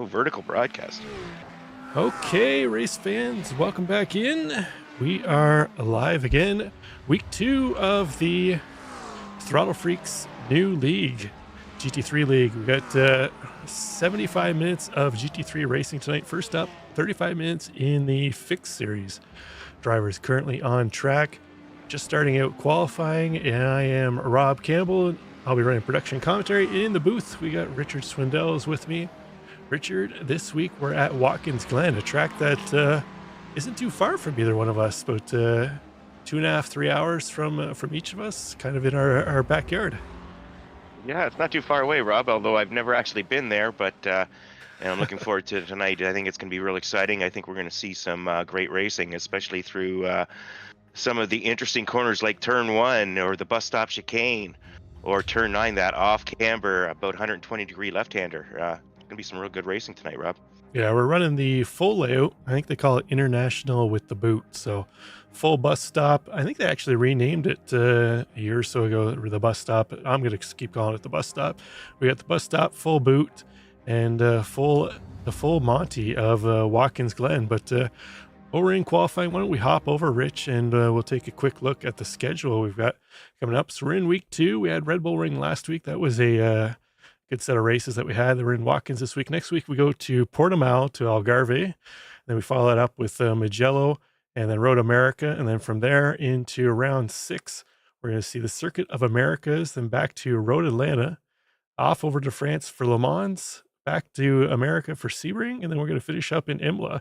Oh, vertical broadcast. Okay, race fans, welcome back in. We are live again. Week 2 of the Throttle Freaks new league, GT3 league. We got 75 minutes of GT3 racing tonight. First up, 35 minutes in the fixed series. Drivers currently on track, just starting out qualifying, and I am Rob Campbell. I'll be running production commentary in the booth. We got Richard Swindell with me. Richard, this week we're at Watkins Glen, a track that isn't too far from either one of us, about 2.5, 3 hours from each of us, kind of in our backyard. Yeah, it's not too far away, Rob, although I've never actually been there, but and I'm looking forward to tonight. I think it's going to be real exciting. I think we're going to see some great racing, especially through some of the interesting corners like Turn 1 or the bus stop chicane or Turn 9, that off camber, about 120-degree left-hander. Going to be some real good racing tonight, Rob. Yeah, we're running the full layout. I think they call it International with the boot. So full bus stop. I think they actually renamed it a year or so ago, the bus stop. I'm going to keep calling it the bus stop. We got the bus stop, full boot, and the full Monty of Watkins Glen. But while we're in qualifying, why don't we hop over, Rich, and we'll take a quick look at the schedule we've got coming up. So we're in week 2. We had Red Bull Ring last week. That was a good set of races that we had. They were in Watkins this week. Next week, we go to Portimao to Algarve. Then we follow that up with Mugello and then Road America. And then from there into round 6, we're going to see the Circuit of Americas, then back to Road Atlanta, off over to France for Le Mans, back to America for Sebring, and then we're going to finish up in Imola.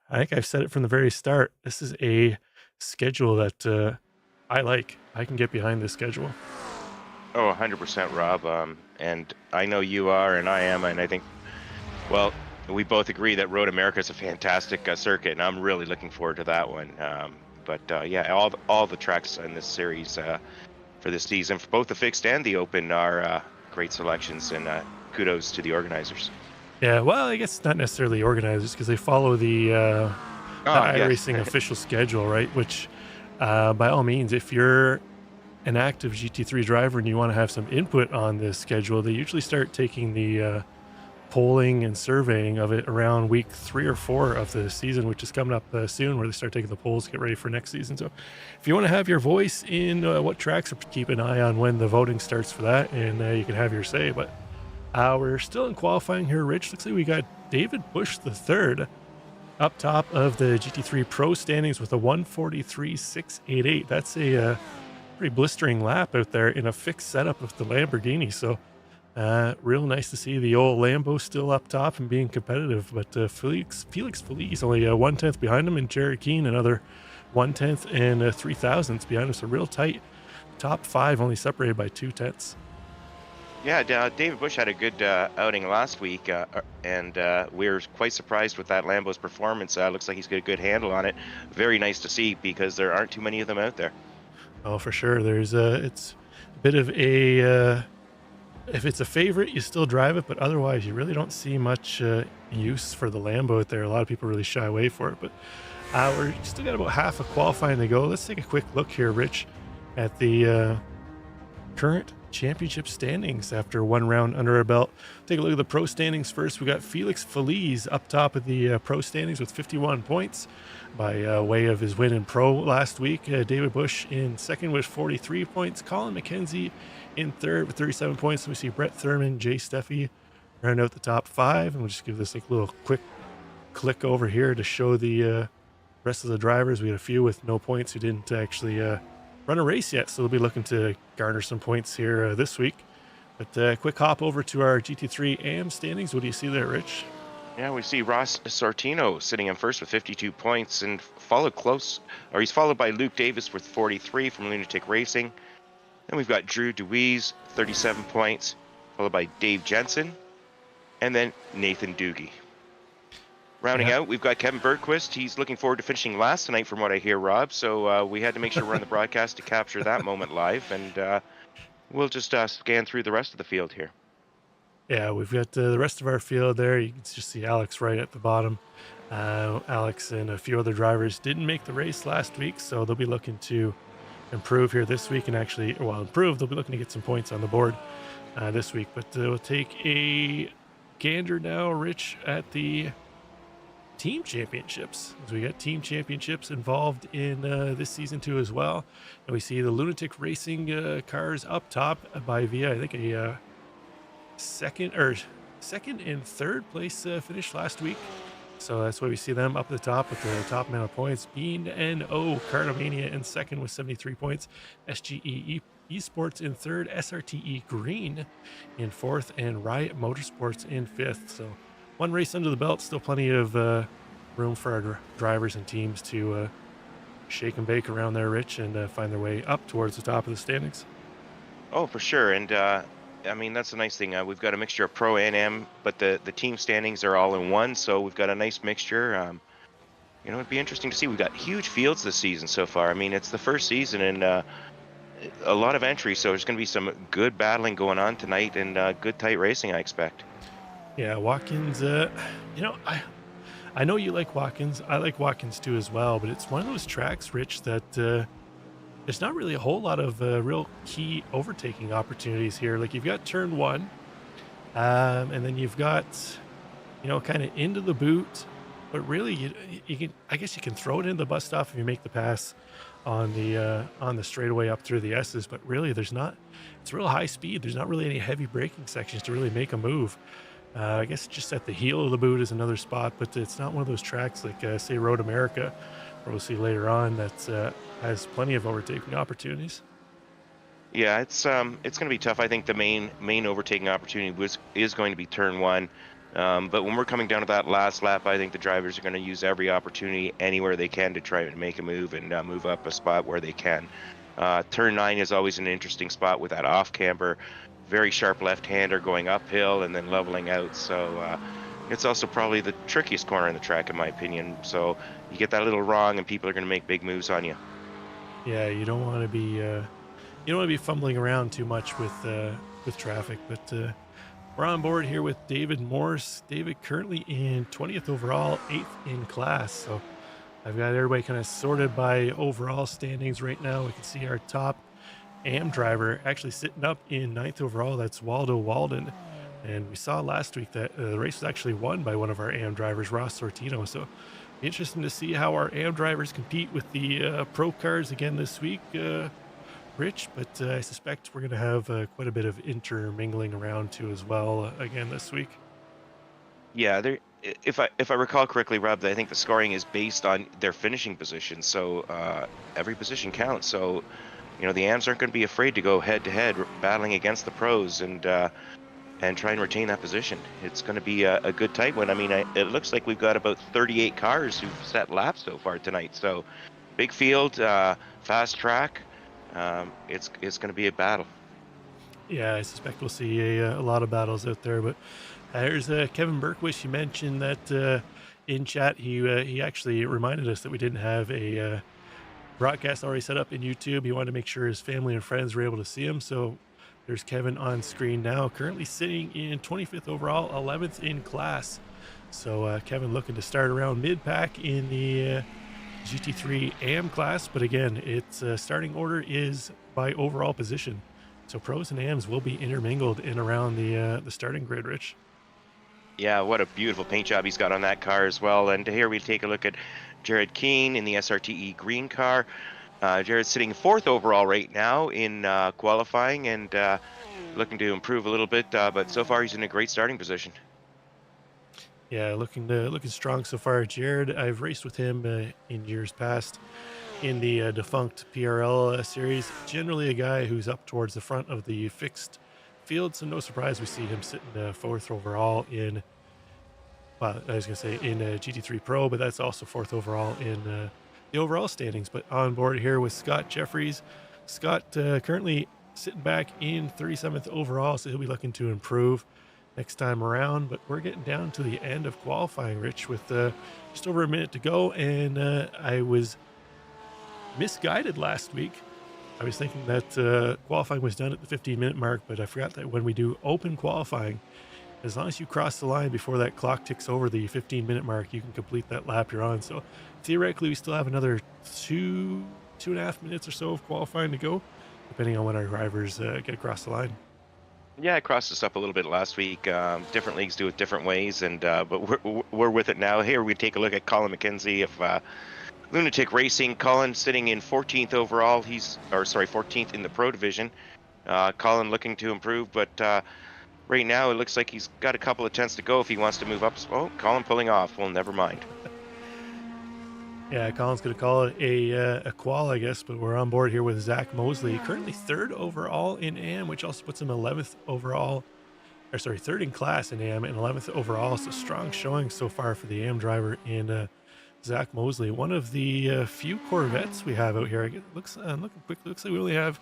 I think I've said it from the very start. This is a schedule that I like. I can get behind this schedule. Oh, 100%, Rob. And I know you are, and I am, and I think, well, we both agree that Road America is a fantastic circuit, and I'm really looking forward to that one. Yeah, all the tracks in this series for this season, for both the fixed and the open, are great selections, and kudos to the organizers. Yeah, well, I guess not necessarily organizers, because they follow the iRacing official schedule, right? Which, by all means, if you're an active GT3 driver and you want to have some input on this schedule, they usually start taking the polling and surveying of it around week 3 or 4 of the season, which is coming up soon, where they start taking the polls to get ready for next season. So if you want to have your voice in what tracks, keep an eye on when the voting starts for that, and you can have your say. But we're still in qualifying here, Rich. Looks like we got David Bush III up top of the GT3 Pro standings with a 143.688. That's a pretty blistering lap out there in a fixed setup with the Lamborghini. So real nice to see the old Lambo still up top and being competitive. But Felix Feliz only 1/10 behind him, and Jared Keane another 1/10 and 3/1000 behind him. So real tight top 5, only separated by 2/10. Yeah, David Bush had a good outing last week, and we were quite surprised with that Lambo's performance. Looks like he's got a good handle on it. Very nice to see, because there aren't too many of them out there. Oh, for sure. There's it's a bit of a if it's a favorite, you still drive it, but otherwise you really don't see much use for the Lambo out there. A lot of people really shy away for it, but we're still got about half of qualifying to go. Let's take a quick look here, Rich, at the current championship standings after one round under our belt. Take a look at the pro standings first. We got Felix Feliz up top of the pro standings with 51 points by way of his win in pro last week. David Bush in second with 43 points. Colin McKenzie in third with 37 points. We see Brett Thurman, Jay Steffi round out the top 5, and we'll just give this like little quick click over here to show the rest of the drivers. We had a few with no points who didn't actually run a race yet, so they'll be looking to garner some points here this week. But quick hop over to our GT3 AM standings. What do you see there, Rich? Yeah, we see Ross Sortino sitting in first with 52 points, and he's followed by Luke Davis with 43 from Lunatic Racing. Then we've got Drew DeWeese, 37 points, followed by Dave Jensen, and then Nathan Doogie. Rounding out, we've got Kevin Bergquist. He's looking forward to finishing last tonight, from what I hear, Rob. So we had to make sure we're on the broadcast to capture that moment live, and we'll just scan through the rest of the field here. Yeah, we've got the rest of our field there. You can just see Alex right at the bottom. Alex and a few other drivers didn't make the race last week, so they'll be looking to improve here this week, and actually, well, they'll be looking to get some points on the board this week. But we'll take a gander now, Rich, at the team championships. So we got team championships involved in this season too as well. And we see the Lunatic Racing cars up top by via, I think, a second and third place finish last week. So that's why we see them up at the top with the top amount of points. Bean and O Cardomania in second with 73 points. SGE Esports in third. SRTE Green in fourth. And Riot Motorsports in fifth. So one race under the belt. Still plenty of room for our drivers and teams to shake and bake around there, Rich, and find their way up towards the top of the standings. Oh, for sure. And I mean, that's a nice thing. We've got a mixture of pro and M, but the team standings are all in one, so we've got a nice mixture. You know, it'd be interesting to see. We've got huge fields this season so far. I mean, it's the first season and a lot of entries, so there's going to be some good battling going on tonight and good tight racing, I expect. Yeah, Watkins, you know, I know you like Watkins. I like Watkins too as well, but it's one of those tracks, Rich, that there's not really a whole lot of real key overtaking opportunities here. Like you've got turn one, and then you've got, you know, kind of into the boot, but really you can, I guess you can throw it in the bus stop if you make the pass on the straightaway up through the S's, but really there's not, it's real high speed. There's not really any heavy braking sections to really make a move. I guess just at the heel of the boot is another spot, but it's not one of those tracks like say Road America, where we'll see later on that has plenty of overtaking opportunities. Yeah, it's going to be tough. I think the main overtaking opportunity is going to be turn one. But when we're coming down to that last lap, I think the drivers are going to use every opportunity anywhere they can to try to make a move and move up a spot where they can. Turn 9 is always an interesting spot with that off camber, very sharp left-hander going uphill and then leveling out. So it's also probably the trickiest corner in the track, in my opinion. So you get that a little wrong, and people are going to make big moves on you. Yeah, you don't want to be fumbling around too much with traffic, but we're on board here with David Morse. David currently in 20th overall, 8th in class. So I've got everybody kind of sorted by overall standings right now. We can see our top AM driver actually sitting up in 9th overall. That's Waldo Walden. And we saw last week that the race was actually won by one of our AM drivers, Ross Sortino. So interesting to see how our AM drivers compete with the pro cars again this week, Rich. But I suspect we're going to have quite a bit of intermingling around too as well again this week. Yeah, if I recall correctly, Rob, I think the scoring is based on their finishing position. So every position counts. So you know the AMs aren't going to be afraid to go head to head, battling against the pros and try and retain that position. It's going to be a good tight one. I mean, it looks like we've got about 38 cars who've set laps so far tonight. So big field, fast track. It's going to be a battle. Yeah, I suspect we'll see a lot of battles out there. But there's Kevin Berkwish. You mentioned that in chat. He actually reminded us that we didn't have a broadcast already set up in YouTube. He wanted to make sure his family and friends were able to see him. So there's Kevin on screen now, currently sitting in 25th overall, 11th in class. So Kevin looking to start around mid-pack in the GT3 AM class. But again, its starting order is by overall position. So pros and AMs will be intermingled in around the starting grid, Rich. Yeah, what a beautiful paint job he's got on that car as well. And here we take a look at Jared Keane in the SRTE green car. Jared's sitting 4th overall right now in qualifying and looking to improve a little bit, but so far he's in a great starting position. Yeah, looking strong so far. Jared, I've raced with him in years past in the defunct PRL series. Generally a guy who's up towards the front of the fixed field, so no surprise we see him sitting 4th overall in, well, I was going to say in GT3 Pro, but that's also 4th overall in the overall standings. But on board here with Scott Jeffries. Scott currently sitting back in 37th overall, so he'll be looking to improve next time around. But we're getting down to the end of qualifying, Rich, with just over a minute to go. And I was misguided last week. I was thinking that qualifying was done at the 15-minute mark, but I forgot that when we do open qualifying, as long as you cross the line before that clock ticks over the 15-minute mark, you can complete that lap you're on. So theoretically, we still have another 2.5 minutes or so of qualifying to go, depending on when our drivers get across the line. Yeah, I crossed this up a little bit last week. Different leagues do it different ways, and but we're with it now. Here we take a look at Colin McKenzie of Lunatic Racing. Colin sitting in 14th overall. 14th in the Pro Division. Colin looking to improve, but right now it looks like he's got a couple of tenths to go if he wants to move up. Oh, Colin pulling off. Well, never mind. Yeah, Colin's going to call it a qual, I guess, but we're on board here with Zach Mosley, currently third overall in AM, which also puts him 11th overall, or sorry, third in class in AM and 11th overall. So strong showing so far for the AM driver in Zach Mosley. One of the few Corvettes we have out here. It looks, I'm looking quickly, looks like we only have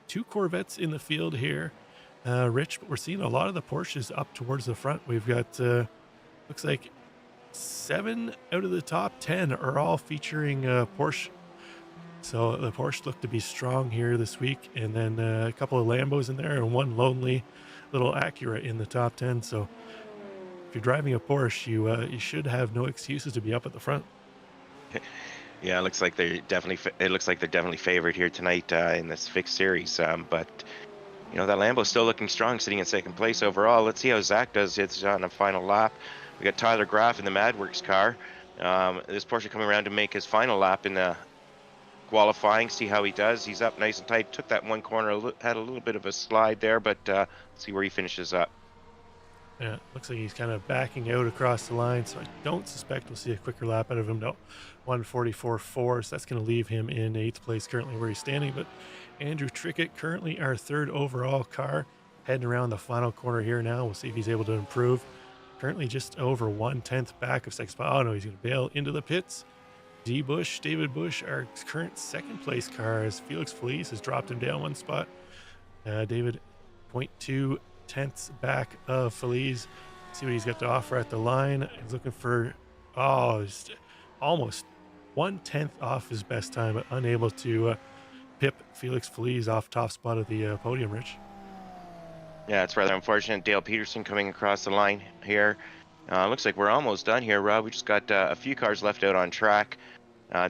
2 Corvettes in the field here, Rich, but we're seeing a lot of the Porsches up towards the front. We've got, looks like 7 out of the top 10 are all featuring Porsche. So the Porsche look to be strong here this week, and then a couple of Lambos in there and one lonely little Acura in the top 10. So if you're driving a Porsche, you should have no excuses to be up at the front. Yeah, it looks like they're definitely favored here tonight in this fixed series. But you know, that Lambo's still looking strong, sitting in second place overall. Let's see how Zach does. It's on a final lap. We got Tyler Graff in the MadWorks car. This Porsche coming around to make his final lap in the qualifying. See how he does. He's up nice and tight. Took that one corner, had a little bit of a slide there, but let's see where he finishes up. Yeah, looks like he's kind of backing out across the line, so I don't suspect we'll see a quicker lap out of him. No, 1:44.4, so that's going to leave him in 8th place currently where he's standing. But Andrew Trickett, currently our 3rd overall car, heading around the final corner here now. We'll see if he's able to improve. Currently just over 1/10 back of second spot. Oh no, he's going to bail into the pits. David Bush, our current 2nd place car, as Felix Feliz has dropped him down 1 spot. David, 0.2 tenths back of Feliz. See what he's got to offer at the line. He's looking for, just almost 1/10 off his best time, but unable to pip Felix Feliz off top spot of the podium, Rich. Yeah, it's rather unfortunate. Dale Peterson coming across the line here. Looks like we're almost done here, Rob. We just got a few cars left out on track.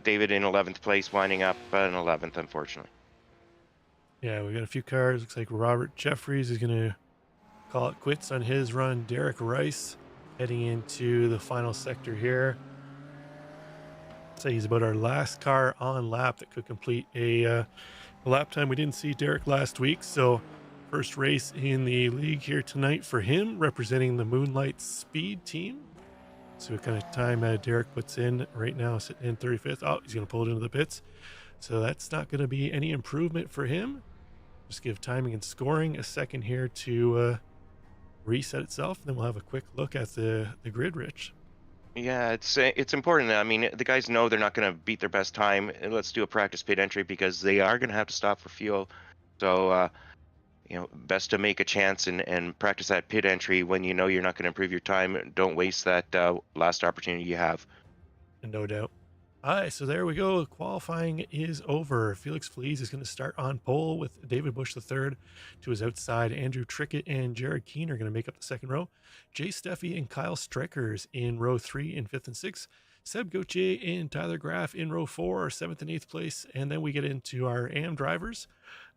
David in 11th place, winding up in 11th, unfortunately. Yeah, we got a few cars. Looks like Robert Jeffries is going to call it quits on his run. Derek Rice heading into the final sector here. Say he's about our last car on lap that could complete a lap time. We didn't see Derek last week, so first race in the league here tonight for him, representing the Moonlight Speed team. So what kind of time Derek puts in right now, sitting in 35th. Oh, he's going to pull it into the pits. So that's not going to be any improvement for him. Just give timing and scoring a second here to reset itself. Then we'll have a quick look at the grid, Rich. Yeah, it's important. I mean, the guys know they're not going to beat their best time. Let's do a practice pit entry because they are going to have to stop for fuel. So, you know, best to make a chance and practice that pit entry when you know you're not going to improve your time. Don't waste that last opportunity you have. No doubt. All right, so there we go. Qualifying is over. Felix Feliz is going to start on pole with David Bush III to his outside. Andrew Trickett and Jared Keane are going to make up the second row. Jay Steffi and Kyle Streckers in row 3 in 5th and 6th. Seb Gauthier and Tyler Graff in row 4 are 7th and 8th place. And then we get into our AM drivers.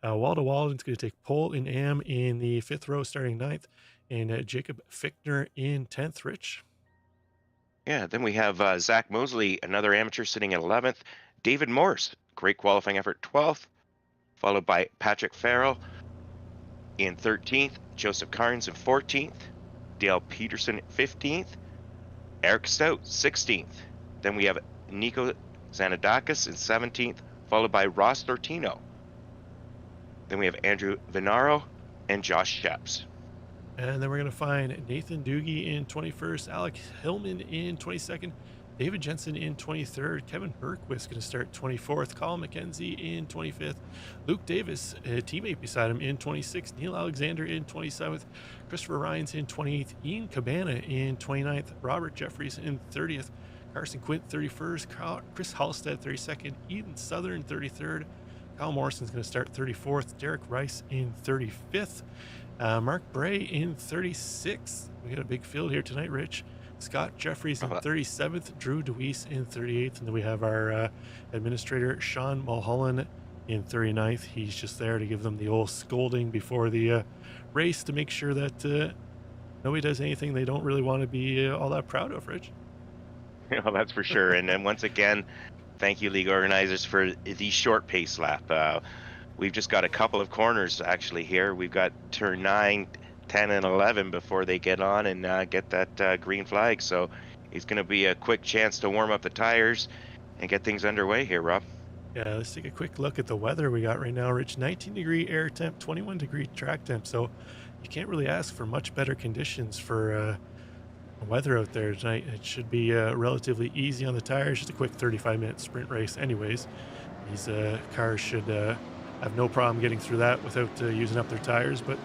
Waldo Walden's going to take pole in AM in the 5th row starting 9th. And Jacob Fichtner in 10th, Rich. Yeah, then we have Zach Mosley, another amateur, sitting at 11th. David Morse, great qualifying effort, 12th. Followed by Patrick Farrell in 13th. Joseph Carnes in 14th. Dale Peterson 15th. Eric Stout 16th. Then we have Nico Zanadakis in 17th, followed by Ross Thortino. Then we have Andrew Venaro and Josh Sheps. And then we're going to find Nathan Doogie in 21st, Alec Hillman in 22nd, David Jensen in 23rd, Kevin Bergquist going to start 24th, Colin McKenzie in 25th, Luke Davis, a teammate beside him, in 26th, Neil Alexander in 27th, Christopher Ryans in 28th, Ian Cabana in 29th, Robert Jeffries in 30th, Carson Quint 31st, Chris Halstead 32nd, Eden Southern 33rd, Kyle Morrison's going to start 34th, Derek Rice in 35th, Mark Bray in 36th. We got a big field here tonight, Rich. Scott Jeffries in 37th, Drew DeWeese in 38th, and then we have our administrator Sean Mulholland in 39th. He's just there to give them the old scolding before the race to make sure that nobody does anything they don't really want to be all that proud of, Rich. Well, that's for sure. And then once again, thank you, league organizers, for the short pace lap. We've just got a couple of corners actually here. We've got turn 9, 10, and 11 before they get on and get that green flag. So it's going to be a quick chance to warm up the tires and get things underway here, Rob. Yeah, let's take a quick look at the weather we got right now, Rich. 19-degree air temp, 21-degree track temp. So you can't really ask for much better conditions for weather out there tonight. It should be relatively easy on the tires. Just a quick 35-minute sprint race anyways. These cars should have no problem getting through that without using up their tires. But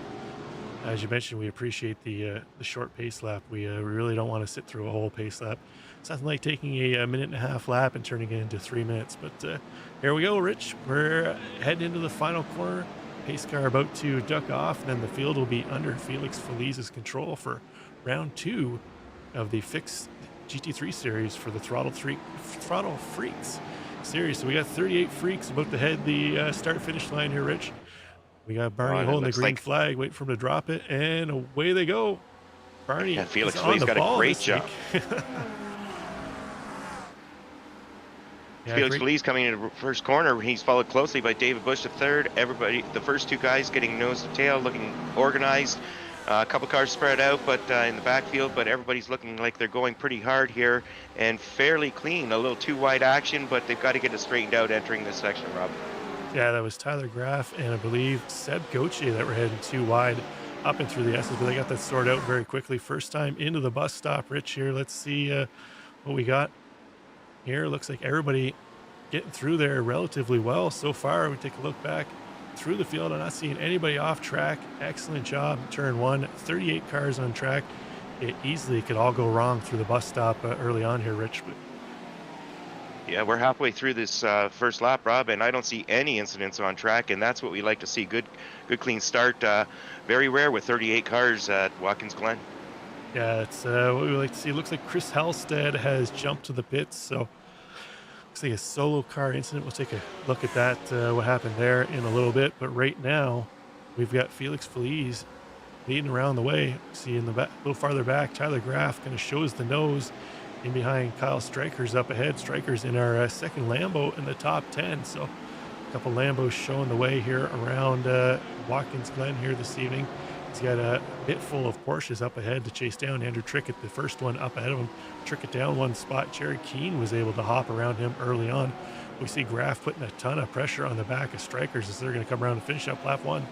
as you mentioned, we appreciate the short pace lap. We really don't want to sit through a whole pace lap. It's nothing like taking a minute and a half lap and turning it into 3 minutes. But here we go, Rich. We're heading into the final corner. Pace car about to duck off, and then the field will be under Felix Feliz's control for round 2 of the fixed GT3 series for the Throttle Freaks series. So we got 38 freaks about to head the start-finish line here, Rich. We got Barney holding the green flag, waiting for him to drop it, and away they go. Barney, yeah, Felix Feliz got a great job. Yeah, Felix Feliz coming into the first corner. He's followed closely by David Bush, the third. Everybody, the first two guys getting nose to tail, looking organized. A couple cars spread out, but in the backfield, but everybody's looking like they're going pretty hard here and fairly clean. A little too wide action, but they've got to get it straightened out entering this section, Rob. Yeah, that was Tyler Graff and I believe Seb Gauthier that were heading too wide up and through the S's, but they got that sorted out very quickly. First time into the bus stop, Rich, here. Let's see what we got here. Looks like everybody getting through there relatively well so far. We take a look back through the field. I'm not seeing anybody off track. Excellent job. Turn 1, 38 cars on track. It easily could all go wrong through the bus stop early on here, Rich. But yeah, we're halfway through this first lap, Rob, and I don't see any incidents on track, and that's what we like to see. Good clean start. Very rare with 38 cars at Watkins Glen. Yeah, that's what we like to see. It looks like Chris Halstead has jumped to the pits, so looks like a solo car incident. We'll take a look at that, what happened there in a little bit. But right now, we've got Felix Feliz leading around the way. See in the back, a little farther back, Tyler Graff kind of shows the nose in behind Kyle Stryker's up ahead. Stryker's in our second Lambo in the top 10. So a couple Lambos showing the way here around Watkins Glen here this evening. He's got a bit full of Porsches up ahead to chase down Andrew Trickett, the first one up ahead of him. Trickett down one spot. Jared Keane was able to hop around him early on. We see Graff putting a ton of pressure on the back of Strikers as they're going to come around and finish up lap 1.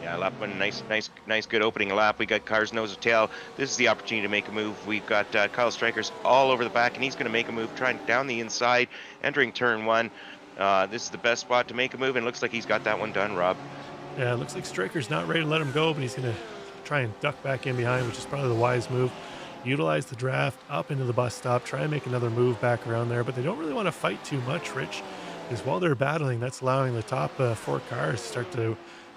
Yeah, lap 1, nice, good opening lap. We got cars nose to tail. This is the opportunity to make a move. We've got Kyle Strikers all over the back, and he's going to make a move, trying down the inside, entering turn 1. This is the best spot to make a move, and it looks like he's got that one done, Rob. Yeah, it looks like Stryker's not ready to let him go, but he's going to try and duck back in behind, which is probably the wise move. Utilize the draft up into the bus stop, try and make another move back around there, but they don't really want to fight too much, Rich, because while they're battling, that's allowing the top 4 cars to start to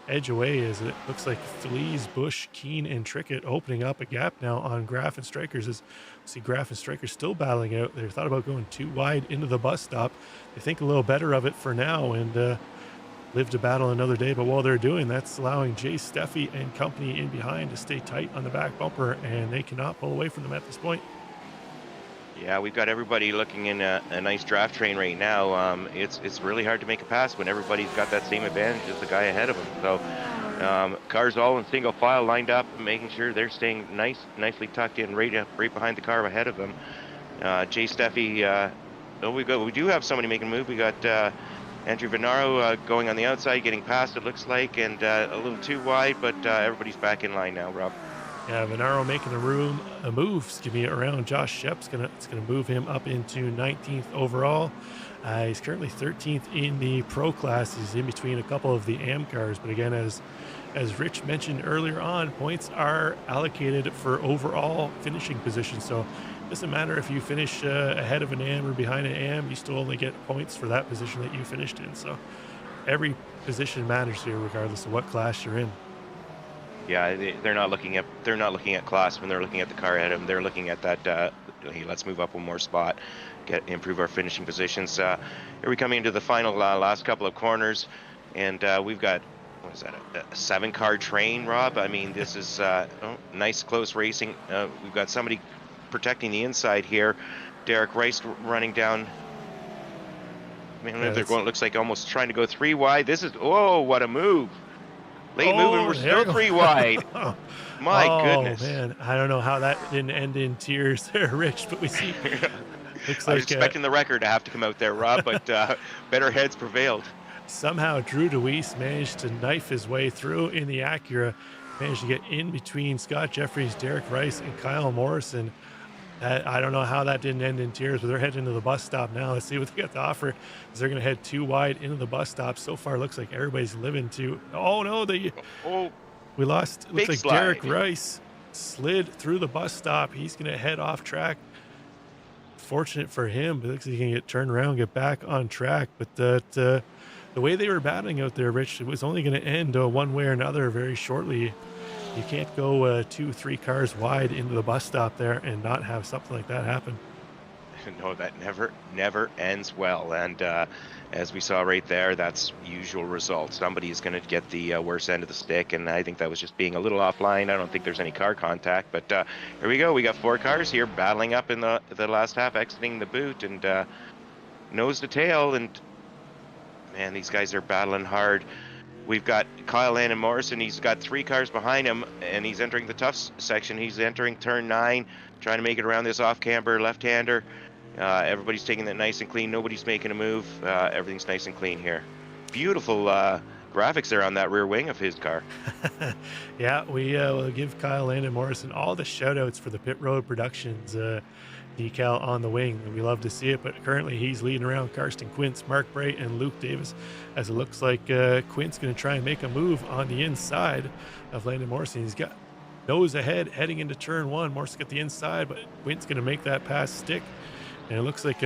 edge away, as it looks like Feliz, Bush, Keane, and Trickett opening up a gap now on Graff and Strikers. As we see Graff and Strikers still battling out. They thought about going too wide into the bus stop. They think a little better of it for now and live to battle another day. But while they're doing that's allowing Jay Steffi and company in behind to stay tight on the back bumper, and they cannot pull away from them at this point. Yeah, we've got everybody looking in a nice draft train right now. It's really hard to make a pass when everybody's got that same advantage as the guy ahead of them. So cars all in single file lined up, making sure they're staying nicely tucked in right behind the car ahead of them. Jay Steffi, we do have somebody making a move. We got Andrew Venaro going on the outside, getting past it looks like, and a little too wide, but everybody's back in line now, Rob. Yeah, Venaro making a move, around Josh Shep's it's gonna move him up into 19th overall. He's currently 13th in the pro class. He's in between a couple of the AM cars, but again, as Rich mentioned earlier on, points are allocated for overall finishing position. So it doesn't matter if you finish ahead of an AM or behind an AM, you still only get points for that position that you finished in. So every position matters here, regardless of what class you're in. Yeah, they're not looking at class when they're looking at the car ahead of them. They're looking at that hey, let's move up one more spot, improve our finishing positions. Here we come into the final last couple of corners, and we've got, what is that, a 7-car train, Rob? I mean, this is nice close racing. We've got somebody protecting the inside here. Derek Rice running down. Man, Yeah, they're going. Looks like almost trying to go 3 wide. This is, oh, what a move! Late move, and we're still 3 wide. My Oh goodness. man, I don't know how that didn't end in tears there, Rich. But we see, looks I was like expecting the record to have to come out there, Rob, but better heads prevailed. somehow Drew DeWeese managed to knife his way through in the Acura, managed to get in between Scott Jeffries, Derek Rice, and Kyle Morrison. I don't know how that didn't end in tears, but they're heading to the bus stop now. Let's see what they got to offer. They're going to head 2 wide into the bus stop. So far, looks like everybody's living to. Oh no, we lost. Looks like slide. Derek Rice slid through the bus stop. He's going to head off track. Fortunate for him, but looks like he can get turned around, get back on track. But the way they were battling out there, Rich, it was only going to end one way or another very shortly. You can't go 2-3 cars wide into the bus stop there and not have something like that happen. No, that never ends well. And as we saw right there, that's usual result. Somebody's going to get the worst end of the stick, and I think that was just being a little offline. I don't think there's any car contact, but here we go. We got 4 cars here battling up in the last half, exiting the boot, and nose to tail. And man, these guys are battling hard. We've got Kyle Landon Morrison. He's got 3 cars behind him, and he's entering the tough section. He's entering turn 9, trying to make it around this off-camber left-hander. Everybody's taking it nice and clean. Nobody's making a move. Everything's nice and clean here. Beautiful graphics there on that rear wing of his car. Yeah, we will give Kyle Landon Morrison all the shout-outs for the Pit Road Productions decal on the wing. We love to see it, but currently he's leading around Karsten Quince, Mark Bray, and Luke Davis, as it looks like Quince going to try and make a move on the inside of Landon Morrison. He's got nose ahead heading into turn 1. Morrison got the inside, but Quince going to make that pass stick. And it looks like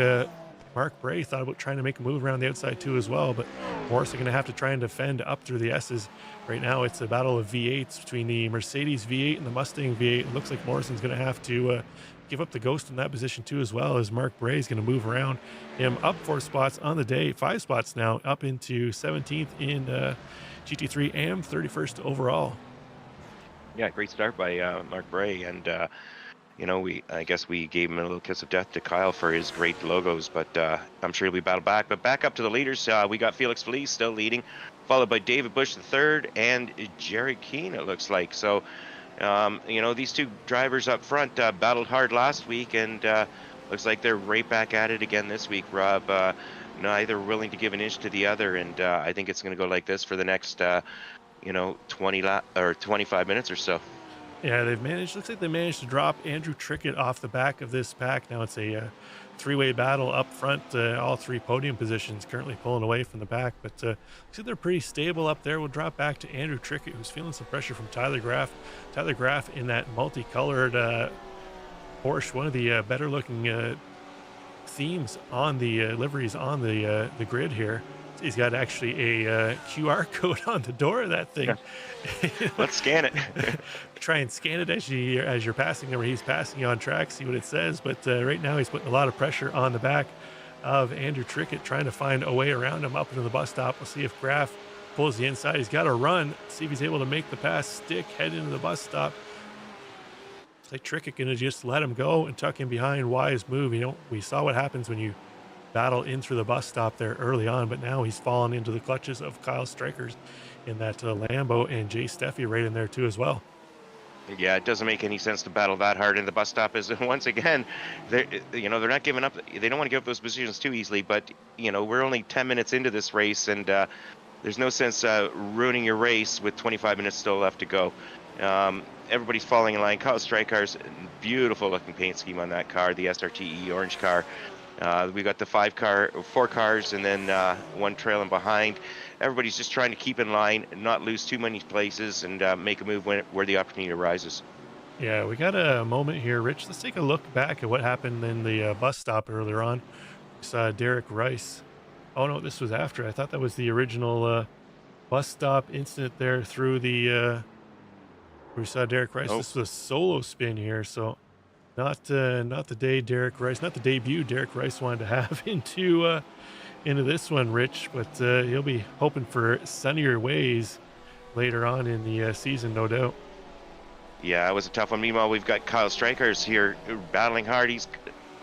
Mark Bray thought about trying to make a move around the outside too as well, but Morrison going to have to try and defend up through the S's. Right now it's a battle of V8s between the Mercedes V8 and the Mustang V8. It looks like Morrison's going to have to give up the ghost in that position too, as well as Mark Bray is going to move around him up 4 spots on the day, 5 spots now, up into 17th in GT3 and 31st overall. Yeah, great start by Mark Bray, and you know, I guess we gave him a little kiss of death to Kyle for his great logos, but I'm sure he'll be battled back. But back up to the leaders, we got Felix Felice still leading, followed by David Bush III and Jerry Keane, it looks like. So, you know, these 2 drivers up front battled hard last week, and looks like they're right back at it again this week, Rob. Neither willing to give an inch to the other, and I think it's going to go like this for the next, you know, 25 minutes or so. Yeah, looks like they managed to drop Andrew Trickett off the back of this pack. Now it's a 3-way battle up front, all 3 podium positions currently pulling away from the back, but looks like they're pretty stable up there. We'll drop back to Andrew Trickett, who's feeling some pressure from Tyler Graff. Tyler Graff in that multicolored Porsche, one of the better looking themes on the liveries on the grid here. He's got actually a QR code on the door of that thing. Let's scan it. Try and scan it as you're passing, or he's passing you on track, see what it says. But right now he's putting a lot of pressure on the back of Andrew Trickett, trying to find a way around him up into the bus stop. We'll see if Graff pulls the inside. He's got to run, see if he's able to make the pass stick, head into the bus stop. It's like Trickett going to just let him go and tuck him behind. Wise move. You know, we saw what happens when you battle in through the bus stop there early on, but now he's fallen into the clutches of Kyle Strikers in that Lambo, and Jay Steffi right in there too as well. Yeah, it doesn't make any sense to battle that hard in the bus stop. Is once again, they're not giving up. They don't want to give up those positions too easily. But you know, we're only 10 minutes into this race, and there's no sense ruining your race with 25 minutes still left to go. Everybody's falling in line. Kyle Strikers, beautiful looking paint scheme on that car, the SRTE orange car. We got the 4 cars, and then 1 trailing behind. Everybody's just trying to keep in line, not lose too many places, and make a move where the opportunity arises. Yeah, we got a moment here, Rich. Let's take a look back at what happened in the bus stop earlier on. We saw Derek Rice. Oh no, this was after. I thought that was the original bus stop incident there through the. We saw Derek Rice. Nope. This was a solo spin here, so Not the day Derek Rice, not the debut Derek Rice wanted to have into this one, Rich. But he'll be hoping for sunnier ways later on in the season, no doubt. Yeah, it was a tough one. Meanwhile, we've got Kyle Strikers here battling hard. He's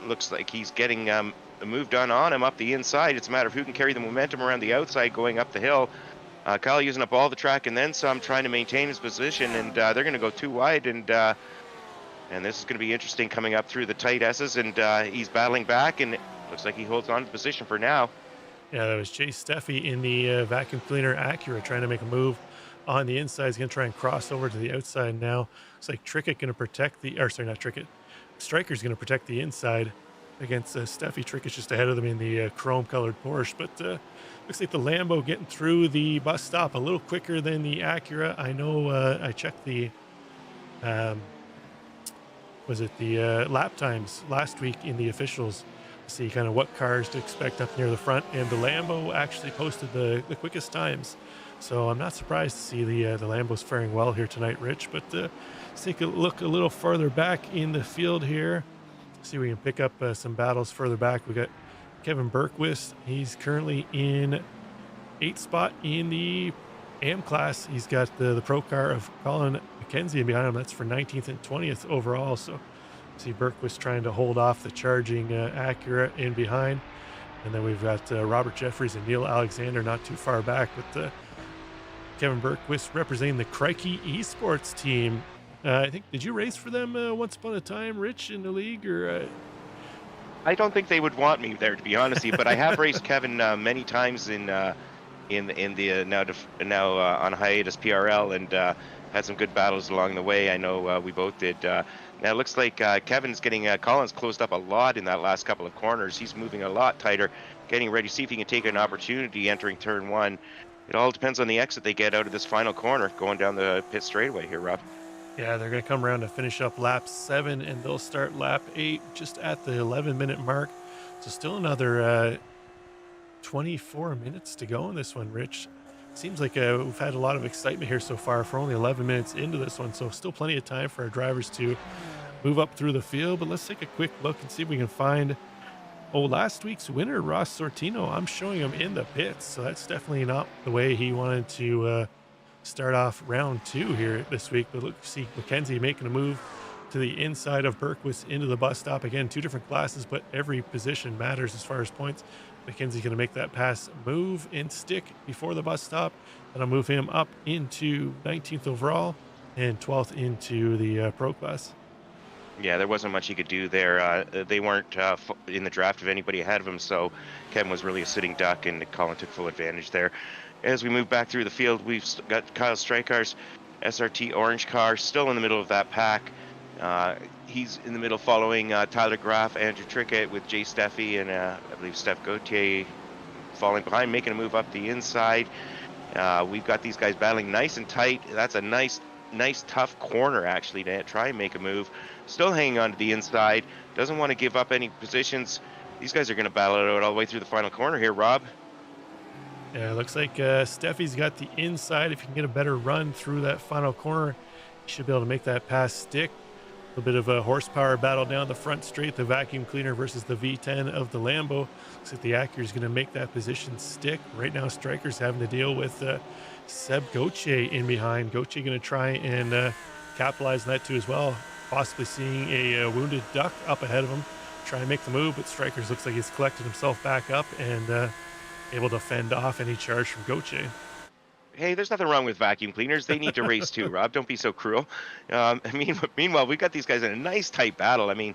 looks like he's getting moved on him up the inside. It's a matter of who can carry the momentum around the outside going up the hill. Kyle using up all the track and then some, trying to maintain his position, and they're going to go too wide, and this is going to be interesting coming up through the tight S's, and he's battling back, and it looks like he holds on to the position for now. Yeah, that was Chase Steffi in the vacuum cleaner Acura trying to make a move on the inside. He's going to try and cross over to the outside now. Looks like Trickett going to protect the, or sorry, not Trickett. Striker's going to protect the inside against Steffi. Trickett's just ahead of them in the chrome-colored Porsche, but looks like the Lambo getting through the bus stop a little quicker than the Acura. I know I checked the, was it the lap times last week in the officials, see kind of what cars to expect up near the front, and the Lambo actually posted the quickest times. So I'm not surprised to see the Lambos faring well here tonight, Rich. But let's take a look a little farther back in the field here. See if we can pick up some battles further back. We got Kevin Berquist. He's currently in 8th spot in the AM class. He's got the pro car of Colin McKenzie behind him. That's for 19th and 20th overall. So see Berquist trying to hold off the charging Acura in behind. And then we've got Robert Jeffries and Neil Alexander not too far back. But Kevin Berquist representing the Crikey Esports team. I think, did you race for them once upon a time, Rich, in the league? Or I don't think they would want me there, to be honest with you, but I have raced Kevin many times in the now on hiatus PRL, and had some good battles along the way. I know we both did. Now it looks like Kevin's getting Collins closed up a lot in that last couple of corners. He's moving a lot tighter, getting ready to see if he can take an opportunity entering turn one. It all depends on the exit they get out of this final corner going down the pit straightaway here, Rob. Yeah, they're going to come around to finish up lap 7, and they'll start lap 8 just at the 11-minute mark. So still another 24 minutes to go in this one, Rich. Seems like we've had a lot of excitement here so far for only 11 minutes into this one, so still plenty of time for our drivers to move up through the field. But let's take a quick look and see if we can find last week's winner, Ross Sortino. I'm showing him in the pits, so that's definitely not the way he wanted to start off round 2 here this week. But look, see McKenzie making a move to the inside of Berquist into the bus stop. Again, 2 different classes, but every position matters as far as points. McKenzie's going to make that pass, move and stick before the bus stop. That'll move him up into 19th overall and 12th into the pro class. Yeah, there wasn't much he could do there. They weren't in the draft of anybody ahead of him, so Kevin was really a sitting duck, and Colin took full advantage there. As we move back through the field, we've got Kyle Strikar's SRT orange car still in the middle of that pack. He's in the middle following Tyler Graff, Andrew Trickett with Jay Steffi, and I believe Steph Gauthier falling behind, making a move up the inside. We've got these guys battling nice and tight. That's a nice tough corner actually to try and make a move. Still hanging on to the inside, doesn't want to give up any positions. These guys are going to battle it out all the way through the final corner here, Rob. Yeah, it looks like Steffi's got the inside. If you can get a better run through that final corner, you should be able to make that pass stick. A little bit of a horsepower battle down the front straight, the vacuum cleaner versus the V10 of the Lambo. Looks like the Acura is going to make that position stick. Right now, Striker's having to deal with Seb Gauthier in behind. Gauthier going to try and capitalize on that too as well. Possibly seeing a wounded duck up ahead of him. Try and make the move, but Strikers looks like he's collected himself back up and able to fend off any charge from Gauthier. Hey, there's nothing wrong with vacuum cleaners. They need to race too, Rob. Don't be so cruel. Meanwhile, we've got these guys in a nice tight battle. I mean,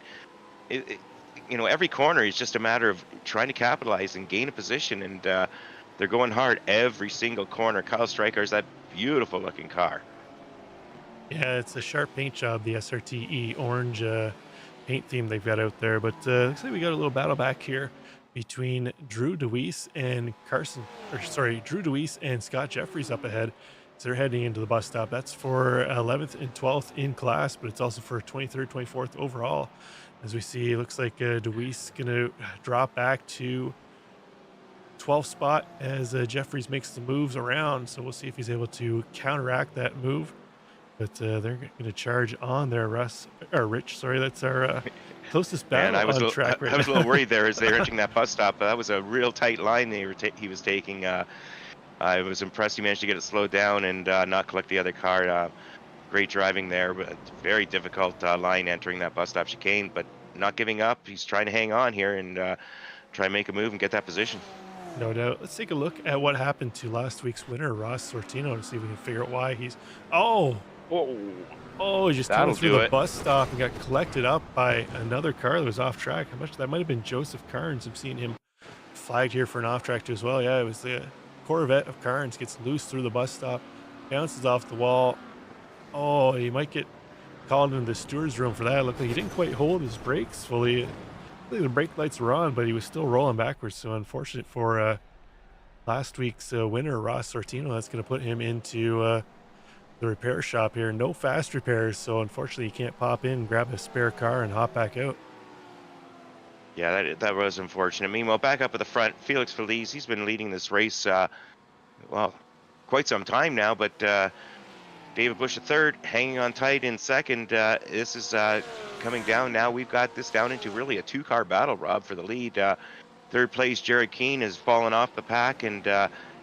every corner is just a matter of trying to capitalize and gain a position, and they're going hard every single corner. Kyle Striker's that beautiful looking car. Yeah, it's a sharp paint job, the SRTE orange paint theme they've got out there. But looks like we got a little battle back here between Drew DeWeese and Drew DeWeese and Scott Jeffries up ahead. So they're heading into the bus stop. That's for 11th and 12th in class, but it's also for 23rd, 24th overall. As we see, it looks like DeWeese going to drop back to 12th spot as Jeffries makes the moves around. So we'll see if he's able to counteract that move But they're going to charge on there, Russ or Rich. Sorry, that's our closest Man, battle on track right I was a little now. worried there as they were entering that bus stop. That was a real tight line he was taking. I was impressed he managed to get it slowed down and not collect the other car. Great driving there, but very difficult line entering that bus stop chicane. But not giving up. He's trying to hang on here and try and make a move and get that position. No doubt. Let's take a look at what happened to last week's winner, Ross Sortino, to see if we can figure out why he's. Oh, Oh, oh, he just that'll tunneled through do the it. bus stop and got collected up by another car that was off track. How much that might have been Joseph Carnes. I'm seeing him flagged here for an off track too as well. Yeah, it was the Corvette of Carnes gets loose through the bus stop, bounces off the wall. Oh, he might get called into the steward's room for that. It looked like he didn't quite hold his brakes fully. I think the brake lights were on, but he was still rolling backwards. So unfortunate for last week's winner, Ross Sortino. That's going to put him into the repair shop here. No fast repairs, so unfortunately, you can't pop in, grab a spare car, and hop back out. Yeah, that was unfortunate. Meanwhile, back up at the front, Felix Feliz, he's been leading this race, well, quite some time now, but David Bush third, hanging on tight in second. This is coming down now. We've got this down into really a two-car battle, Rob, for the lead. Third place, Jared Keane has fallen off the pack, and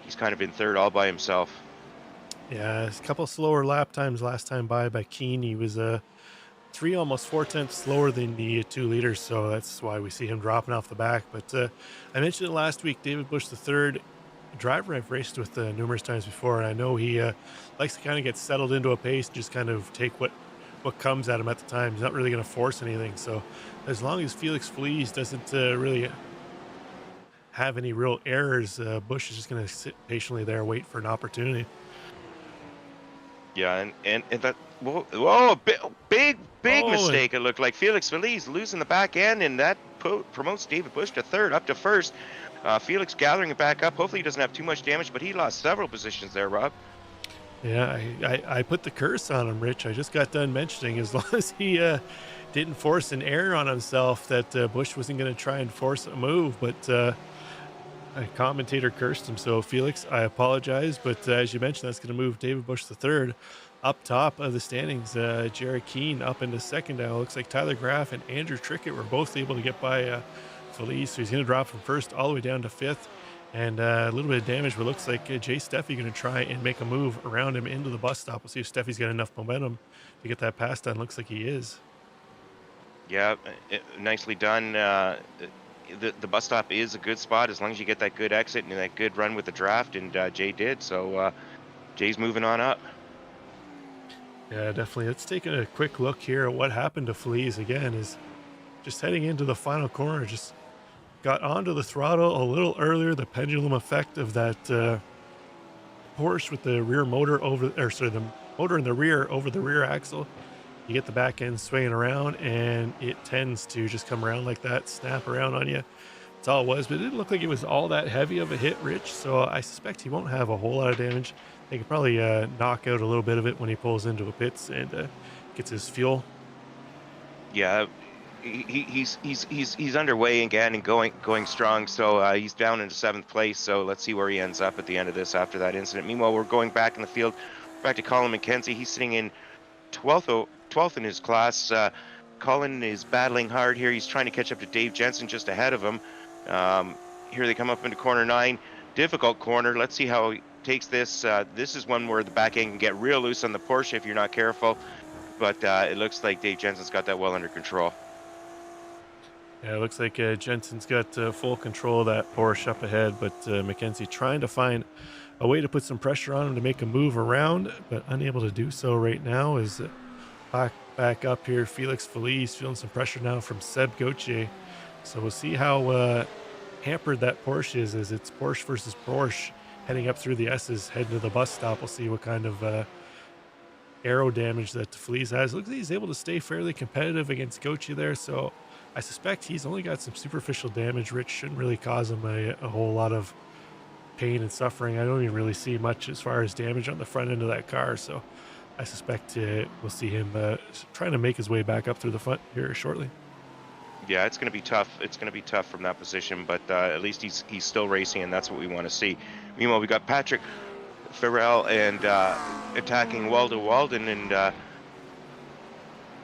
he's kind of in third all by himself. Yeah, a couple slower lap times last time by Keane. He was 3, almost 4 tenths slower than the 2 liters, so that's why we see him dropping off the back. But I mentioned it last week, David Bush III, driver I've raced with numerous times before, and I know he likes to kind of get settled into a pace, just kind of take what comes at him at the time. He's not really going to force anything. So as long as Felix Feliz doesn't really have any real errors, Bush is just going to sit patiently there, wait for an opportunity. Yeah, and that whoa, big Oh, and mistake. It looked like Felix Feliz losing the back end, and that promotes David Bush to third, up to first. Felix gathering it back up. Hopefully, he doesn't have too much damage, but he lost several positions there, Rob. yeah, I put the curse on him, Rich. I just got done mentioning as long as he didn't force an error on himself, that Bush wasn't going to try and force a move, but a commentator cursed him. So Felix, I apologize, but as you mentioned, that's going to move David Bush III up top of the standings. Jared Keane up into second now. Looks like Tyler Graff and Andrew Trickett were both able to get by Feliz, so he's going to drop from first all the way down to fifth. And a little bit of damage, but looks like Jay Steffi going to try and make a move around him into the bus stop. We'll see if Steffi's got enough momentum to get that pass done. Looks like he is. Yeah, nicely done. The bus stop is a good spot as long as you get that good exit and that good run with the draft, and Jay did. So Jay's moving on up. Yeah, definitely. Let's take a quick look here at what happened to Feliz again. Is just heading into the final corner, just got onto the throttle a little earlier. The pendulum effect of that Porsche with the rear motor over, or sorry, the motor in the rear over the rear axle. You get the back end swaying around, and it tends to just come around like that, snap around on you. That's all it was, but it didn't look like it was all that heavy of a hit, Rich. So I suspect he won't have a whole lot of damage. They could probably knock out a little bit of it when he pulls into the pits and gets his fuel. Yeah, he's underway again and going strong. So he's down into seventh place. So let's see where he ends up at the end of this after that incident. Meanwhile, we're going back in the field, back to Colin McKenzie. He's sitting in 12th in his class. Colin is battling hard here. He's trying to catch up to Dave Jensen just ahead of him. Here they come up into corner 9. Difficult corner. Let's see how he takes this. This is one where the back end can get real loose on the Porsche if you're not careful. But it looks like Dave Jensen's got that well under control. Yeah, it looks like Jensen's got full control of that Porsche up ahead, but McKenzie trying to find a way to put some pressure on him to make a move around, but unable to do so right now. Is back up here. Felix Feliz feeling some pressure now from Seb Gauthier. So we'll see how hampered that Porsche is, as it's Porsche versus Porsche heading up through the S's, heading to the bus stop. We'll see what kind of aero damage that Feliz has. Looks like he's able to stay fairly competitive against Gauthier there, so I suspect he's only got some superficial damage. Rich shouldn't really cause him a whole lot of pain and suffering. I don't even really see much as far as damage on the front end of that car, so I suspect we'll see him trying to make his way back up through the front here shortly. Yeah, it's going to be tough. It's going to be tough from that position, but at least he's still racing, and that's what we want to see. Meanwhile, we got Patrick Farrell and attacking Waldo Walden. And,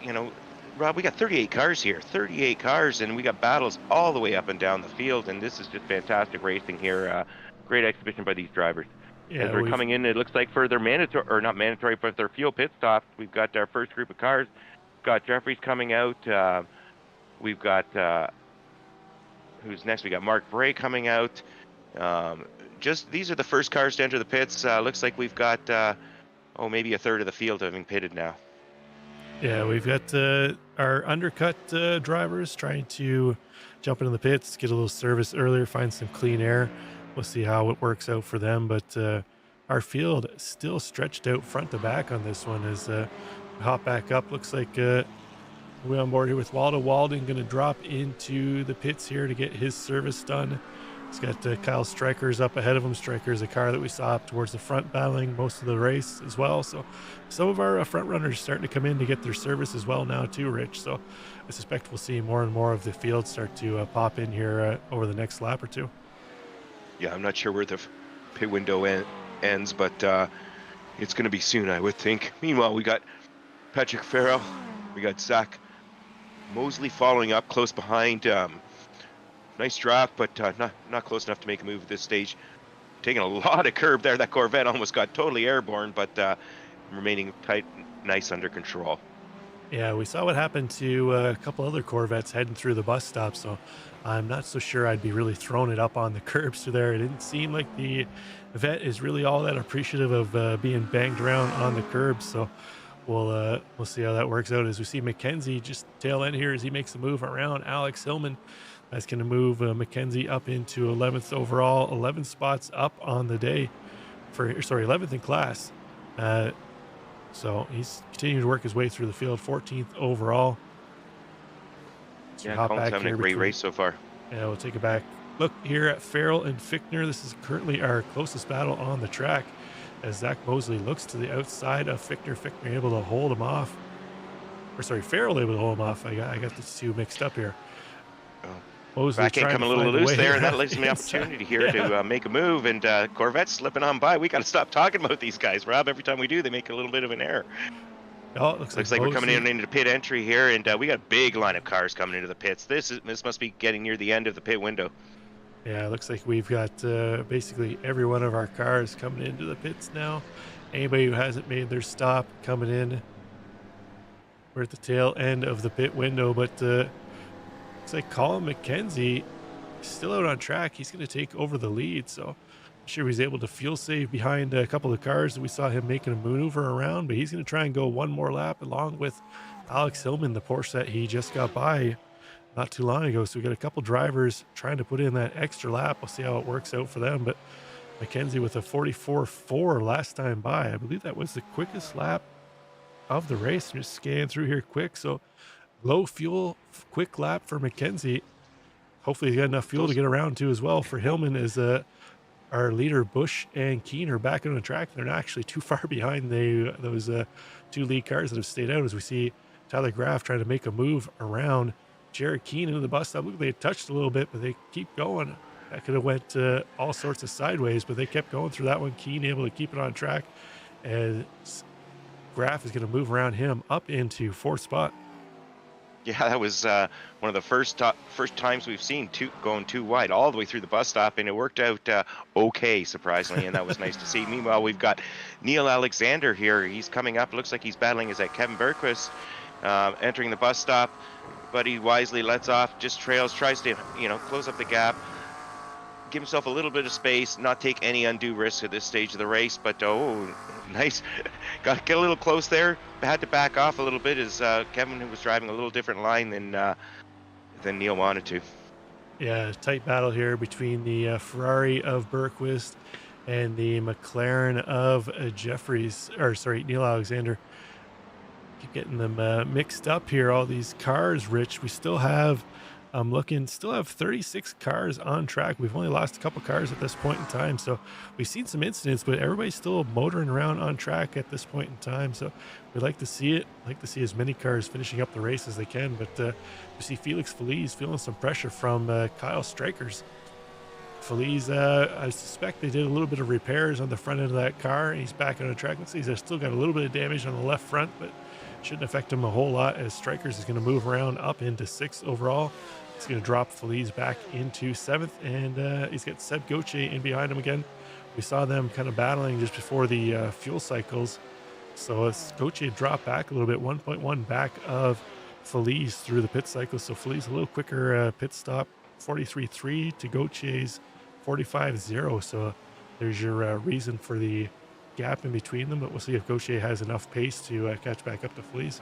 you know, Rob, we got 38 cars here, 38 cars, and we got battles all the way up and down the field. And this is just fantastic racing here. Great exhibition by these drivers. As Yeah, we're coming in, it looks like for their mandatory, or not mandatory, but their fuel pit stops, we've got our first group of cars. Got Jeffries coming out. We've got, who's next? We got Mark Bray coming out. Just these are the first cars to enter the pits. Looks like we've got, maybe a third of the field having pitted now. Yeah, we've got our undercut drivers trying to jump into the pits, get a little service earlier, find some clean air. We'll see how it works out for them. But our field still stretched out front to back on this one as we hop back up. Looks like we're on board here with Waldo Walden, going to drop into the pits here to get his service done. He's got Kyle Strikers up ahead of him. Strikers, a car that we saw up towards the front battling most of the race as well. So some of our front runners starting to come in to get their service as well now too, Rich. So I suspect we'll see more and more of the field start to pop in here over the next lap or two. Yeah, I'm not sure where the pit window ends, but it's going to be soon, I would think. Meanwhile, we got Patrick Farrell. We got Zach Mosley following up close behind. Nice draft, but not close enough to make a move at this stage. Taking a lot of curb there. That Corvette almost got totally airborne, but remaining tight, nice under control. Yeah, we saw what happened to a couple other Corvettes heading through the bus stop, so I'm not so sure I'd be really throwing it up on the curbs through there. It didn't seem like the vet is really all that appreciative of being banged around on the curbs, so we'll see how that works out as we see Mackenzie just tail end here as he makes a move around Alex Hillman. That's going to move Mackenzie up into 11th overall, 11 spots up on the day 11th in class. So he's continuing to work his way through the field, 14th overall. So yeah, Colin's having a great race so far. Yeah, we'll take it back. Look here at Farrell and Fichtner. This is currently our closest battle on the track as Zach Mosley looks to the outside of Fichtner. Fichtner able to hold him off. Farrell able to hold him off. I got the two mixed up here. Mosley back end coming a little loose there, and that leaves me the opportunity here to make a move, and Corvette's slipping on by. We got to stop talking about these guys, Rob. Every time we do, they make a little bit of an error. Oh, it looks like we're coming in into pit entry here, and we got a big line of cars coming into the pits. This must be getting near the end of the pit window. Yeah, it looks like we've got basically every one of our cars coming into the pits now. Anybody who hasn't made their stop coming in. We're at the tail end of the pit window, but looks like Colin McKenzie is still out on track. He's going to take over the lead, so I'm sure he's able to fuel save behind a couple of cars that we saw him making a maneuver around, but he's going to try and go one more lap along with Alex Hillman, the Porsche that he just got by not too long ago. So we got a couple drivers trying to put in that extra lap. We'll see how it works out for them, but McKenzie with a 44.4 last time by. I believe that was the quickest lap of the race. Just scan through here quick. So low fuel, quick lap for McKenzie. Hopefully he got enough fuel to get around to as well. For Hillman is our leader Bush and Keane are back on the track. They're not actually too far behind those two lead cars that have stayed out as we see Tyler Graff trying to make a move around Jared Keane into the bus stop. Look, they had touched a little bit, but they keep going. That could have went all sorts of sideways, but they kept going through that one. Keane able to keep it on track, and Graff is going to move around him up into fourth spot. Yeah, that was one of the first times we've seen going too wide all the way through the bus stop, and it worked out okay, surprisingly, and that was nice to see. Meanwhile, we've got Neil Alexander here. He's coming up. It looks like he's battling as Kevin Bergquist entering the bus stop, but he wisely lets off, just trails, tries to close up the gap, give himself a little bit of space, not take any undue risk at this stage of the race. But nice, got to get a little close there. Had to back off a little bit as Kevin, who was driving a little different line than Neil wanted to. Yeah, tight battle here between the Ferrari of Bergquist and the McLaren of Neil Alexander. Keep getting them mixed up here. All these cars, Rich. We still have, still have 36 cars on track. We've only lost a couple cars at this point in time. So we've seen some incidents, but everybody's still motoring around on track at this point in time. So we'd like to see it. Like to see as many cars finishing up the race as they can. But we see Felix Feliz feeling some pressure from Kyle Strikers. Feliz, I suspect they did a little bit of repairs on the front end of that car, and he's back on the track. Let's see, he's still got a little bit of damage on the left front, but shouldn't affect him a whole lot, as Strikers is going to move around up into 6th overall. It's going to drop Feliz back into 7th, and he's got Seb Goche in behind him again. We saw them kind of battling just before the fuel cycles. So Goche dropped back a little bit, 1.1 back of Feliz through the pit cycle. So Feliz a little quicker pit stop, 43.3 to Goche's 45.0. So there's your reason for the gap in between them. But we'll see if Goche has enough pace to catch back up to Feliz.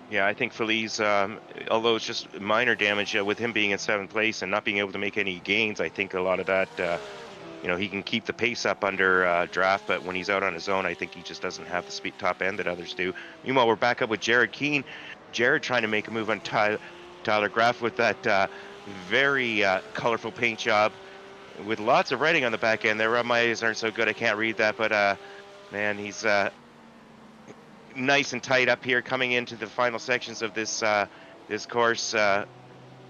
Yeah, I think Feliz, although it's just minor damage, with him being in 7th place and not being able to make any gains, I think a lot of that, he can keep the pace up under draft, but when he's out on his own, I think he just doesn't have the speed top end that others do. Meanwhile, we're back up with Jared Keane. Jared trying to make a move on Tyler Graff with that very colorful paint job with lots of writing on the back end there. My eyes aren't so good, I can't read that, but man, he's nice and tight up here coming into the final sections of this this course.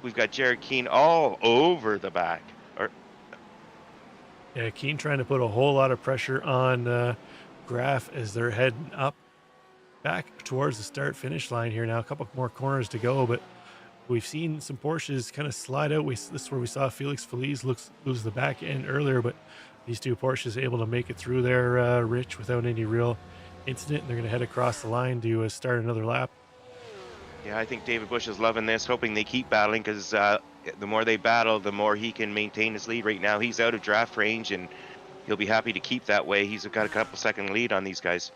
We've got Jared Keane all over the back. Yeah, Keane trying to put a whole lot of pressure on Graff as they're heading up back towards the start-finish line here now. A couple more corners to go, but we've seen some Porsches kind of slide out. This is where we saw Felix Feliz lose the back end earlier, but these two Porsches able to make it through there, Rich, without any real incident. They're going to head across the line to start another lap. Yeah, I think David Busch is loving this, hoping they keep battling, because the more they battle, the more he can maintain his lead. Right now, he's out of draft range, and he'll be happy to keep that way. He's got a couple-second lead on these guys.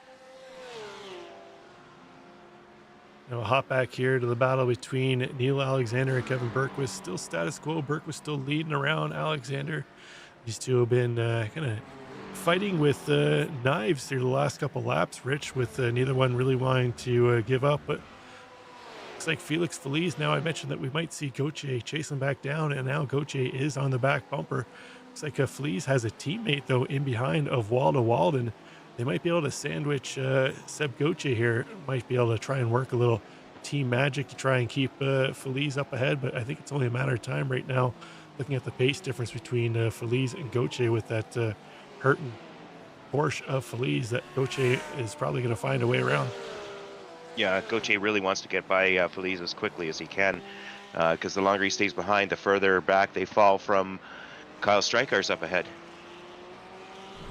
Now, hop back here to the battle between Neil Alexander and Kevin Berquist. Still status quo. Berquist still leading around Alexander. These two have been kind of fighting with knives through the last couple laps, Rich, with neither one really wanting to give up. But looks like Felix Feliz, now I mentioned that we might see Goche chase him back down, and now Goche is on the back bumper. Looks like Feliz has a teammate, though, in behind of Waldo Walden. They might be able to sandwich Seb Goche here. Might be able to try and work a little team magic to try and keep Feliz up ahead, but I think it's only a matter of time right now, looking at the pace difference between Feliz and Goche with that hurting Porsche of Feliz, that Goche is probably going to find a way around. Yeah, Goche really wants to get by Feliz as quickly as he can, because the longer he stays behind, the further back they fall from Kyle Strikers up ahead.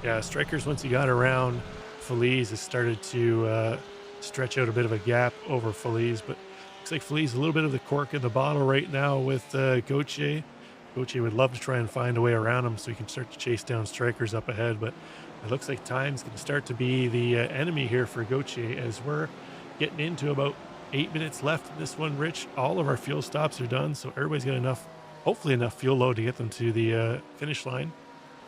Yeah, Strikers, once he got around Feliz, has started to stretch out a bit of a gap over Feliz, but looks like Feliz a little bit of the cork in the bottle right now with Goche. Goche would love to try and find a way around him so he can start to chase down Strikers up ahead, but it looks like time's going to start to be the enemy here for Goche, as we're getting into about 8 minutes left in this one, Rich. All of our fuel stops are done, so everybody's got hopefully enough fuel load to get them to the finish line.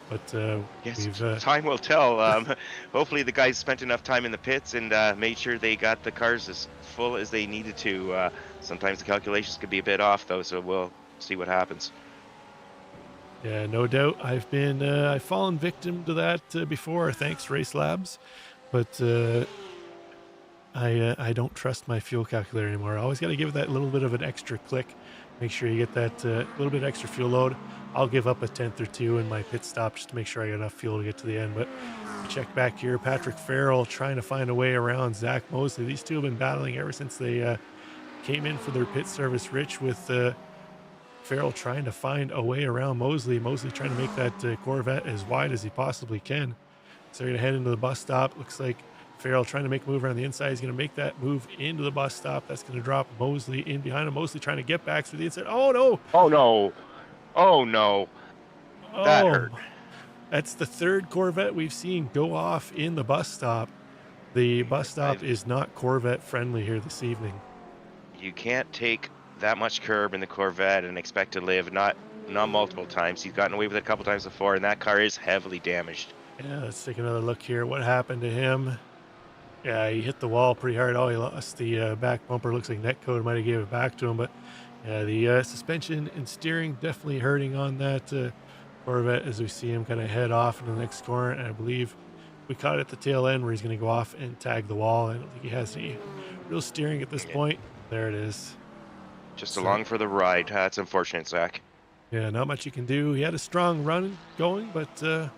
But yes, time will tell. Hopefully the guys spent enough time in the pits and made sure they got the cars as full as they needed to. Sometimes the calculations could be a bit off, though, so we'll see what happens. Yeah, no doubt. I've fallen victim to that before. Thanks, Race Labs, but I don't trust my fuel calculator anymore. I always got to give it that little bit of an extra click. Make sure you get that little bit extra fuel load. I'll give up a tenth or two in my pit stop just to make sure I got enough fuel to get to the end. But check back here, Patrick Farrell trying to find a way around Zach Mosley. These two have been battling ever since they came in for their pit service, Rich, with Farrell trying to find a way around Mosley. Mosley trying to make that Corvette as wide as he possibly can. So they're going to head into the bus stop. Looks like Farrell trying to make a move around the inside. He's going to make that move into the bus stop. That's going to drop Mosley in behind him. Mosley trying to get back through the inside. Oh, no. Oh, no. Oh, no. That hurt. That's the third Corvette we've seen go off in the bus stop. The bus stop is not Corvette friendly here this evening. You can't take that much curb in the Corvette and expect to live, not multiple times. He's gotten away with it a couple times before, and that car is heavily damaged. Yeah, let's take another look here. What happened to him? Yeah, he hit the wall pretty hard. Oh, he lost the back bumper. Looks like Netcode might have gave it back to him, but yeah, the suspension and steering definitely hurting on that Corvette as we see him kind of head off into the next corner. And I believe we caught it at the tail end where he's going to go off and tag the wall. I don't think he has any real steering at this point. There it is. Just along for the ride. That's unfortunate, Zach. Yeah, not much you can do. He had a strong run going, but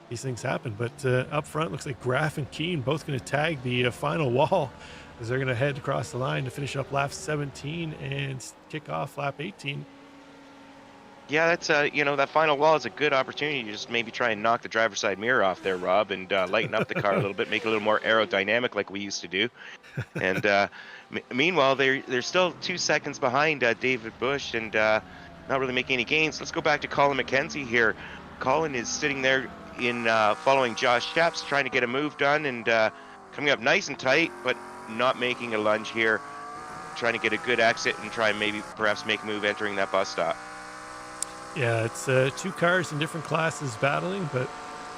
these things happen. But up front, looks like Graf and Keen both going to tag the final wall as they're going to head across the line to finish up lap 17 and kick off lap 18. Yeah, that's that final wall is a good opportunity to just maybe try and knock the driver's side mirror off there, Rob, and lighten up the car a little bit, make it a little more aerodynamic like we used to do. And meanwhile, they're still 2 seconds behind David Bush and not really making any gains. Let's go back to Colin McKenzie here. Colin is sitting there in following Josh Sheps, trying to get a move done and coming up nice and tight, but not making a lunge here. Trying to get a good exit and try and maybe perhaps make a move entering that bus stop. Yeah, it's two cars in different classes battling, but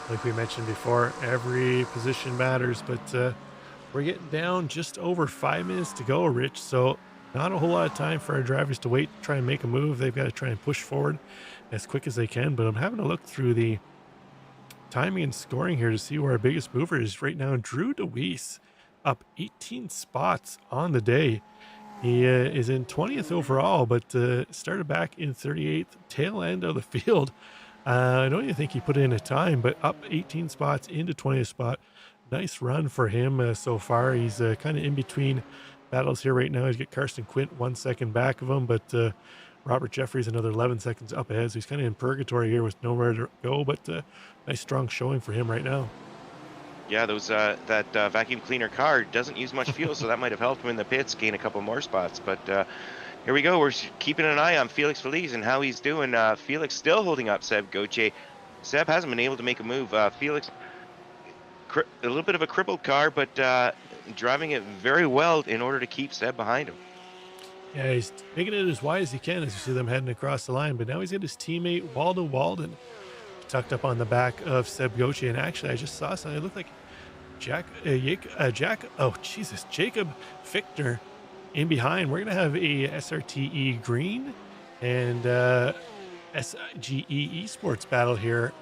like we mentioned before, every position matters. But we're getting down just over 5 minutes to go, Rich. So not a whole lot of time for our drivers to wait, try and make a move. They've got to try and push forward as quick as they can. But I'm having a look through the timing and scoring here to see where our biggest mover is right now. Drew DeWeese up 18 spots on the day. He is in 20th overall, but started back in 38th, tail end of the field. I don't even think he put in a time, but up 18 spots into 20th spot. Nice run for him so far. He's kind of in between battles here right now. He's got Carson Quint 1 second back of him, but Robert Jeffries another 11 seconds up ahead. So he's kind of in purgatory here with nowhere to go, but nice strong showing for him right now. Yeah, that vacuum cleaner car doesn't use much fuel, so that might have helped him in the pits gain a couple more spots. But here we go. We're keeping an eye on Felix Feliz and how he's doing. Felix still holding up Seb Gauthier. Seb hasn't been able to make a move. Felix, a little bit of a crippled car, but driving it very well in order to keep Seb behind him. Yeah, he's making it as wide as he can as you see them heading across the line. But now he's got his teammate Waldo Walden tucked up on the back of Seb Gauthier. And actually, I just saw something. It looked like Jacob Fichtner in behind. We're going to have a SRTE Green and SGE Esports battle here.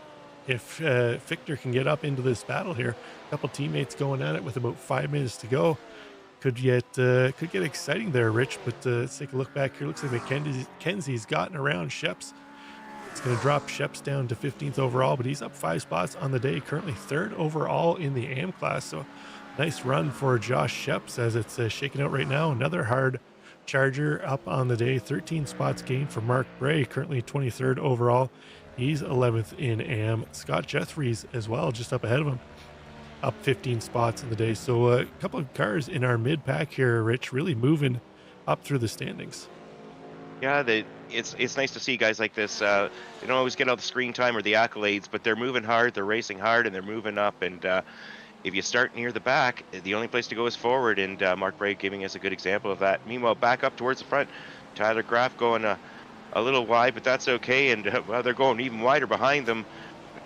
If Fichtner can get up into this battle here, a couple teammates going at it with about 5 minutes to go. Could get exciting there, Rich. But let's take a look back here. Looks like McKenzie's gotten around Sheps. It's going to drop Sheps down to 15th overall, but he's up 5 spots on the day, currently 3rd overall in the AM class. So nice run for Josh Sheps as it's shaking out right now. Another hard charger up on the day, 13 spots gained for Mark Bray, currently 23rd overall. He's 11th in AM. Scott Jeffries as well, just up ahead of him, up 15 spots in the day. So a couple of cars in our mid pack here, Rich, really moving up through the standings. Yeah, it's nice to see guys like this. They don't always get all the screen time or the accolades, but they're moving hard, they're racing hard, and they're moving up. And if you start near the back, the only place to go is forward, and Mark Bray giving us a good example of that. Meanwhile, back up towards the front, Tyler Graf going a little wide, but that's okay. And well, they're going even wider behind them.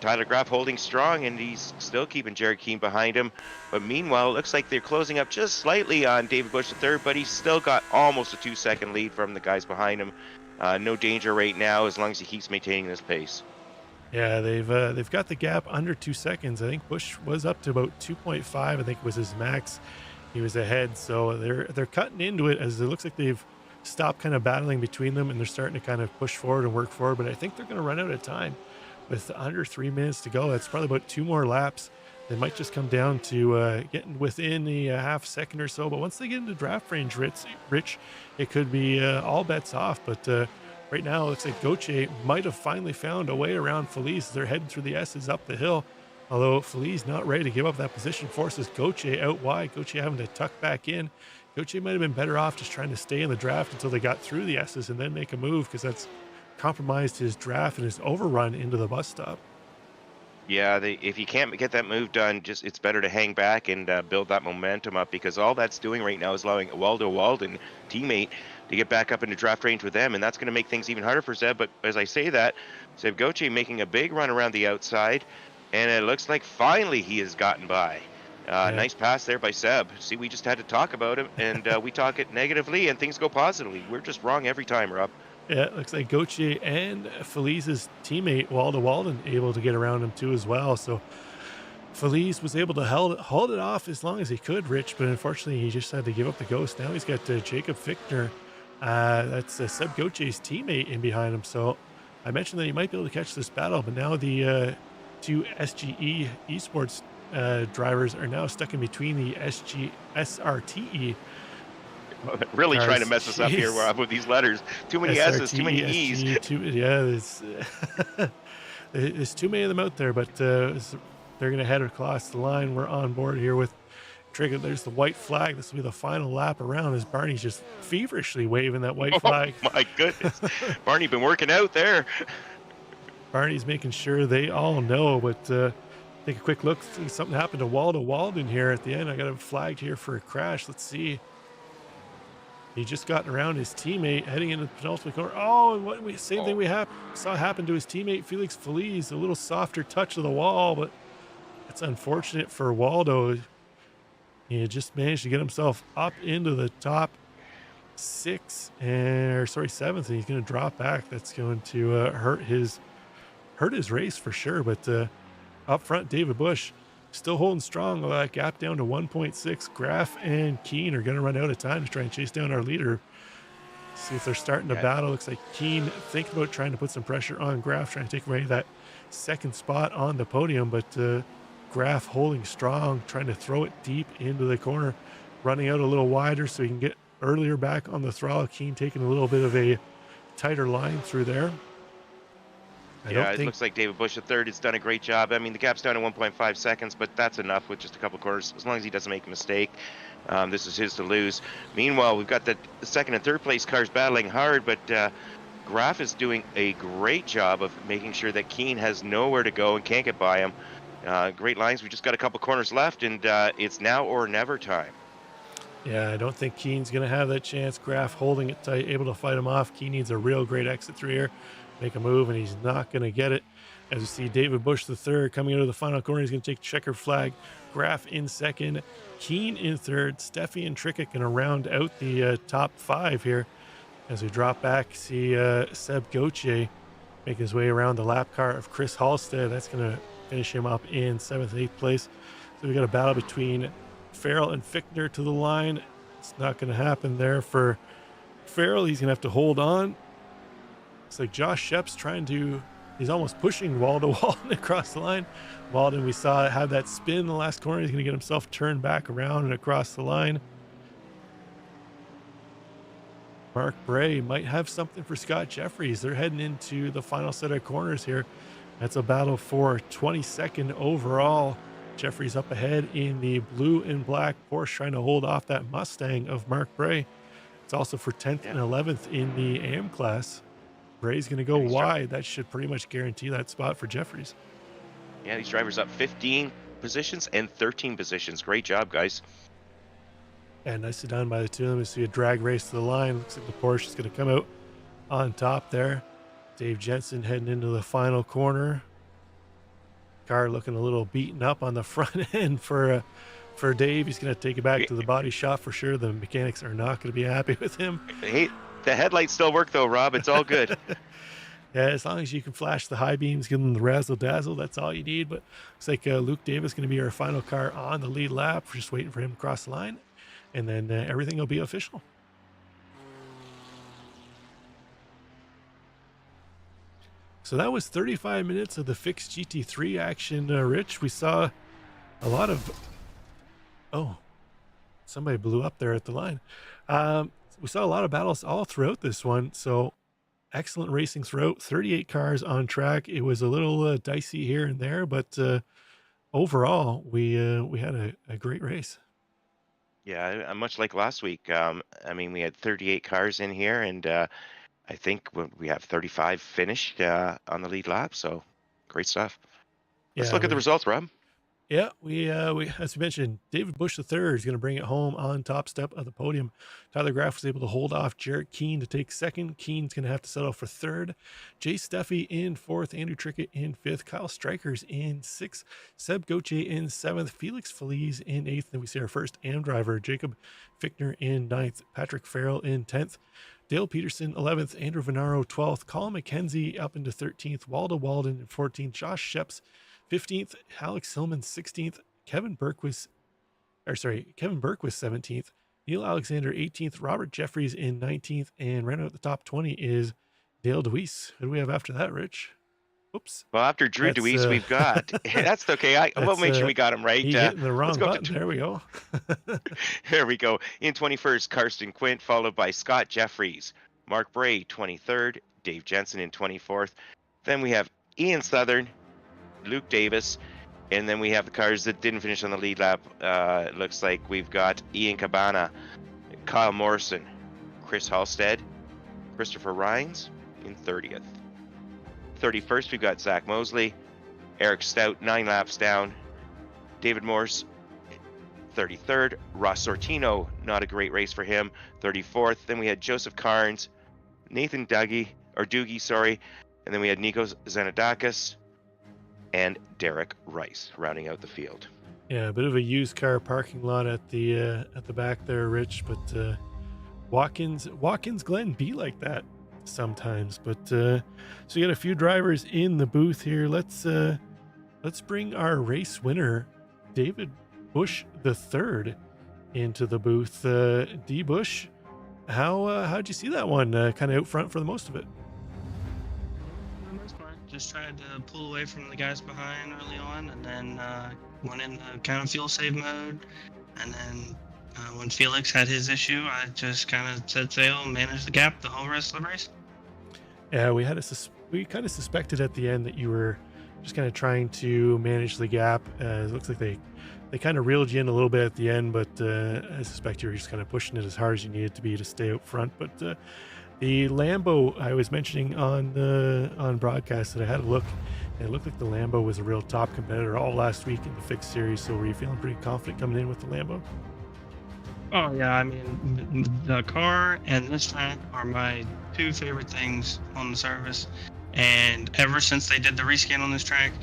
Tyler Graf holding strong, and he's still keeping Jared Keane behind him. But meanwhile, it looks like they're closing up just slightly on David Bush III, but he's still got almost a 2-second lead from the guys behind him. No danger right now as long as he keeps maintaining this pace. Yeah, they've got the gap under 2 seconds. I think Bush was up to about 2.5. I think was his max. He was ahead, so they're cutting into it as it looks like they've stopped kind of battling between them, and they're starting to kind of push forward and work forward. But I think they're going to run out of time. With under 3 minutes to go, that's probably about 2 more laps. They might just come down to getting within a half second or so. But once they get into draft range, Rich, it could be all bets off. But right now, it looks like Gauthier might have finally found a way around Feliz. They're heading through the S's up the hill. Although Feliz not ready to give up that position, forces Gauthier out wide. Gauthier having to tuck back in. Gauthier might have been better off just trying to stay in the draft until they got through the S's and then make a move, because that's compromised his draft and his overrun into the bus stop. Yeah, if you can't get that move done, it's better to hang back and build that momentum up, because all that's doing right now is allowing Waldo Walden, teammate, to get back up into draft range with them, and that's going to make things even harder for Seb. But as I say that, Seb Gauthier making a big run around the outside, and it looks like finally he has gotten by. Yeah. Nice pass there by Seb. See, we just had to talk about him, and we talk it negatively, and things go positively. We're just wrong every time, Rob. Yeah, it looks like Gauthier and Feliz's teammate, Waldo Walden, able to get around him too as well. So Feliz was able to hold it off as long as he could, Rich, but unfortunately he just had to give up the ghost. Now he's got Jacob Fichtner. That's Seb Gauthier's teammate in behind him. So I mentioned that you might be able to catch this battle, but now the two SGE esports drivers are now stuck in between the SRTE Really trying to cars. mess us up here Jeez. with these letters. Too many S's, too many SRTE, E's. SGE, yeah, there's too many of them out there, but they're going to head across the line. We're on board here with Trigger. There's the white flag. This will be the final lap around as Barney's just feverishly waving that white Oh flag. my goodness. Barney been working out there. Barney's making sure they all know, but take a quick look. See something happened to Walden here at the end. I got him flagged here for a crash. Let's see. He just got around his teammate heading into the penultimate corner. Oh, and same thing we saw happen to his teammate Felix Feliz. A little softer touch of the wall, but it's unfortunate for Waldo. He just managed to get himself up into the top seventh, and he's going to drop back. That's going to hurt his race for sure. But up front, David Bush still holding strong. That gap down to 1.6. Graf and Keen are going to run out of time to try and chase down our leader. See if they're starting to battle. Looks like Keen thinking about trying to put some pressure on Graf, trying to take away that second spot on the podium, but Graf holding strong, trying to throw it deep into the corner, running out a little wider so he can get earlier back on the throttle. Keen taking a little bit of a tighter line through there. It looks like David Bush III has done a great job. I mean, the gap's down to 1.5 seconds, but that's enough with just a couple corners, as long as he doesn't make a mistake. This is his to lose. Meanwhile, we've got the second and third place cars battling hard, but Graf is doing a great job of making sure that Keen has nowhere to go and can't get by him. Great lines. We just got a couple corners left, and it's now or never time. Yeah, I don't think Keen's going to have that chance. Graf holding it tight, able to fight him off. Keen needs a real great exit through here, make a move, and he's not going to get it. As you see, David Bush III coming out of the final corner. He's going to take checkered flag. Graf in second, Keen in third. Steffi and Trickett going to round out the top five here. As we drop back, see Seb Gauthier make his way around the lap car of Chris Halstead. That's going to finish him up in 7th and 8th place. So we got a battle between Farrell and Fichtner to the line. It's not going to happen there for Farrell. He's going to have to hold on. It's like Josh Shep's he's almost pushing Walden across the line. Walden, we saw have that spin in the last corner. He's going to get himself turned back around and across the line. Mark Bray might have something for Scott Jeffries. They're heading into the final set of corners here. That's a battle for 22nd overall. Jeffries up ahead in the blue and black Porsche, trying to hold off that Mustang of Mark Bray. It's also for 10th and 11th in the AM class. Bray's going to go wide. That should pretty much guarantee that spot for Jeffries. Yeah, these drivers up 15 positions and 13 positions. Great job, guys. And nicely done by the two of them. You see a drag race to the line. Looks like the Porsche is going to come out on top there. Dave Jensen heading into the final corner. Car looking a little beaten up on the front end for Dave. He's going to take it back to the body shop for sure. The mechanics are not going to be happy with him. Hey, the headlights still work though, Rob. It's all good. Yeah, as long as you can flash the high beams, give them the razzle dazzle, that's all you need. But looks like Luke Davis going to be our final car on the lead lap. We're just waiting for him to cross the line, and then everything will be official. So that was 35 minutes of the fixed GT3 action, Rich. We saw a lot of... Oh, somebody blew up there at the line. We saw a lot of battles all throughout this one. So excellent racing throughout. 38 cars on track. It was a little dicey here and there, but overall, we had a great race. Yeah, much like last week. I mean, we had 38 cars in here, and I think we have 35 finished on the lead lap. So great stuff. Let's look at the results, Rob. Yeah, we as we mentioned, David Bush III is going to bring it home on top step of the podium. Tyler Graf was able to hold off Jarrett Keen to take second. Keen's going to have to settle for third. Jay Steffi in fourth. Andrew Trickett in fifth. Kyle Strikers in sixth. Seb Gauthier in seventh. Felix Feliz in eighth. Then we see our first AM driver, Jacob Fichtner, in ninth. Patrick Farrell in 10th. Dale Peterson 11th. Andrew Venaro 12th. Colin McKenzie up into 13th. Walden in 14th. Josh Sheps 15th, Alex Hillman 16th, Kevin Burke was 17th, Neil Alexander 18th, Robert Jeffries in 19th, and right out the top 20 is Dale DeWeese. Who do we have after that, Rich? Oops. Well, after Drew That's DeWeese, we've got. That's okay. We'll that's make sure we got him right. me hitting the Let's wrong go up button. to. There we go. Here we go. In 21st, Karsten Quint, followed by Scott Jeffries, Mark Bray, 23rd, Dave Jensen in 24th. Then we have Ian Southern, Luke Davis, and then we have the cars that didn't finish on the lead lap. It looks like we've got Ian Cabana, Kyle Morrison, Chris Halstead, Christopher Rhines in 30th. 31st, we've got Zach Mosley, Eric Stout, 9 laps down, David Morse, 33rd, Ross Sortino, not a great race for him, 34th. Then we had Joseph Carnes, Nathan Doogie, sorry, and then we had Nikos Zanadakis and Derek Rice rounding out the field. Yeah, a bit of a used car parking lot at the back there, Rich. But Watkins, Glen be like that sometimes. But so you got a few drivers in the booth here. Let's bring our race winner, David Bush III, into the booth. D Bush, how'd you see that one? Kind of out front for the most of it. Just tried to pull away from the guys behind early on, and then went in the kind of fuel save mode. And then when Felix had his issue, I just kind of set sail and managed the gap the whole rest of the race. Yeah, we kind of suspected at the end that you were just kind of trying to manage the gap. It looks like they kind of reeled you in a little bit at the end, but I suspect you were just kind of pushing it as hard as you needed to be to stay out front. But the Lambo, I was mentioning on broadcast that I had a look, and it looked like the Lambo was a real top competitor all last week in the fixed series. So were you feeling pretty confident coming in with the Lambo? Oh yeah, I mean the car and this track are my two favorite things on the service, and ever since they did the reskin on this track,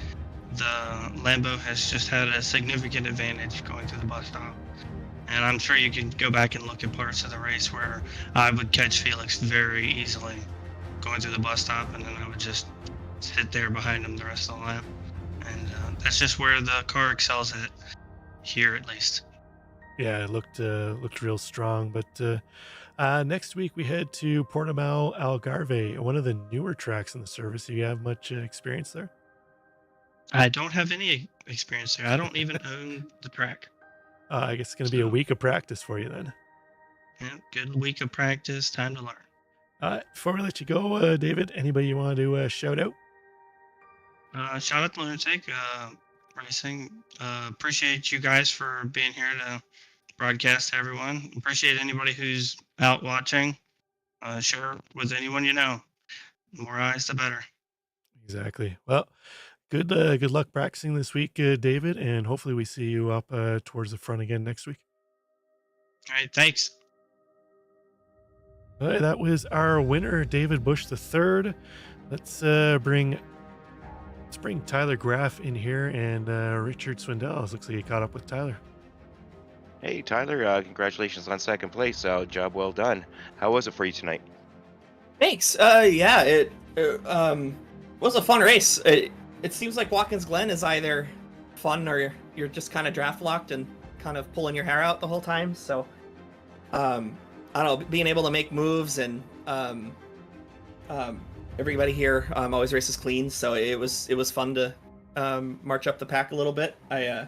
the Lambo has just had a significant advantage going through the bus stop. And I'm sure you can go back and look at parts of the race where I would catch Felix very easily going through the bus stop, and then I would just sit there behind him the rest of the lap. And that's just where the car excels at, here at least. Yeah, it looked real strong. But next week we head to Portimao Algarve, one of the newer tracks in the service. Do you have much experience there? I don't have any experience there. I don't even own the track. I guess it's going to be a week of practice for you then. Yeah, good week of practice. Time to learn. Before we let you go, David, anybody you want to shout out? Shout out to Lunatic Racing. Appreciate you guys for being here to broadcast to everyone. Appreciate anybody who's out watching. Share with anyone you know. The more eyes, the better. Exactly. Well, good luck practicing this week, David, and hopefully we see you up towards the front again next week. All right, thanks. All right, that was our winner, David Bush III. Let's bring Tyler Graff in here and Richard Swindell. Looks like he caught up with Tyler. Hey, Tyler, congratulations on second place. Job well done. How was it for you tonight? Thanks. Yeah, it was a fun race. It seems like Watkins Glen is either fun or you're just kind of draft locked and kind of pulling your hair out the whole time. So, I don't know, being able to make moves and everybody here always races clean. So it was fun to march up the pack a little bit. I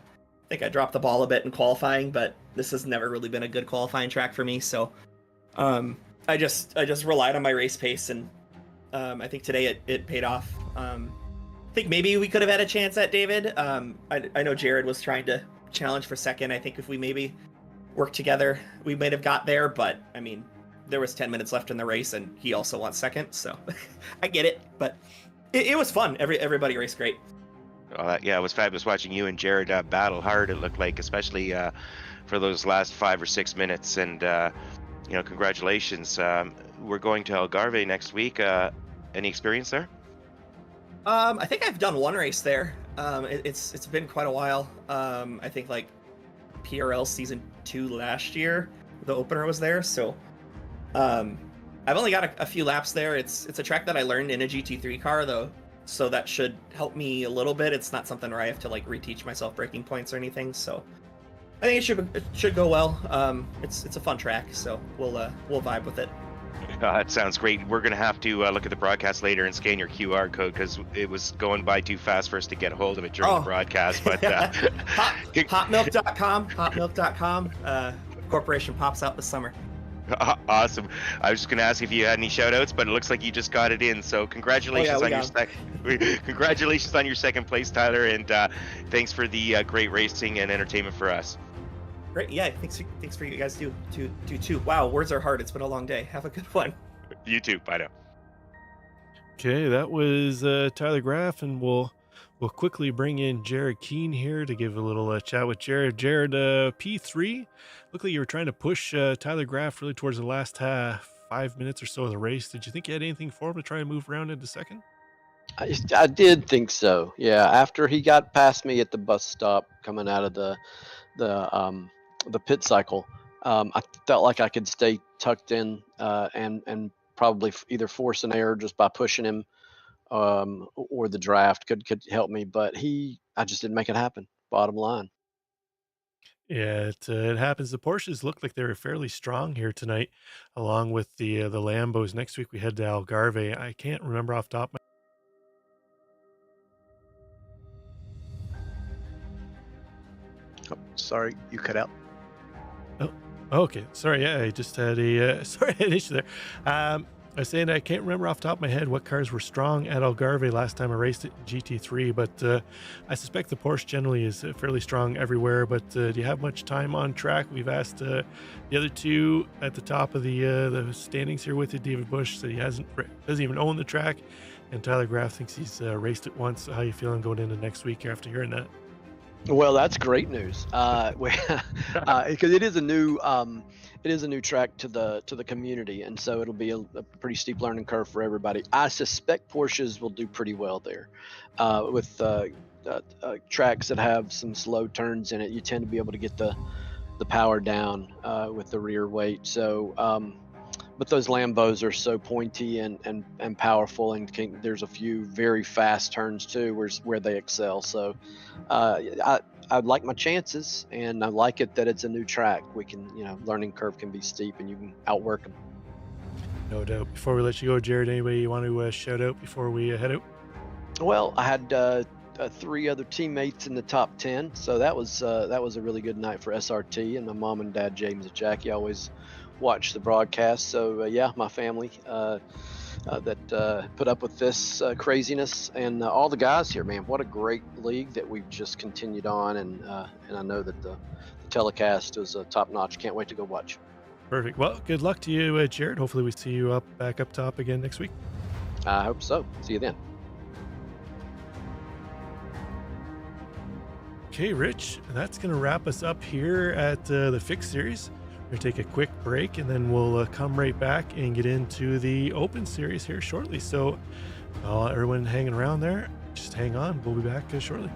think I dropped the ball a bit in qualifying, but this has never really been a good qualifying track for me. So, I just relied on my race pace, and I think today it paid off. I think maybe we could have had a chance at David. I know Jared was trying to challenge for second. I think if we maybe worked together, we might have got there. But I mean, there was 10 minutes left in the race, and he also wants second, so I get it. But it was fun. Everybody raced great. Yeah, it was fabulous watching you and Jared battle hard. It looked like, especially for those last 5 or 6 minutes. And congratulations. We're going to Algarve next week. Any experience there? I think I've done one race there. It's been quite a while. I think like PRL season 2 last year, the opener was there. So I've only got a few laps there. It's a track that I learned in a GT3 car though, so that should help me a little bit. It's not something where I have to like reteach myself braking points or anything. So I think it should go well. It's a fun track, so we'll vibe with it. That sounds great. We're going to have to look at the broadcast later and scan your QR code because it was going by too fast for us to get a hold of it during the Oh. broadcast. But Hotmilk.com. Corporation pops out this summer. Awesome. I was just going to ask if you had any shout outs, but it looks like you just got it in. So congratulations we on your got congratulations on your second place, Tyler, and thanks for the great racing and entertainment for us. Great. Yeah. Thanks for you guys do too. Wow. Words are hard. It's been a long day. Have a good one. You too. Bye now. Okay, that was Tyler Graff, and we'll quickly bring in Jared Keene here to give a little chat with Jared. Jared, P3, looked like you were trying to push Tyler Graff really towards the last 5 minutes or so of the race. Did you think you had anything for him to try and move around into second? I did think so. Yeah, after he got past me at the bus stop coming out of the pit cycle, I felt like I could stay tucked in and probably either force an error just by pushing him, or the draft could help me. But I just didn't make it happen. Bottom line. Yeah, it happens. The Porsches looked like they were fairly strong here tonight, along with the Lambos. Next week we head to Algarve. I can't remember off the top of Oh, sorry, you cut out. Oh, okay. Sorry. Yeah, I just had sorry, I had an issue there. I was saying I can't remember off the top of my head what cars were strong at Algarve last time I raced it in GT3, but I suspect the Porsche generally is fairly strong everywhere. But do you have much time on track? We've asked the other two at the top of the standings here with you. David Bush said he doesn't even own the track, and Tyler Graff thinks he's raced it once. How you feeling going into next week after hearing that? Well, that's great news. Because it is a new track to the community, and so it'll be a pretty steep learning curve for everybody. I suspect Porsches will do pretty well there, with tracks that have some slow turns in it. You tend to be able to get the power down with the rear weight. So, but those Lambos are so pointy and powerful, and there's a few very fast turns too, where they excel. So, I like my chances, and I like it that it's a new track. We can, learning curve can be steep, and you can outwork them. No doubt. Before we let you go, Jared, anybody you want to shout out before we head out? Well, I had 3 other teammates in the top 10, so that was a really good night for SRT. And my mom and dad, James and Jackie, always watch the broadcast. So yeah, my family that put up with this craziness, and all the guys here, man. What a great league that we've just continued on, and I know that the telecast is top notch. Can't wait to go watch. Perfect. Well, good luck to you, Jared. Hopefully we see you back up top again next week. I hope so. See you then. Okay, Rich, that's going to wrap us up here at the Fix Series. We're going to take a quick break, and then we'll come right back and get into the Open Series here shortly. So everyone hanging around there, just hang on. We'll be back shortly.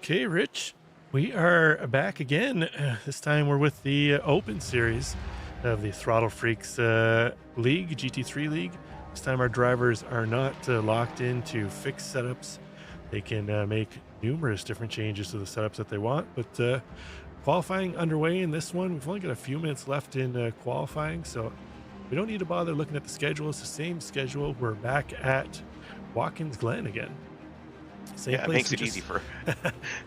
Okay, Rich, we are back again. This time we're with the Open Series of the Throttle Freaks League, GT3 League. This time our drivers are not locked into fixed setups. They can make numerous different changes to the setups that they want, but qualifying underway in this one. We've only got a few minutes left in qualifying, so we don't need to bother looking at the schedule. It's the same schedule. We're back at Watkins Glen again. Same Yeah, it place. makes it easy for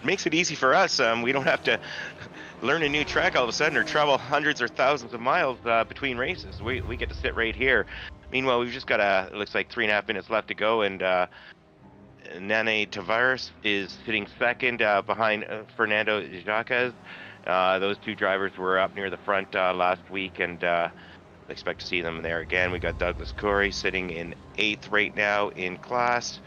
makes it easy for us. We don't have to learn a new track all of a sudden or travel hundreds or thousands of miles between races. We get to sit right here. Meanwhile, we've just got it looks like 3.5 minutes left to go, and Nane Tavares is sitting second behind Fernando Jaquez. Those two drivers were up near the front last week, and expect to see them there again. We got Douglas Corey sitting in 8th right now in class.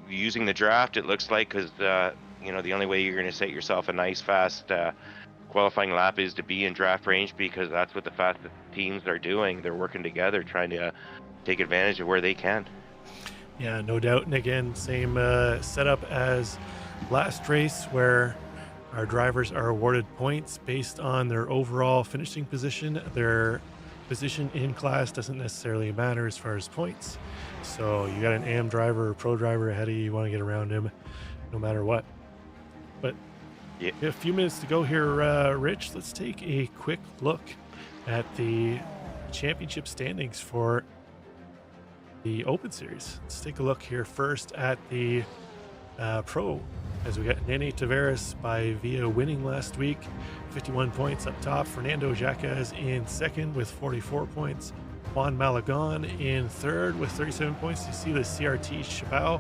Using the draft, it looks like, because the only way you're going to set yourself a nice fast qualifying lap is to be in draft range, because that's what the fastest teams are doing. They're working together, trying to take advantage of where they can. Yeah, no doubt. And again, same setup as last race, where our drivers are awarded points based on their overall finishing position. Their position in class doesn't necessarily matter as far as points. So you got an AM driver or pro driver ahead of you, you want to get around him no matter what. But yeah, a few minutes to go here, Rich. Let's take a quick look at the championship standings for the Open Series. Let's take a look here first at the Pro, as we got Nene Tavares via winning last week, 51 points up top. Fernando Jaquez in second with 44 points. Juan Malagon in third with 37 points. You see the CRT Chabao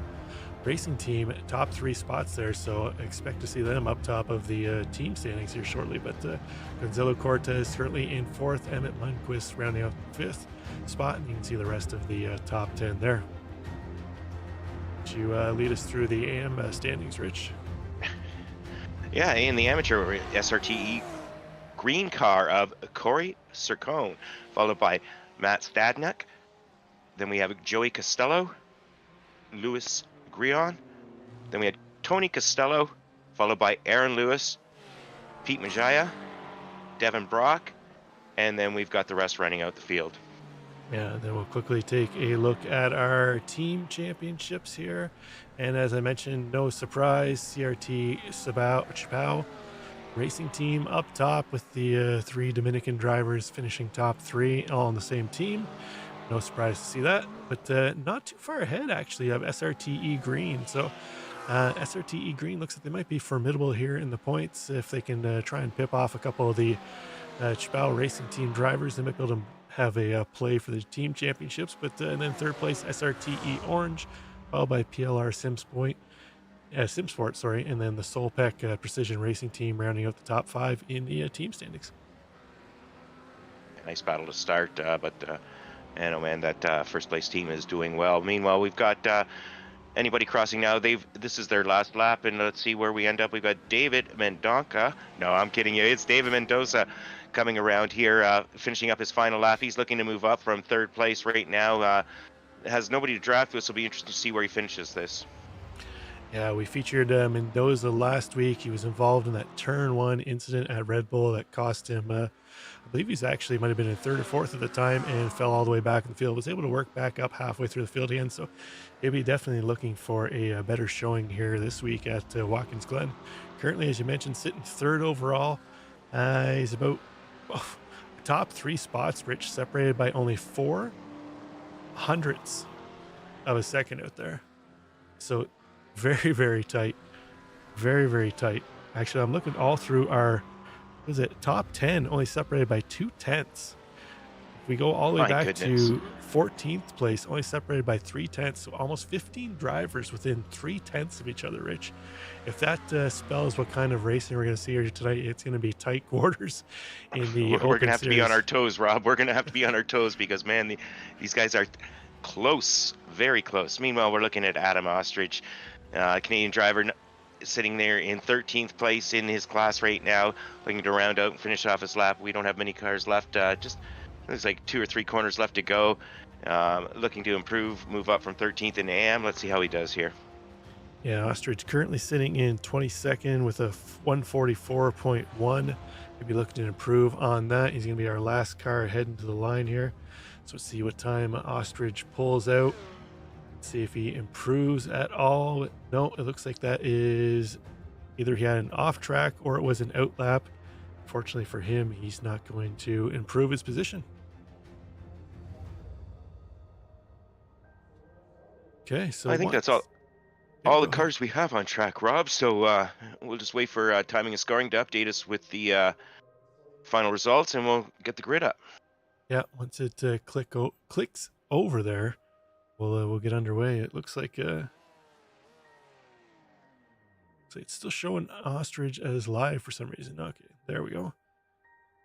racing team top 3 spots there, so expect to see them up top of the team standings here shortly. But Gonzalo Cortez currently in 4th, Emmett Lundquist rounding out 5th spot, and you can see the rest of the top 10 there. Would you lead us through the AM standings, Rich? Yeah, in the amateur SRTE green car of Corey Sircone, followed by Matt Stadnik. Then we have Joey Costello, Louis Grion. Then we had Tony Costello, followed by Aaron Lewis, Pete Majaya, Devin Brock, and then we've got the rest running out the field. Yeah, then we'll quickly take a look at our team championships here. And as I mentioned, no surprise, CRT Chabao racing team up top with the 3 Dominican drivers finishing top 3 all on the same team. No surprise to see that, but not too far ahead actually of SRTE Green. So SRTE Green looks like they might be formidable here in the points. If they can try and pip off a couple of the Chabao racing team drivers, they might be able to have a play for the team championships. But and then third place SRTE Orange, followed by PLR Simsport, and then the Solpec Precision Racing Team rounding out the top 5 in the team standings. Nice battle to start, but and oh man, that first place team is doing well. Meanwhile, we've got anybody crossing now. This is their last lap, and let's see where we end up. We've got David Mendonca. No, I'm kidding you. It's David Mendoza coming around here, finishing up his final lap. He's looking to move up from 3rd place right now. Has nobody to draft with, so it'll be interesting to see where he finishes this. Yeah, we featured Mendoza last week. He was involved in that turn 1 incident at Red Bull that cost him, I believe he's actually might have been in 3rd or 4th at the time, and fell all the way back in the field. Was able to work back up halfway through the field again, so he'll be definitely looking for a better showing here this week at Watkins Glen. Currently, as you mentioned, sitting 3rd overall. He's about top 3 spots, Rich, separated by only 4 hundredths of a second out there. So very, very tight. Very, very tight. Actually, I'm looking all through our, top 10, only separated by 2/10. If we go all the way back to 14th place, only separated by 3/10. So almost 15 drivers within 3/10 of each other, Rich. If that spells what kind of racing we're going to see here tonight, it's going to be tight quarters in the We're going to have series. to be on our toes, Rob. We're going to have to be on our toes because, man, these guys are close, very close. Meanwhile, we're looking at Adam Ostrich, Canadian driver, sitting there in 13th place in his class right now, looking to round out and finish off his lap. We don't have many cars left. Just there's like 2 or 3 corners left to go. Looking to improve, move up from 13th in AM. Let's see how he does here. Yeah, Ostrich currently sitting in 22nd with a 144.1. Maybe looking to improve on that. He's going to be our last car heading to the line here. So let's see what time Ostrich pulls out. See if he improves at all. No, it looks like that is either he had an off track or it was an out lap. Fortunately for him, he's not going to improve his position. Okay, so I think that's all the cars we have on track, Rob. So we'll just wait for timing and scoring to update us with the final results, and we'll get the grid up. Yeah, once it clicks over there, we'll get underway. It looks like it's still showing Ostrich as live for some reason. Okay, there we go.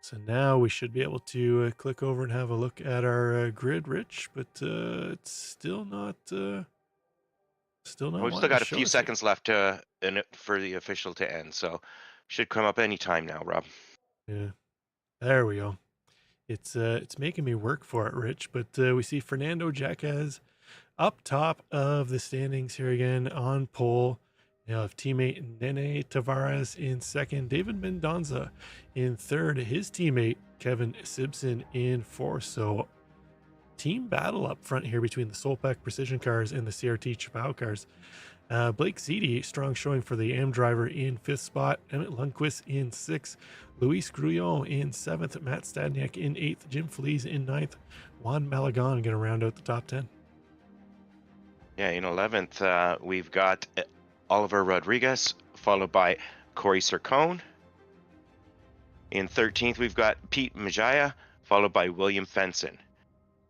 So now we should be able to click over and have a look at our grid, Rich, but it's still not. We've still got a few seconds left for the official to end, so should come up any time now, Rob. Yeah, there we go. It's making me work for it, Rich, but we see Fernando Jacquez up top of the standings here again on pole. You have teammate Nene Tavares in second, David Mendonza in third, his teammate Kevin Simpson in fourth. So team battle up front here between the Solpac Precision cars and the CRT Chapao cars. Blake Ziti, strong showing for the AM driver in fifth spot. Emmett Lundquist in sixth. Luis Grullon in seventh. Matt Stadniak in eighth. Jim Feliz in ninth. Juan Malagon going to round out the top 10. Yeah, in 11th, we've got Oliver Rodriguez, followed by Corey Sircone. In 13th, we've got Pete Majaya, followed by William Fenson.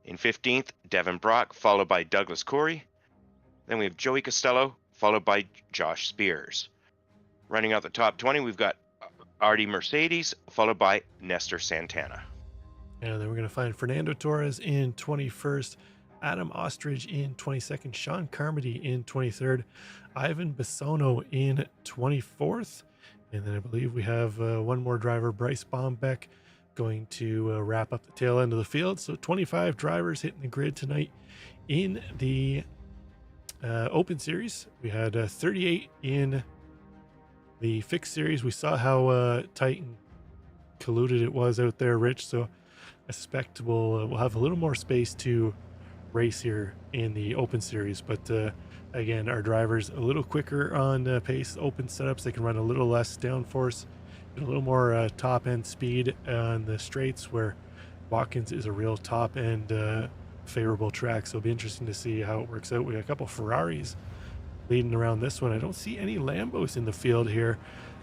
In 15th, Devin Brock, followed by Douglas Corey. Then we have Joey Costello, followed by Josh Spears. Running out the top 20, we've got Artie Mercedes, followed by Nestor Santana. And then we're going to find Fernando Torres in 21st, Adam Ostrich in 22nd, Sean Carmody in 23rd, Ivan Bissono in 24th. And then I believe we have one more driver, Bryce Bombeck, going to wrap up the tail end of the field. So 25 drivers hitting the grid tonight in the Open Series. We had 38 in the Fixed Series. We saw how tight and colluded it was out there, Rich. So I suspect we'll have a little more space to race here in the Open Series. But again, our drivers a little quicker on pace. Open setups, they can run a little less downforce, a little more top end speed on the straights, where Watkins is a real top end favorable track. So it'll be interesting to see how it works out. We got a couple Ferraris leading around this one. I don't see any Lambos in the field here.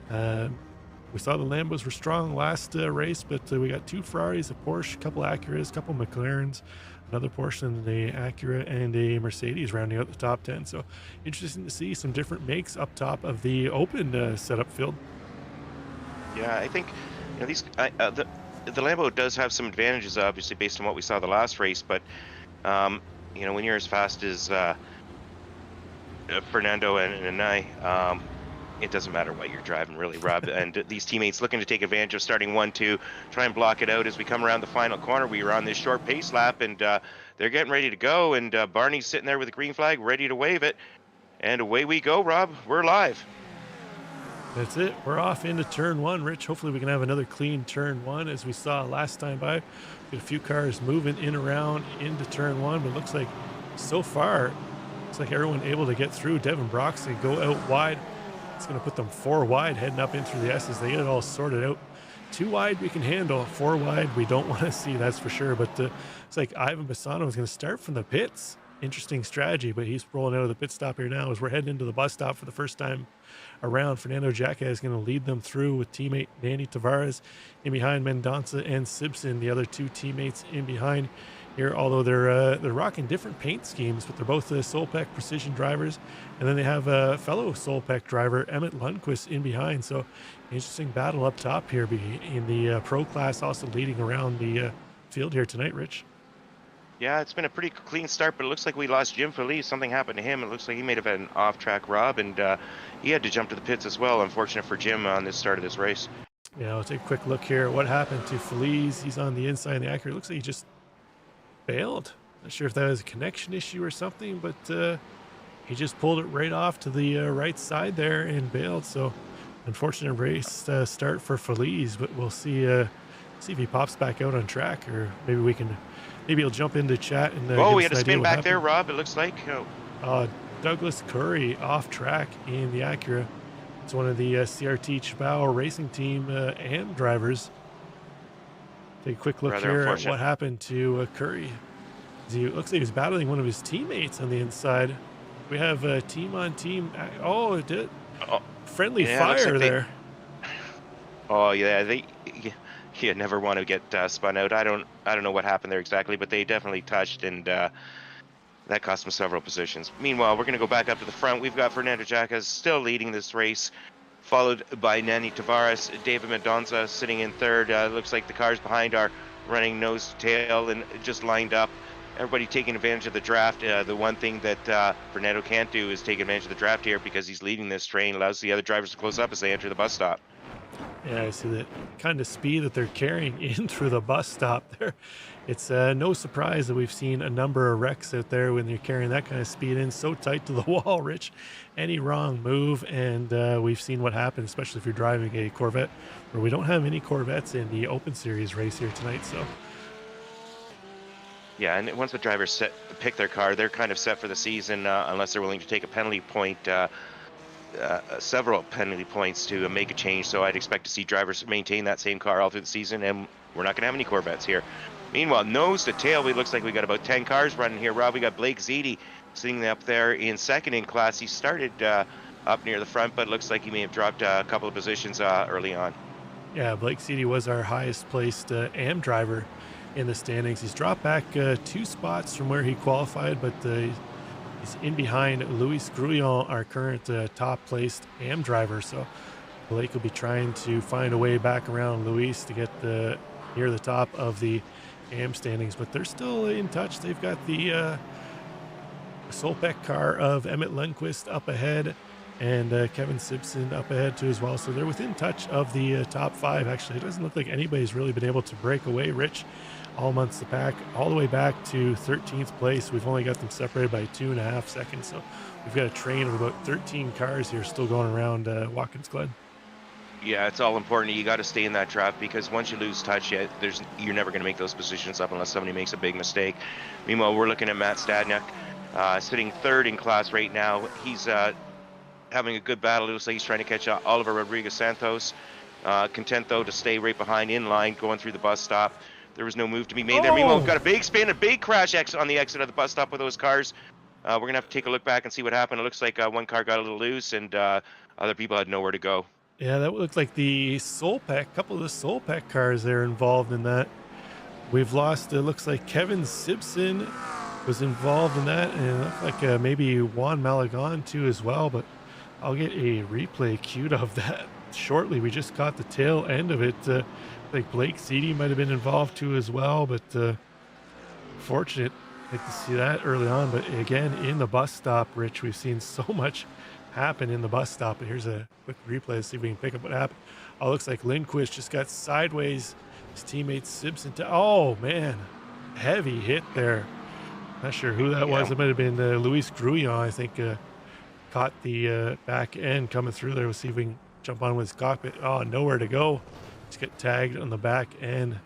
We saw the Lambos were strong last race, but we got two Ferraris, a Porsche, a couple Acuras, a couple McLarens, another Porsche, and a Acura and a Mercedes rounding out the top 10. So interesting to see some different makes up top of the open setup field. Yeah, I think these the Lambo does have some advantages, obviously, based on what we saw the last race. But when you're as fast as Fernando and I, it doesn't matter what you're driving, really, Rob. And these teammates looking to take advantage of starting 1-2, try and block it out as we come around the final corner. We were on this short pace lap, and they're getting ready to go. And Barney's sitting there with a green flag, ready to wave it. And away we go, Rob. We're live. That's it. We're off into turn one, Rich. Hopefully we can have another clean turn one as we saw last time by. Got a few cars moving in around into turn one, but it looks like so far, looks like everyone able to get through. Devin Brock's going to go out wide. It's going to put them 4 wide heading up in through the S's. They get it all sorted out. 2 wide we can handle. 4 wide we don't want to see, that's for sure. But it's like Ivan Bassano is going to start from the pits. Interesting strategy, but he's rolling out of the pit stop here now as we're heading into the bus stop for the first time around. Fernando Jacquez is going to lead them through with teammate Danny Tavares in behind, Mendonça and Simpson, the other 2 teammates in behind here, although they're rocking different paint schemes, but they're both Solpac Precision drivers. And then they have a fellow Solpac driver, Emmett Lundquist, in behind. So interesting battle up top here in the pro class, also leading around the field here tonight, Rich. Yeah, it's been a pretty clean start, but it looks like we lost Jim Feliz. Something happened to him. It looks like he may have had an off-track Rob, and he had to jump to the pits as well. Unfortunate for Jim on this start of this race. Yeah, I'll take a quick look here at what happened to Feliz. He's on the inside of the Acura. It looks like he just bailed. Not sure if that was a connection issue or something, but he just pulled it right off to the right side there and bailed. So unfortunate race start for Feliz, but we'll see if he pops back out on track, or maybe he'll jump into chat and give We us had a an idea spin what back there, happened. Rob, it looks like. Douglas Curry off track in the Acura. It's one of the CRT Chibao Racing Team AM drivers. Take a quick look Rather here at unfortunate. what happened to Curry. He looks like he was battling one of his teammates on the inside. We have team on team. Oh, it did. Oh, Friendly yeah, it looks fire like there. Oh yeah, you never want to get spun out. I don't know what happened there exactly, but they definitely touched, and that cost them several positions. Meanwhile, we're going to go back up to the front. We've got Fernando Jacas still leading this race, followed by Nani Tavares. David Mendonça sitting in third. Looks like the cars behind are running nose to tail and just lined up. Everybody taking advantage of the draft. The one thing that Fernando can't do is take advantage of the draft here, because he's leading this train, allows the other drivers to close up as they enter the bus stop. Yeah, I see that kind of speed that they're carrying in through the bus stop there. It's no surprise that we've seen a number of wrecks out there when you're carrying that kind of speed in so tight to the wall, Rich. Any wrong move, and we've seen what happens, especially if you're driving a Corvette, where we don't have any Corvettes in the Open Series race here tonight. So yeah, and once the drivers pick their car, they're kind of set for the season, unless they're willing to take a penalty point, several penalty points to make a change. So I'd expect to see drivers maintain that same car all through the season, and we're not going to have any Corvettes here. Meanwhile, nose to tail, it looks like we got about 10 cars running here. Rob, we got Blake Ziti sitting up there in second in class. He started up near the front, but looks like he may have dropped a couple of positions early on. yeah, Blake Seedy was our highest placed AM driver in the standings. He's dropped back 2 spots from where he qualified, but he's in behind Luis Grullon, our current top placed AM driver. So Blake will be trying to find a way back around Luis to get near the top of the AM standings, but they're still in touch. They've got the Solpec car of Emmett Lundquist up ahead, and Kevin Simpson up ahead too as well. So they're within touch of the top 5. Actually, it doesn't look like anybody's really been able to break away, Rich, all amongst the pack, all the way back to 13th place. We've only got them separated by 2.5 seconds. So we've got a train of about 13 cars here still going around Watkins Glen. Yeah, it's all important. You got to stay in that draft, because once you lose touch, you're never going to make those positions up unless somebody makes a big mistake. Meanwhile, we're looking at Matt Stadniak, sitting third in class right now. He's having a good battle. It looks like he's trying to catch Oliver Rodriguez Santos. Content, though, to stay right behind in line going through the bus stop. There was no move to be made there. Meanwhile, we've got a big spin, a big crash on the exit of the bus stop with those cars. We're going to have to take a look back and see what happened. It looks like one car got a little loose, and other people had nowhere to go. Yeah, that looked like the Solpec, couple of the Solpec cars there involved in that. We've lost, it looks like Kevin Simpson was involved in that, and it looked like maybe Juan Malagon too as well, but I'll get a replay queued of that shortly. We just caught the tail end of it. Like Blake Seedy might have been involved too as well, but fortunate like to see that early on. But again, in the bus stop, Rich, we've seen so much happen in the bus stop. And here's a quick replay to see if we can pick up what happened. Oh, looks like Lindquist just got sideways. His teammate Simpson. Oh man, heavy hit there. Not sure who that was. It might have been Luis Grullon, I think, caught the back end coming through there. We'll see if we can jump on with his cockpit. Oh, nowhere to go. Just get tagged on the back end.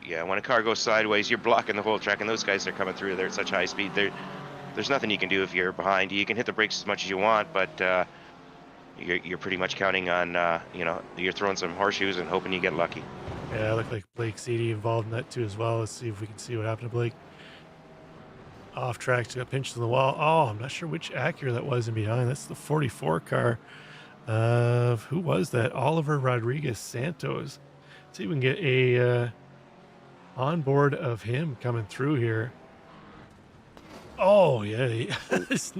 Yeah, when a car goes sideways, you're blocking the whole track, and those guys are coming through there at such high speed. There's nothing you can do if you're behind. You can hit the brakes as much as you want, but you're pretty much counting on, you're throwing some horseshoes and hoping you get lucky. Yeah, it looked like Blake Seedy involved in that too as well. Let's see if we can see what happened to Blake. Off track, got pinched in the wall. Oh, I'm not sure which Acura that was in behind. That's the 44 car of, who was that? Oliver Rodriguez Santos. Let's see if we can get a onboard of him coming through here. Oh yeah, there's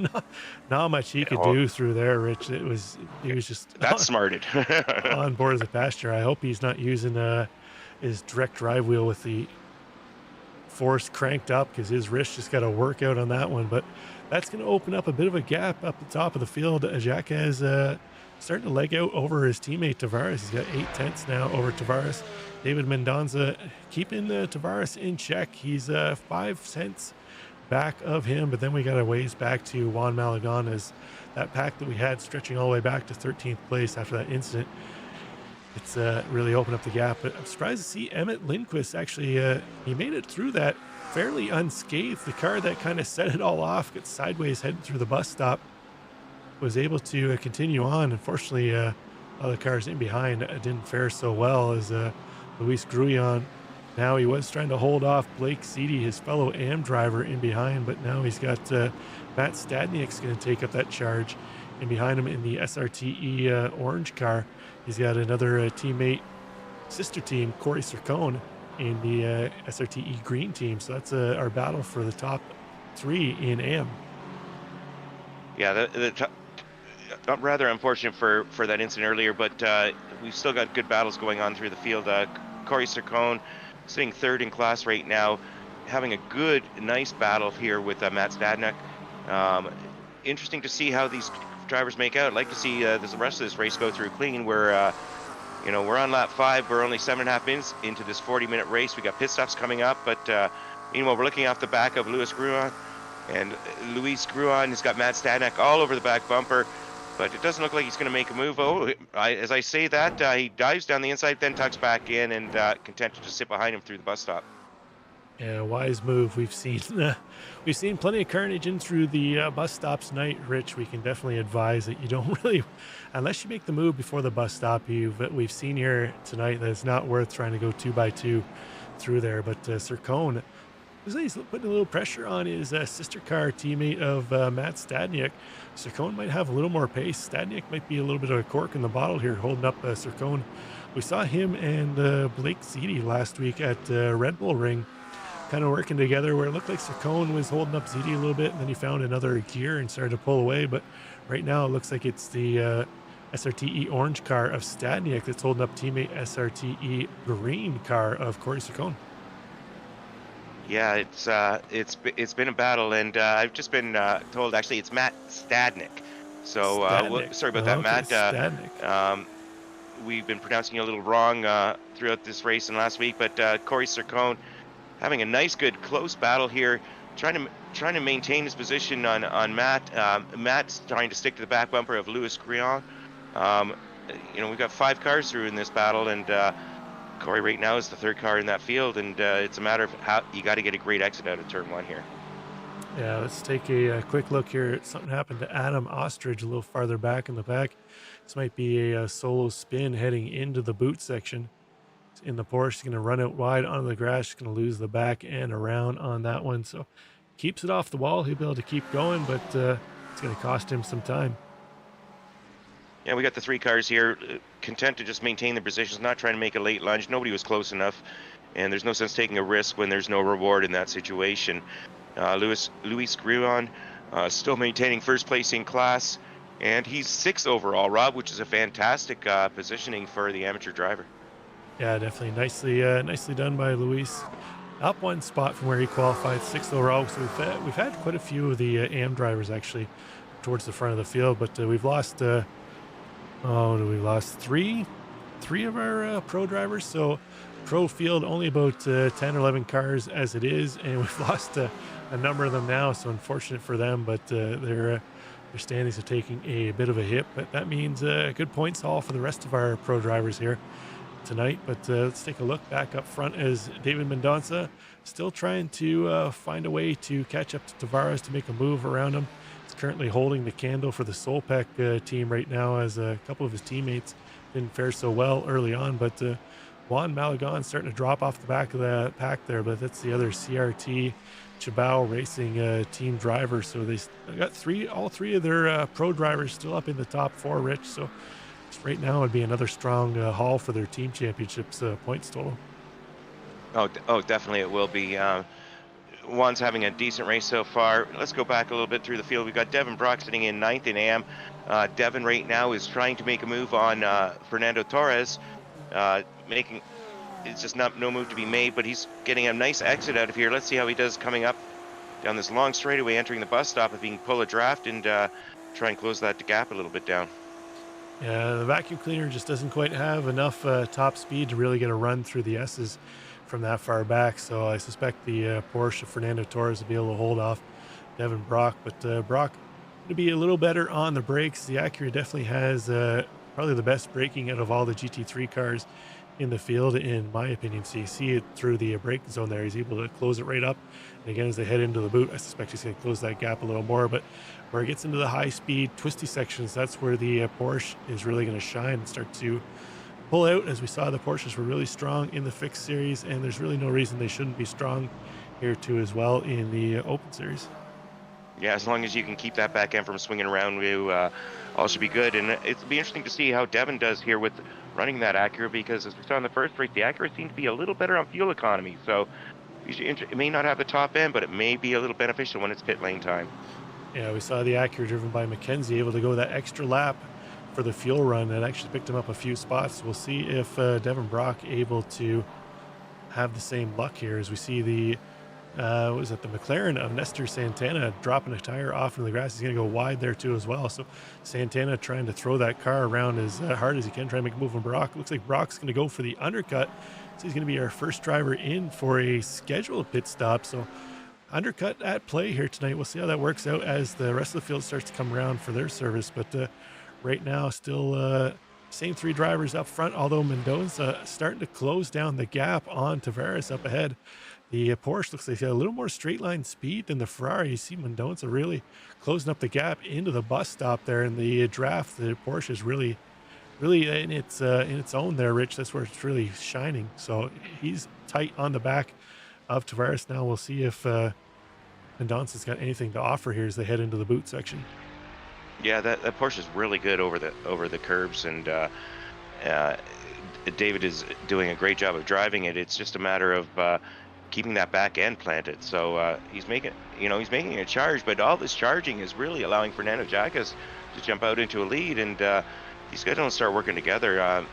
not much he could do through there, Rich. He was just that's smarted on board as a passenger. I hope he's not using his direct drive wheel with the force cranked up, because his wrist just got a workout on that one. But that's going to open up a bit of a gap up the top of the field. Jacques is starting to leg out over his teammate Tavares. He's got 8/10 now over Tavares. David Mendonça keeping Tavares in check. He's 5 cents back of him, but then we got a ways back to Juan Malagon as that pack that we had stretching all the way back to 13th place after that incident. It's really opened up the gap, but I'm surprised to see Emmett Lindquist actually, he made it through that fairly unscathed. The car that kind of set it all off, got sideways heading through the bus stop, was able to continue on. Unfortunately, other cars in behind didn't fare so well as Luis Grullon. Now he was trying to hold off Blake Seedy, his fellow AM driver, in behind, but now he's got Matt Stadniak's going to take up that charge. And behind him in the SRTE orange car, he's got another teammate, sister team, Corey Cercone, in the SRTE green team. So that's our battle for the top 3 in AM. Yeah, rather unfortunate for that incident earlier, but we've still got good battles going on through the field. Corey Cercone sitting 3rd in class right now, having a good, nice battle here with Matt Stadniak. Interesting to see how these drivers make out. I'd like to see the rest of this race go through clean. We're on lap 5. We're only 7.5 minutes into this 40-minute race. We got pit stops coming up, but meanwhile, we're looking off the back of Luis Grullon. And Luis Grullon has got Matt Stadniak all over the back bumper, but it doesn't look like he's going to make a move. As I say that, he dives down the inside, then tucks back in, and content to just sit behind him through the bus stop. Yeah, wise move. We've seen plenty of carnage in through the bus stops tonight, Rich. We can definitely advise that you don't really, unless you make the move before the bus stop. We've seen here tonight that it's not worth trying to go 2x2 through there. But Cercone, he's putting a little pressure on his sister car teammate of Matt Stadniak. Cercone might have a little more pace. Stadniak might be a little bit of a cork in the bottle here, holding up Cercone. We saw him and Blake Seedy last week at Red Bull Ring, kind of working together, where it looked like Cercone was holding up Seedy a little bit, and then he found another gear and started to pull away. But right now, it looks like it's the SRTE orange car of Stadniak that's holding up teammate SRTE green car of Corey Cercone. Yeah, it's been a battle, and I've just been told actually it's Matt Stadniak. So sorry about that, Matt. Stadniak. We've been pronouncing you a little wrong throughout this race and last week, but Corey Cercone having a nice, good, close battle here, trying to maintain his position on Matt. Matt's trying to stick to the back bumper of Luis Grullon. We've got 5 cars through in this battle, and Corey right now is the 3rd car in that field, and it's a matter of how you got to get a great exit out of turn 1 here. Yeah, let's take a quick look here. Something happened to Adam Ostrich a little farther back in the pack. This might be a solo spin heading into the boot section. In the Porsche, he's going to run out wide onto the grass. He's going to lose the back and around on that one. So keeps it off the wall. He'll be able to keep going, but it's going to cost him some time. Yeah, we got the 3 cars here, content to just maintain their positions, not trying to make a late lunge. Nobody was close enough, and there's no sense taking a risk when there's no reward in that situation. Luis Grullon still maintaining 1st place in class, and he's 6th overall, Rob, which is a fantastic positioning for the amateur driver. Yeah, definitely nicely done by Luis. Up 1 spot from where he qualified, 6th overall. So we've had quite a few of the AM drivers actually towards the front of the field, but we've lost. We lost three of our pro drivers. So pro field only about 10 or 11 cars as it is, and we've lost a number of them now. So unfortunate for them, but their standings are taking a bit of a hit. But that means a good points haul for the rest of our pro drivers here tonight. But let's take a look back up front as David Mendonça still trying to find a way to catch up to Tavares to make a move around him. He's currently holding the candle for the Solpec team right now, as a couple of his teammates didn't fare so well early on. But Juan Malagon starting to drop off the back of the pack there, but that's the other CRT Chabao Racing team driver. So they got all three of their pro drivers still up in the top 4, Rich. So right now would be another strong haul for their team championships points total. Oh, definitely it will be. Juan's having a decent race so far. Let's go back a little bit through the field. We've got Devin Brock sitting in 9th in AM. Devin right now is trying to make a move on Fernando Torres. It's just no move to be made, but he's getting a nice exit out of here. Let's see how he does coming up down this long straightaway, entering the bus stop, if he can pull a draft and try and close that gap a little bit down. Yeah, the vacuum cleaner just doesn't quite have enough top speed to really get a run through the S's. from that far back. So I suspect the Porsche Fernando Torres will be able to hold off Devin Brock. But Brock going to be a little better on the brakes. The Acura definitely has probably the best braking out of all the GT3 cars in the field, in my opinion. So you see it through the braking zone there. He's able to close it right up. And again, as they head into the boot, I suspect he's going to close that gap a little more. But where it gets into the high-speed, twisty sections, that's where the Porsche is really going to shine and start to pull out. As we saw, the Porsches were really strong in the fixed series, and there's really no reason they shouldn't be strong here too as well in the open series. Yeah, as long as you can keep that back end from swinging around, you all should be good. And it'll be interesting to see how Devin does here with running that Acura, because as we saw in the first race, the Acura seemed to be a little better on fuel economy. So it may not have the top end, but it may be a little beneficial when it's pit lane time. Yeah, we saw the Acura driven by Mackenzie able to go that extra lap for the fuel run. That actually picked him up a few spots. We'll see if Devin Brock able to have the same luck here, as we see the was it the McLaren of Nestor Santana dropping a tire off into the grass. He's going to go wide there too as well. So Santana trying to throw that car around as hard as he can, try to make a move on Brock. Looks like Brock's going to go for the undercut. So he's going to be our first driver in for a scheduled pit stop. So undercut at play here tonight. We'll see how that works out as the rest of the field starts to come around for their service. But right now, still same three drivers up front, although Mendoza starting to close down the gap on Tavares up ahead. The Porsche looks like he's got a little more straight line speed than the Ferrari. You see Mendoza really closing up the gap into the bus stop there. In the draft, the Porsche is really in its own there, Rich. That's where it's really shining. So he's tight on the back of Tavares now. We'll see if Mendoza's got anything to offer here as they head into the boot section. Yeah, that Porsche is really good over the curbs, and David is doing a great job of driving it. It's just a matter of keeping that back end planted. So he's making a charge, but all this charging is really allowing Fernando Jacas to jump out into a lead, and these guys don't start working together.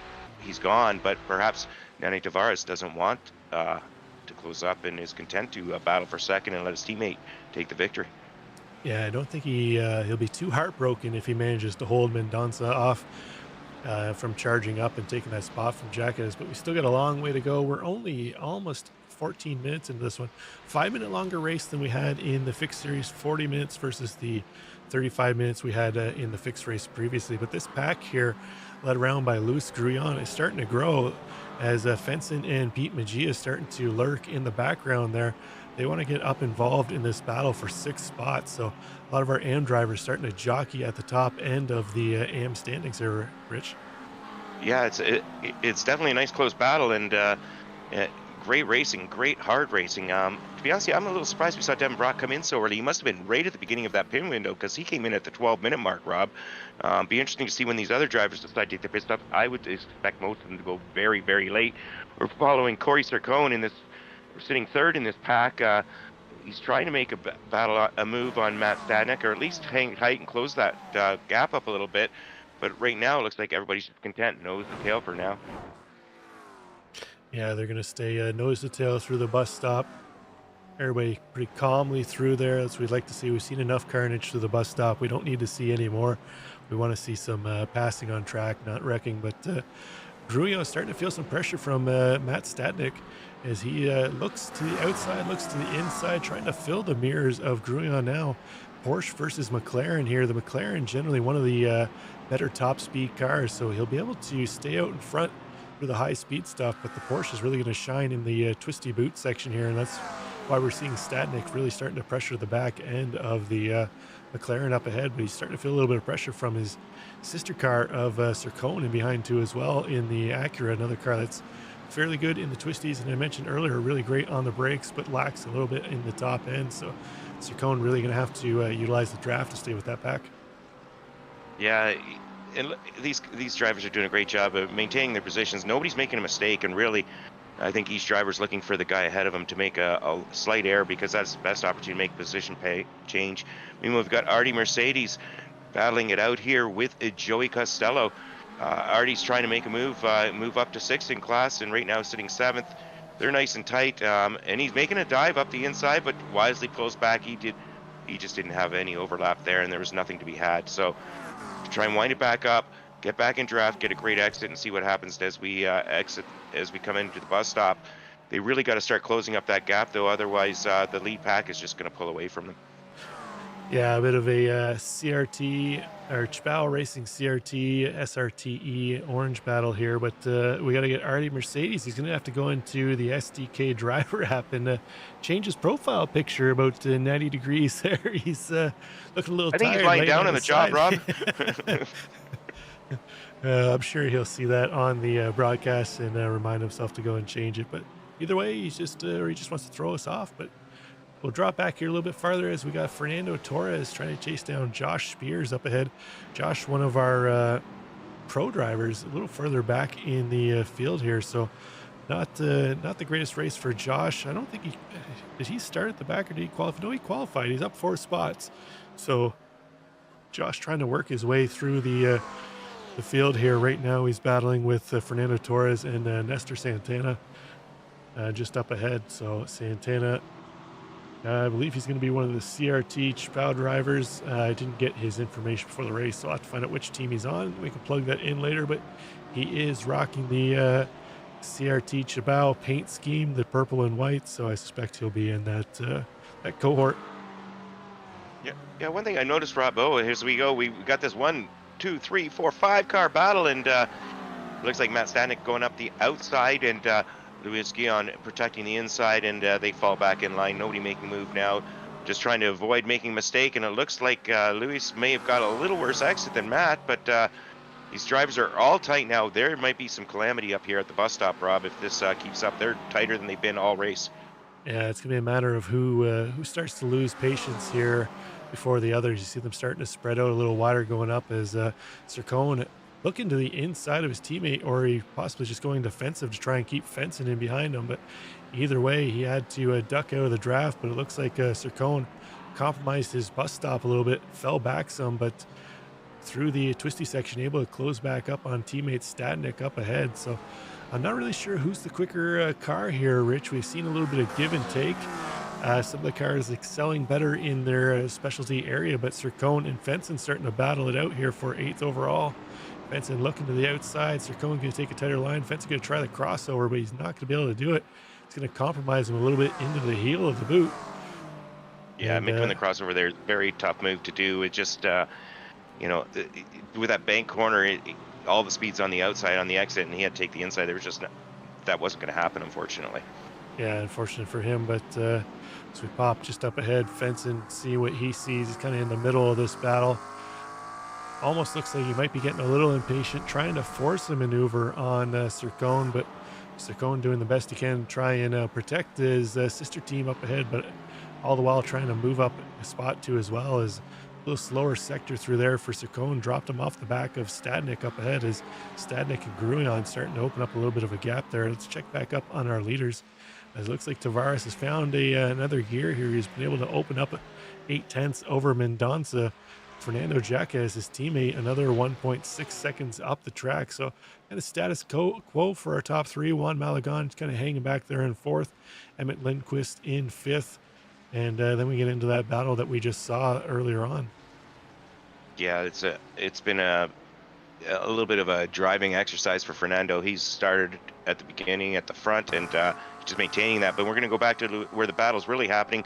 He's gone, but perhaps Nani Tavares doesn't want to close up and is content to battle for second and let his teammate take the victory. Yeah, I don't think he'll be too heartbroken if he manages to hold Mendoza off from charging up and taking that spot from Jacas, but we still got a long way to go. We're only almost 14 minutes into this one. 5-minute longer race than we had in the fixed series, 40 minutes versus the 35 minutes we had in the fixed race previously. But this pack here, led around by Luis Grullon, is starting to grow as Fenson and Pete Mejia starting to lurk in the background there. They want to get up involved in this battle for 6 spots. So a lot of our AM drivers starting to jockey at the top end of the AM standings here, Rich. Yeah, it's definitely a nice close battle, and great racing, great hard racing. To be honest, I'm a little surprised we saw Devin Brock come in so early. He must have been right at the beginning of that pin window, because he came in at the 12-minute mark, Rob. Be interesting to see when these other drivers decide to take their pit stop. I would expect most of them to go very, very late. We're following Corey Cercone in this. We're sitting third in this pack. He's trying to make a move on Matt Stadnick, or at least hang tight and close that gap up a little bit. But right now, it looks like everybody's just content, nose to tail for now. Yeah, they're going to stay nose to tail through the bus stop. Everybody pretty calmly through there. That's what we'd like to see. We've seen enough carnage through the bus stop. We don't need to see any more. We want to see some passing on track, not wrecking. But Grullon is starting to feel some pressure from Matt Stadnick as he looks to the outside, looks to the inside, trying to fill the mirrors of Grullon now. Porsche versus McLaren here. The McLaren generally one of the better top speed cars, so he'll be able to stay out in front for the high speed stuff, but the Porsche is really going to shine in the twisty boot section here, and that's why we're seeing Stadnick really starting to pressure the back end of the McLaren up ahead. But he's starting to feel a little bit of pressure from his sister car of Cercone in behind too as well in the Acura, another car that's fairly good in the twisties, and I mentioned earlier really great on the brakes but lacks a little bit in the top end. So Cercone really going to have to utilize the draft to stay with that pack. Yeah, and these drivers are doing a great job of maintaining their positions. Nobody's making a mistake, and really, I think each driver's looking for the guy ahead of him to make a slight error, because that's the best opportunity to make position change. Meanwhile, we've got Artie Mercedes battling it out here with Joey Costello. Artie's trying to make a move up to 6th in class, and right now sitting 7th. They're nice and tight, and he's making a dive up the inside, but wisely pulls back. He just didn't have any overlap there, and there was nothing to be had. So try and wind it back up, get back in draft, get a great exit, and see what happens as we exit, as we come into the bus stop. They really got to start closing up that gap, though. Otherwise, the lead pack is just going to pull away from them. Yeah, a bit of a CRT or Chpao Racing CRT SRTE orange battle here, but we got to get Artie Mercedes. He's going to have to go into the SDK driver app and change his profile picture about 90 degrees there. He's looking a little I think tired. he's lying down on the job, side. Rob. I'm sure he'll see that on the broadcast and remind himself to go and change it. But either way, he's just or he just wants to throw us off. But we'll drop back here a little bit farther as we got Fernando Torres trying to chase down Josh Spears up ahead. Josh, one of our pro drivers, a little further back in the field here. So not the greatest race for Josh. I don't think did he start at the back or did he qualify? No, he qualified. He's up 4 spots. So Josh trying to work his way through the field here. Right now he's battling with Fernando Torres and Nestor Santana just up ahead. So Santana, I believe he's going to be one of the CRT Chpao drivers. I didn't get his information before the race, so I'll have to find out which team he's on. We can plug that in later, but he is rocking the CRT Chpao paint scheme, the purple and white, so I suspect he'll be in that cohort. Yeah. One thing I noticed, Rob, as we go, we got this 1, 2, 3, 4, 5 car battle, and looks like Matt Stanek going up the outside and Luis Guillon protecting the inside, and they fall back in line. Nobody making a move now, just trying to avoid making a mistake, and it looks like Luis may have got a little worse exit than Matt, but these drivers are all tight now. There might be some calamity up here at the bus stop, Rob, if this keeps up. They're tighter than they've been all race. Yeah, it's going to be a matter of who starts to lose patience here before the others. You see them starting to spread out a little wider going up as Sircone looking to the inside of his teammate, or he possibly just going defensive to try and keep fencing in behind him. But either way, he had to duck out of the draft, but it looks like Sircone compromised his bus stop a little bit, fell back some, but through the twisty section, able to close back up on teammate Statnik up ahead. So I'm not really sure who's the quicker car here, Rich. We've seen a little bit of give and take. Some of the cars excelling better in their specialty area, but Sircone and Fenson starting to battle it out here for 8th overall. Fenson looking to the outside. Sircone going to take a tighter line. Fenson going to try the crossover, but he's not going to be able to do it. It's going to compromise him a little bit into the heel of the boot. Yeah, making the crossover there, very tough move to do. It just, with that bank corner, all the speed's on the outside on the exit, and he had to take the inside. There was just that wasn't going to happen, unfortunately. Yeah, unfortunate for him, but so we pop just up ahead. Fenson, see what he sees. He's kind of in the middle of this battle. Almost looks like he might be getting a little impatient, trying to force a maneuver on Sircone, but Sircone doing the best he can to try and protect his sister team up ahead, but all the while trying to move up a spot too as well. As a little slower sector through there for Sircone, dropped him off the back of Stadnik up ahead as Stadnik and Gruion starting to open up a little bit of a gap there. Let's check back up on our leaders. As it looks like Tavares has found another gear here. He's been able to open up 8/10 over Mendonça. Fernando Jaca is his teammate, another 1.6 seconds up the track. So kind of status quo for our top 3. Juan Malagon kind of hanging back there in 4th. Emmett Lindquist in 5th. And then we get into that battle that we just saw earlier on. Yeah, it's been a little bit of a driving exercise for Fernando. He's started at the beginning at the front and just maintaining that. But we're going to go back to where the battle's really happening.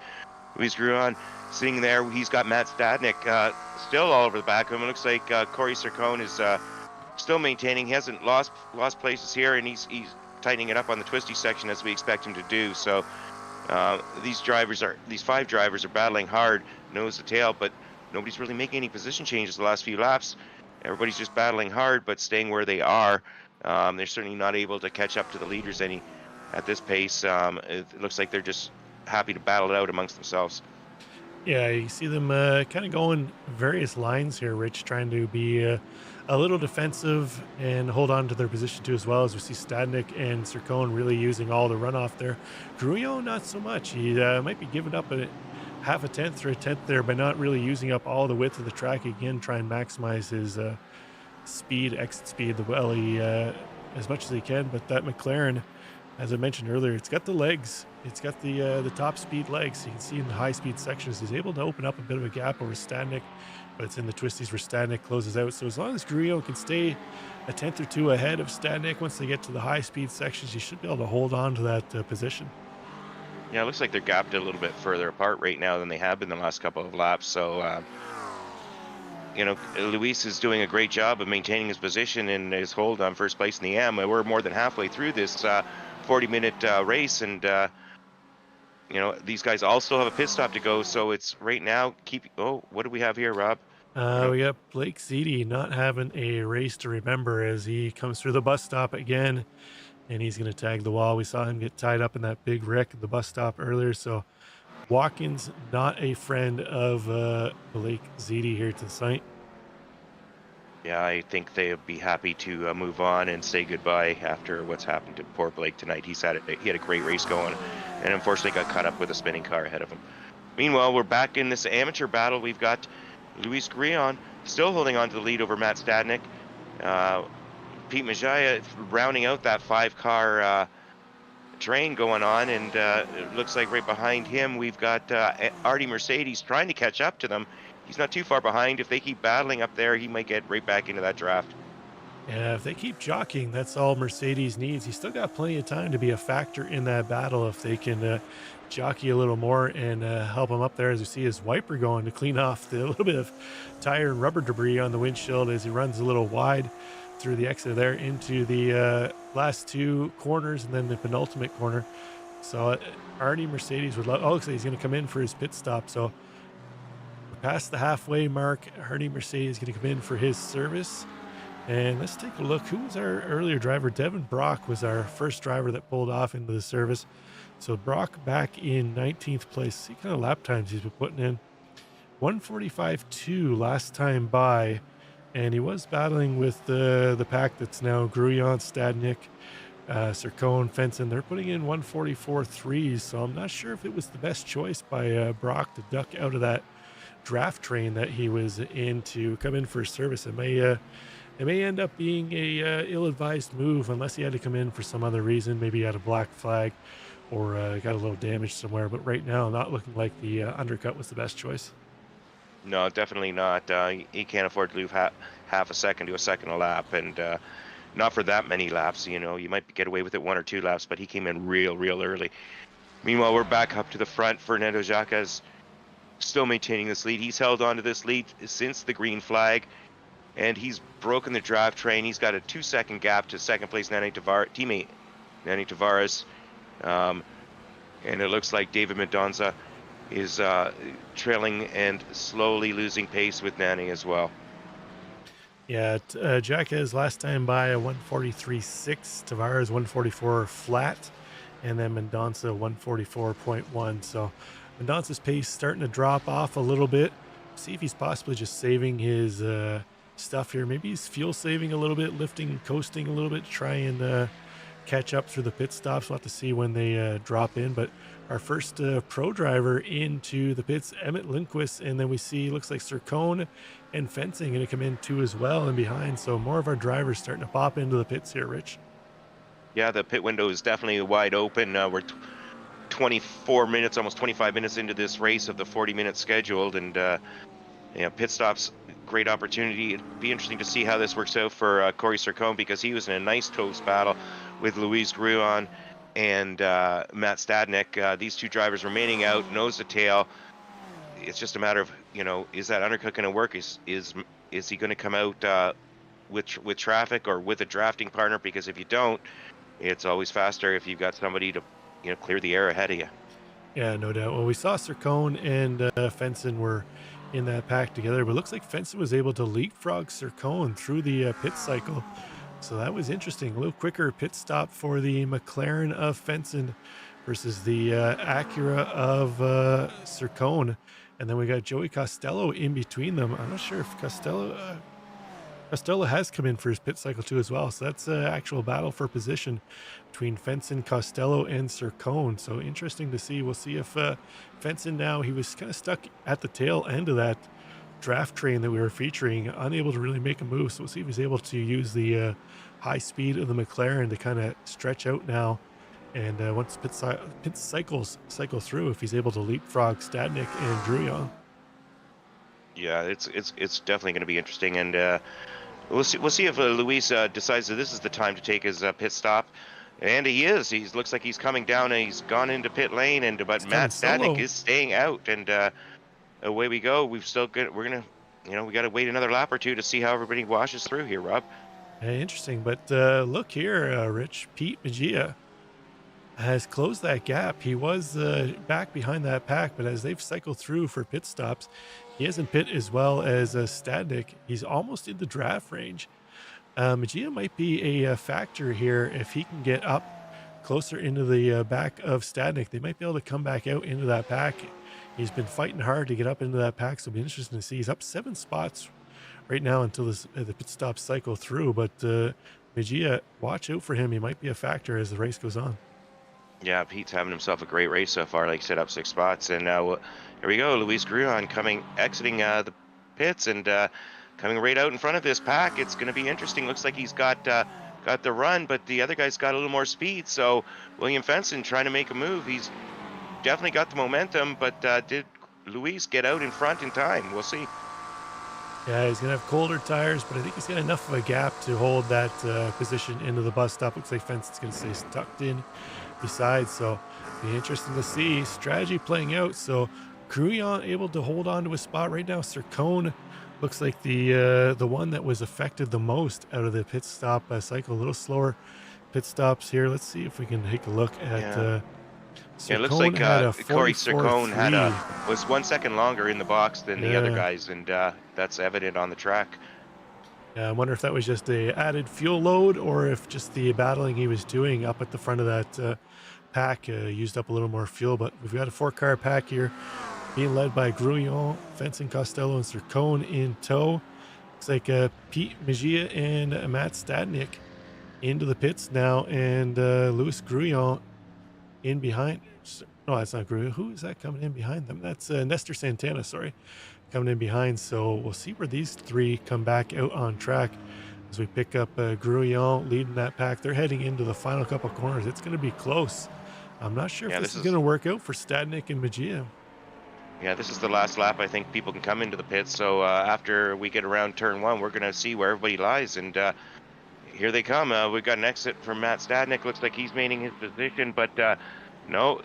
Luis Gruion sitting there. He's got Matt Stadnik still all over the back of him. It looks like Corey Sircone is still maintaining. He hasn't lost places here, and he's tightening it up on the twisty section as we expect him to do. So these 5 drivers are battling hard, nose to tail, but nobody's really making any position changes the last few laps. Everybody's just battling hard, but staying where they are. They're certainly not able to catch up to the leaders at this pace. It looks like they're just happy to battle it out amongst themselves. Yeah, you see them kind of going various lines here, Rich, trying to be a little defensive and hold on to their position too, as well as we see Stadnik and Sircone really using all the runoff there. Gruion, not so much. He might be giving up a half a tenth or a tenth there by not really using up all the width of the track. Again, try and maximize his exit speed, as much as he can. But that McLaren as I mentioned earlier, it's got the legs. It's got the top speed legs. You can see in the high speed sections, he's able to open up a bit of a gap over Stadnik, but it's in the twisties where Stadnik closes out. So as long as Grullon can stay a tenth or two ahead of Stadnik, once they get to the high speed sections, you should be able to hold on to that position. Yeah, it looks like they're gapped a little bit further apart right now than they have been the last couple of laps. So, you know, Luis is doing a great job of maintaining his position and his hold on first place in the M. We're more than halfway through this 40-minute race, and you know, these guys all still have a pit stop to go. So it's right now. What do we have here, Rob? We got Blake Ziti not having a race to remember as he comes through the bus stop again, and he's going to tag the wall. We saw him get tied up in that big wreck at the bus stop earlier. So Watkins, not a friend of Blake Ziti here tonight. Yeah, I think they'll be happy to move on and say goodbye after what's happened to poor Blake tonight. He had a great race going, and unfortunately got caught up with a spinning car ahead of him. Meanwhile, we're back in this amateur battle. We've got Luis Grullon still holding on to the lead over Matt Stadnik. Pete Majaya rounding out that 5-car train going on, and it looks like right behind him we've got Artie Mercedes trying to catch up to them. He's not too far behind. If they keep battling up there, he might get right back into that draft. Yeah, if they keep jockeying, that's all Mercedes needs. He's still got plenty of time to be a factor in that battle if they can jockey a little more and help him up there. As you see his wiper going to clean off the little bit of tire and rubber debris on the windshield as he runs a little wide through the exit there into the last two corners and then the penultimate corner. So Artie Mercedes would love. Oh, looks like he's going to come in for his pit stop. So we're past the halfway mark. Artie Mercedes is going to come in for his service. And let's take a look. Who was our earlier driver? Devin Brock was our first driver that pulled off into the service. So Brock back in 19th place. See kind of lap times he's been putting in. 145.2 last time by. And he was battling with the pack that's now Grullon, Stadnik, Sircone, Fenson. They're putting in 144.3s. So I'm not sure if it was the best choice by Brock to duck out of that draft train that he was in to come in for service. It may end up being a ill-advised move unless he had to come in for some other reason. Maybe he had a black flag or got a little damage somewhere. But right now, not looking like the undercut was the best choice. No, definitely not. He can't afford to lose half a second to a second a lap, and not for that many laps. You know, you might get away with it 1 or 2 laps, but he came in real early. Meanwhile, we're back up to the front. Fernando Jacques still maintaining this lead. He's held on to this lead since the green flag, and he's broken the draft train. He's got a 2-second gap to second place teammate Nani Tavares, and it looks like David Mendonça is trailing and slowly losing pace with Nani as well. Yeah, Jacques last time by a 143.6, Tavares 144 flat, and then Mendonça 144.1. So Mendonça's pace starting to drop off a little bit. See if he's possibly just saving his stuff here. Maybe he's fuel saving a little bit, lifting, coasting a little bit to try and catch up through the pit stops. We'll have to see when they drop in. But our first pro driver into the pits, Emmett Lindquist, and then we see looks like Sircone and Fencing going to come in too as well and behind. So more of our drivers starting to pop into the pits here, Rich. Yeah, the pit window is definitely wide open. We're 24 minutes, almost 25 minutes into this race of the 40-minute scheduled, and pit stops, great opportunity. It'd be interesting to see how this works out for Corey Sircone, because he was in a nice close battle with Luis Grullon and Matt Stadnik. These two drivers remaining out, nose to tail. It's just a matter of, is that undercut going to work? Is he going to come out with traffic or with a drafting partner? Because if you don't, it's always faster if you've got somebody to clear the air ahead of you. Yeah, no doubt. Well, we saw Sircone and Fenson were in that pack together, but it looks like Fenson was able to leapfrog Sircone through the pit cycle. So that was interesting. A little quicker pit stop for the McLaren of Fenson versus the Acura of Sircone. And then we got Joey Costello in between them. I'm not sure if Costello has come in for his pit cycle too as well. So that's an actual battle for position between Fenson, Costello, and Sircone. So interesting to see. We'll see if Fenson now, he was kind of stuck at the tail end of that draft train that we were featuring, unable to really make a move. So we'll see if he's able to use the high speed of the McLaren to kind of stretch out now And once pit cycles cycle through, if he's able to leapfrog Stadnik and Druyon. Yeah, it's definitely going to be interesting, and we'll see if Luis decides that this is the time to take his pit stop, and he is. He looks like he's coming down, and he's gone into pit lane, and but He's Matt coming solo. Stadnik is staying out, and away we go. We're gonna, we got to wait another lap or two to see how everybody washes through here, Rob. Interesting, but look here, Rich. Pete Magia has closed that gap. He was back behind that pack, but as they've cycled through for pit stops, he hasn't pit as well as Stadnik. He's almost in the draft range. Magia might be a factor here if he can get up closer into the back of Stadnik. They might be able to come back out into that pack. He's been fighting hard to get up into that pack, so it'll be interesting to see. He's up 7 spots right now until the pit stops cycle through, but Magia, watch out for him. He might be a factor as the race goes on. Yeah, Pete's having himself a great race so far. Like I said, up 6 spots, and here we go. Luis Grullon exiting the pits and coming right out in front of this pack. It's going to be interesting. Looks like he's got the run, but the other guy's got a little more speed. So William Fenson trying to make a move. He's definitely got the momentum, but did Luis get out in front in time? We'll see. Yeah, he's going to have colder tires, but I think he's got enough of a gap to hold that position into the bus stop. Looks like Fenson's going to stay tucked in beside, so be interesting to see strategy playing out. So Grullon able to hold on to a spot right now. Sircone looks like the one that was affected the most out of the pit stop cycle. A little slower pit stops here. Let's see if we can take a look at it looks like Corey Sircone was 1 second longer in the box than the other guys, and that's evident on the track. I wonder if that was just a added fuel load, or if just the battling he was doing up at the front of that pack used up a little more fuel. But we've got a 4-car pack here being led by Grullon, Fenson, Costello, and Sircone in tow. Looks like Pete Magia and Matt Stadnik into the pits now, and Luis Grullon in behind. No, that's not Grullon. Who is that coming in behind them? That's Nestor Santana, sorry, coming in behind. So we'll see where these 3 come back out on track as we pick up Grullon leading that pack. They're heading into the final couple corners. It's going to be close. I'm not sure if this is going to work out for Stadnik and Magia. Yeah, this is the last lap. I think people can come into the pits. So after we get around turn 1, we're going to see where everybody lies. And here they come. We've got an exit from Matt Stadnik. Looks like he's maintaining his position, but no,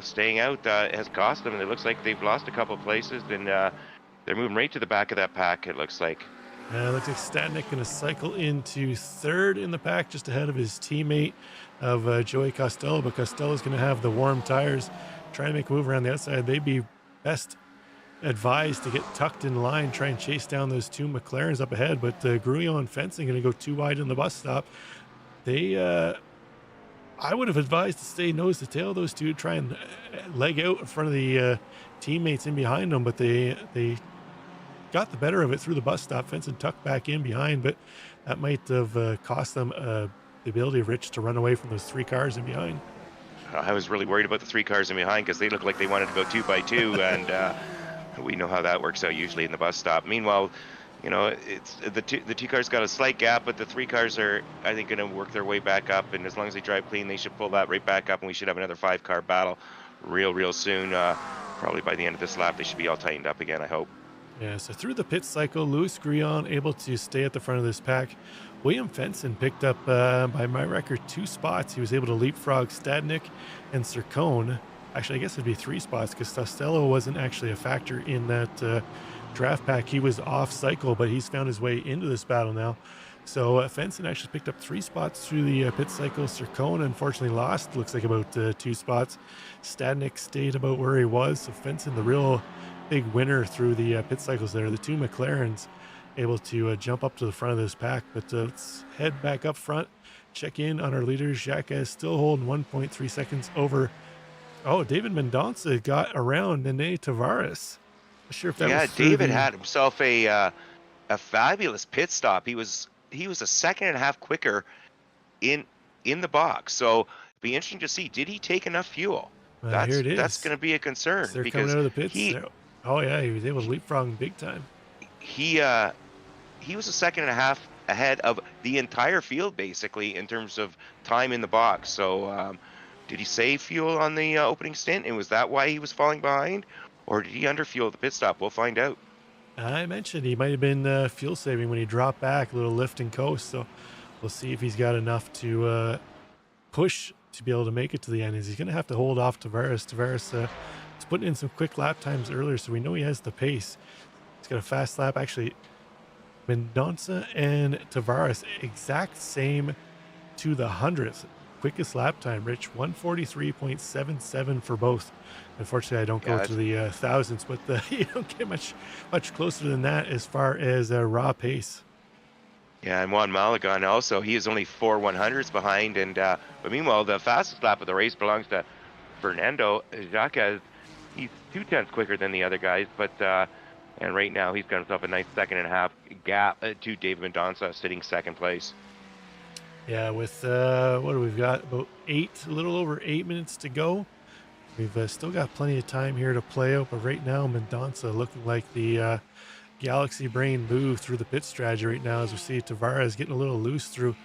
staying out has cost them. It looks like they've lost a couple of places, and they're moving right to the back of that pack, it looks like. Looks like Stadnik going to cycle into 3rd in the pack, just ahead of his teammate of Joey Costello, but Costello's going to have the warm tires, try to make a move around the outside. They'd be best advised to get tucked in line, try and chase down those 2 McLarens up ahead, but Grullon and Fenson going to go too wide in the bus stop. I would have advised to stay nose to tail, those 2, try and leg out in front of the teammates in behind them, but they got the better of it through the bus stop. Fenson tucked back in behind, but that might have cost them the ability of Rich to run away from those 3 cars in behind. I was really worried about the 3 cars in behind because they looked like they wanted to go 2 by 2, and we know how that works out usually in the bus stop. Meanwhile, it's the two cars got a slight gap, but the 3 cars are, I think, going to work their way back up, and as long as they drive clean, they should pull that right back up, and we should have another 5-car battle real soon. Probably by the end of this lap, they should be all tightened up again, I hope. Yeah, so through the pit cycle, Luis Grullon able to stay at the front of this pack. William Fenson picked up, by my record, 2 spots. He was able to leapfrog Stadnik and Sircone. Actually, I guess it'd be 3 spots because Costello wasn't actually a factor in that draft pack. He was off cycle, but he's found his way into this battle now. So Fenson actually picked up 3 spots through the pit cycle. Sircone unfortunately lost, looks like about 2 spots. Stadnik stayed about where he was. So Fenson, the real big winner through the pit cycles there. The 2 McLarens able to jump up to the front of this pack. But let's head back up front, check in on our leaders. Jacques is still holding 1.3 seconds over. Oh, David Mendonça got around Nene Tavares. Not sure if that was David had himself a fabulous pit stop. He was a second and a half quicker in the box. So it'd be interesting to see, did he take enough fuel? Here it is. That's going to be a concern. They're because coming out of the pits. He was able to leapfrog big time. He was a second and a half ahead of the entire field, basically, in terms of time in the box. So, did he save fuel on the opening stint, and was that why he was falling behind? Or did he underfuel at the pit stop? We'll find out. I mentioned he might have been fuel saving when he dropped back, a little lift and coast. So we'll see if he's got enough to push to be able to make it to the end. Is he's going to have to hold off Tavares. Tavares is putting in some quick lap times earlier, so we know he has the pace. He's got a fast lap. Actually, Mendonça and Tavares, exact same to the 100th. Quickest lap time, Rich, 143.77 for both. Unfortunately, I don't go to the thousands, but you don't get much closer than that as far as raw pace. Yeah, and Juan Malagon also, he is only 4/100ths behind, and but meanwhile, the fastest lap of the race belongs to Fernando Jacques. He's 2/10 quicker than the other guys, but and right now he's got himself a nice 1.5 second gap to David Mendonça, sitting second place. Yeah, with what do we've got? About a little over 8 minutes to go. We've still got plenty of time here to play out, but right now Mendonça looking like the Galaxy brain move through the pit strategy right now, as we see Tavares getting a little loose through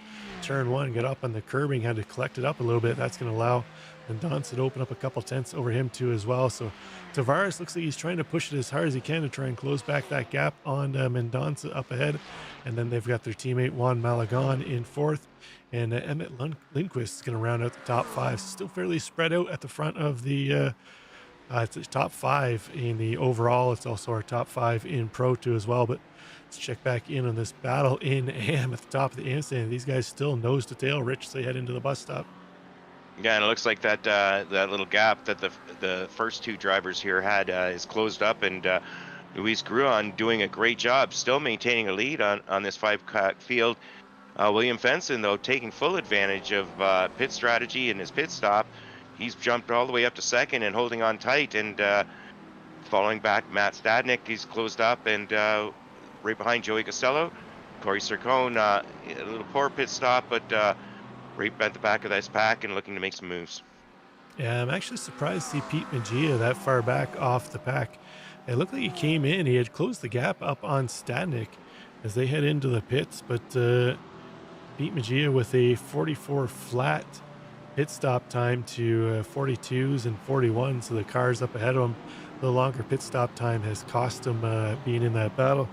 turn one, get up on the curbing, had to collect it up a little bit. That's going to allow Mendonça to open up a couple tenths over him too as well. So Tavares looks like he's trying to push it as hard as he can to try and close back that gap on Mendonça up ahead. And then they've got their teammate Juan Malagon in fourth, and Emmett Lindquist is going to round out the top five. Still fairly spread out at the front of the it's the top five in the overall. It's also our top five in Pro 2 as well. But let's check back in on this battle in AM at the top of the AM stand. These guys still nose to tail, Rich, as they head into the bus stop. Yeah, and it looks like that that little gap that the first two drivers here had is closed up, and Luis Gruon doing a great job, still maintaining a lead on this five-car field. William Fenson, though, taking full advantage of pit strategy in his pit stop. He's jumped all the way up to second and holding on tight, and following back Matt Stadnick, he's closed up, and right behind Joey Costello. Corey Sircone, a little poor pit stop, but right at the back of this pack and looking to make some moves. Yeah, I'm actually surprised to see Pete Magia that far back off the pack. It looked like he came in, he had closed the gap up on Stadnick as they head into the pits, but Pete Magia with a 44 flat pit stop time to 42s and 41, so the cars up ahead of him. The longer pit stop time has cost him being in that battle.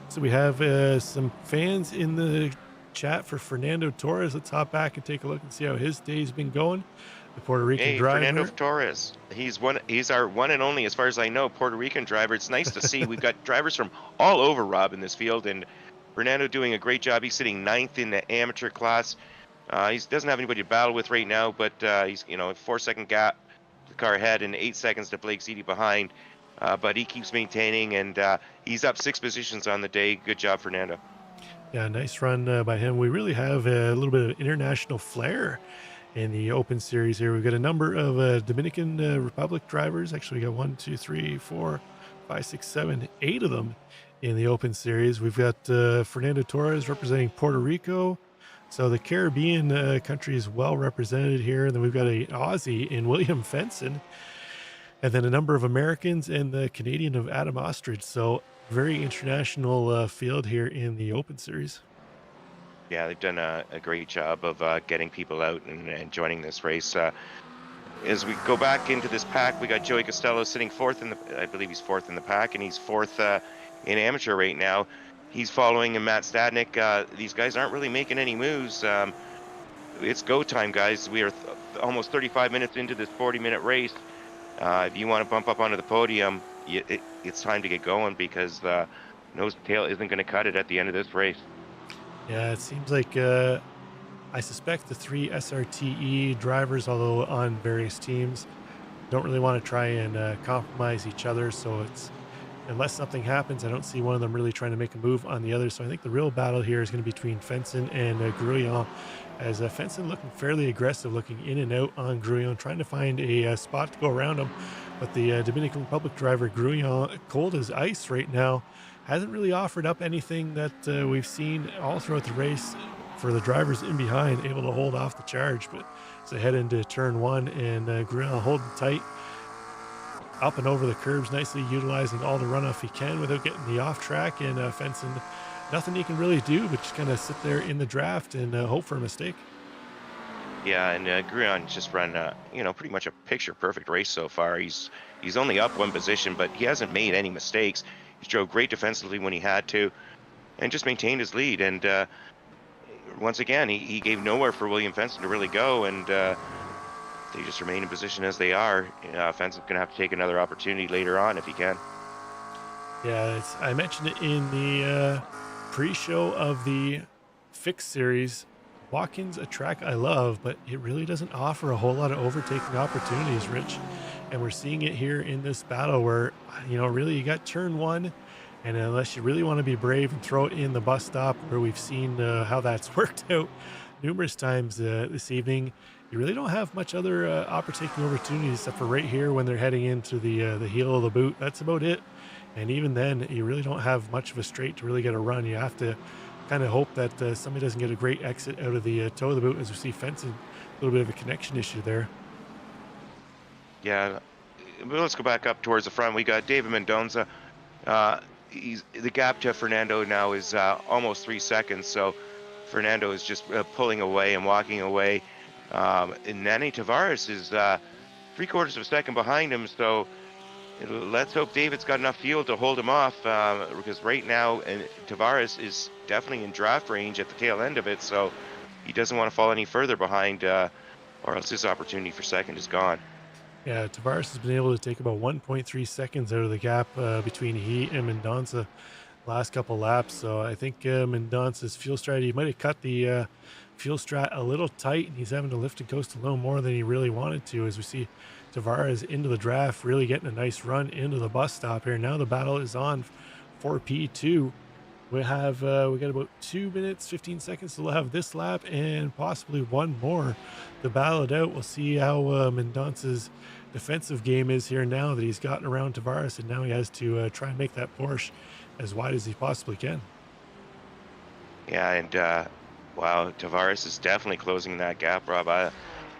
So we have some fans in the chat for Fernando Torres. Let's hop back and take a look and see how his day's been going. The Puerto Rican driver. Fernando Torres. He's our one and only, as far as I know, Puerto Rican driver. It's nice to see. We've got drivers from all over, Rob, in this field, and Fernando doing a great job. He's sitting 9th in the amateur class. He doesn't have anybody to battle with right now, but he's, a 4-second gap to the car ahead and 8 seconds to Blake Seedy behind. But he keeps maintaining, and he's up 6 positions on the day. Good job, Fernando. Yeah, nice run by him. We really have a little bit of international flair in the Open Series here. We've got a number of Dominican Republic drivers. Actually, we got 1, 2, 3, 4, 5, 6, 7, 8 of them in the Open Series. We've got Fernando Torres representing Puerto Rico. So the Caribbean country is well represented here. And then we've got an Aussie in William Fenson. And then a number of Americans and the Canadian of Adam Ostrich. So very international field here in the Open Series. Yeah, they've done a great job of getting people out and joining this race. As we go back into this pack, we got Joey Costello sitting fourth I believe he's fourth in the pack, and he's fourth in amateur right now. He's following Matt Stadnick. These guys aren't really making any moves. It's go time, guys. We are almost 35 minutes into this 40-minute race. If you want to bump up onto the podium, it's time to get going, because nose to tail isn't going to cut it at the end of this race. Yeah, it seems like I suspect the 3 SRTE drivers, although on various teams, don't really want to try and compromise each other. So it's, unless something happens, I don't see one of them really trying to make a move on the other. So I think the real battle here is going to be between Fenson and Gruillon, as Fenson looking fairly aggressive, looking in and out on Gruillon, trying to find a spot to go around him. But the Dominican Republic driver, Gruillon, cold as ice right now, hasn't really offered up anything that we've seen all throughout the race for the drivers in behind, able to hold off the charge. But as they head into turn one, and Gruillon holding tight, up and over the curbs, nicely utilizing all the runoff he can without getting the off track, and Fenson nothing you can really do but just kind of sit there in the draft and hope for a mistake. Yeah, and Gruon's just run, pretty much a picture-perfect race so far. He's only up one position, but he hasn't made any mistakes. He drove great defensively when he had to, and just maintained his lead. And once again, he gave nowhere for William Fenton to really go, and they just remain in position as they are. Fenton's going to have to take another opportunity later on if he can. Yeah, I mentioned it in the pre-show of the Fix series. Watkins, a track I love, but it really doesn't offer a whole lot of overtaking opportunities, Rich. And we're seeing it here in this battle where, really you got turn one, and unless you really want to be brave and throw it in the bus stop, where we've seen how that's worked out numerous times this evening, you really don't have much other overtaking opportunities except for right here when they're heading into the heel of the boot. That's about it. And even then, you really don't have much of a straight to really get a run. You have to kind of hope that somebody doesn't get a great exit out of the toe of the boot, as we see Fenton, a little bit of a connection issue there. Yeah, but let's go back up towards the front. We got David Mendoza. The gap to Fernando now is almost 3 seconds, so Fernando is just pulling away and walking away. And Nani Tavares is 3/4 of a second behind him, so let's hope David's got enough fuel to hold him off, because right now Tavares is definitely in draft range at the tail end of it, so he doesn't want to fall any further behind, or else his opportunity for second is gone. Yeah, Tavares has been able to take about 1.3 seconds out of the gap between he and Mendoza last couple laps. So I think Mendoza's fuel strategy might have cut the fuel strat a little tight, and he's having to lift and coast a little more than he really wanted to, as we see Tavares into the draft, really getting a nice run into the bus stop here. Now the battle is on for P2. We got about 2 minutes, 15 seconds to have this lap and possibly one more to battle it out. We'll see how Mendoza's defensive game is here now that he's gotten around Tavares, and now he has to try and make that Porsche as wide as he possibly can. Yeah, and wow, Tavares is definitely closing that gap, Rob.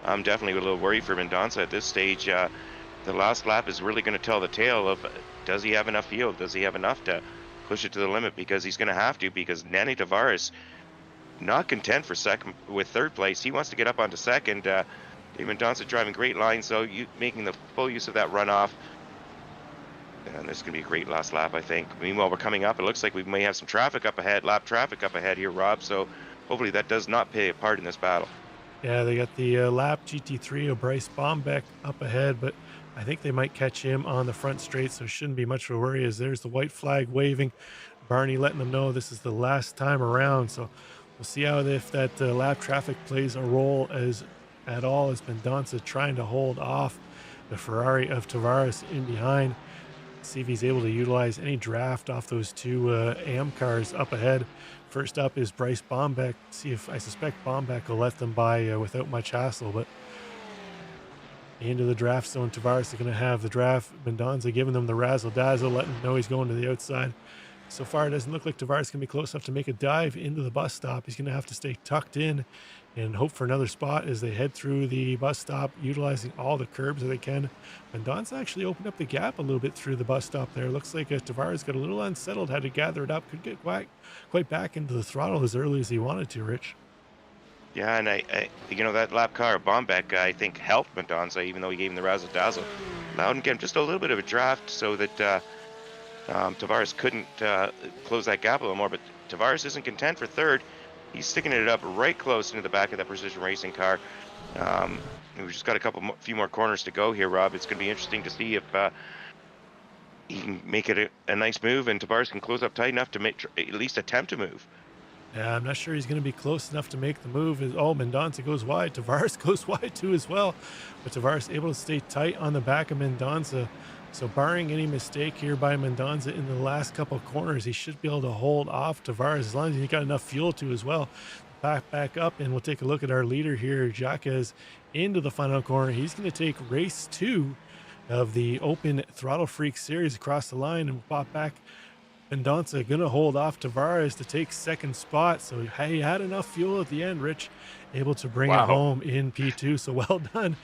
I'm definitely a little worried for Mendoza at this stage. The last lap is really going to tell the tale of, does he have enough fuel? Does he have enough to push it to the limit? Because he's going to have to, because Nani Tavares not content for second with third place. He wants to get up onto second. David Mendoza driving great lines, so making the full use of that runoff. And this is going to be a great last lap, I think. Meanwhile, we're coming up. It looks like we may have some traffic up ahead, lap traffic up ahead here, Rob. So hopefully that does not play a part in this battle. Yeah, they got the lap GT3 of Bryce Bombeck up ahead, but I think they might catch him on the front straight, so it shouldn't be much of a worry, as there's the white flag waving. Barney letting them know this is the last time around, so we'll see if that lap traffic plays a role at all, as Mendoza trying to hold off the Ferrari of Tavares in behind. See if he's able to utilize any draft off those two AM cars up ahead. First up is Bryce Bombeck. I suspect Bombeck will let them by without much hassle, but into the draft zone, Tavares is going to have the draft. Mendoza giving them the razzle-dazzle, letting them know he's going to the outside. So far, it doesn't look like Tavares can be close enough to make a dive into the bus stop. He's going to have to stay tucked in and hope for another spot as they head through the bus stop, utilizing all the curbs that they can. Mendoza actually opened up the gap a little bit through the bus stop there. Looks like Tavares got a little unsettled, had to gather it up, could get quite back into the throttle as early as he wanted to, Rich. Yeah, and I that lap car, Bombeck, I think helped Mendoza, even though he gave him the razzle-dazzle. Allowed him to get just a little bit of a draft so that Tavares couldn't close that gap a little more, but Tavares isn't content for third. He's sticking it up right close into the back of that Precision Racing car. We've just got a few more corners to go here, Rob. It's going to be interesting to see if he can make it a nice move, and Tavares can close up tight enough to at least attempt to move. Yeah, I'm not sure he's going to be close enough to make the move. Mendoza goes wide. Tavares goes wide too as well. But Tavares able to stay tight on the back of Mendoza. So barring any mistake here by Mendoza in the last couple of corners, he should be able to hold off Tavares as long as he's got enough fuel to as well. Back up, and we'll take a look at our leader here, Jacques, into the final corner. He's going to take race 2 of the Open Throttle Freaks series across the line, and we'll pop back. Mendoza going to hold off Tavares to take second spot. So he had enough fuel at the end, Rich, able to bring it home in P2. So well done,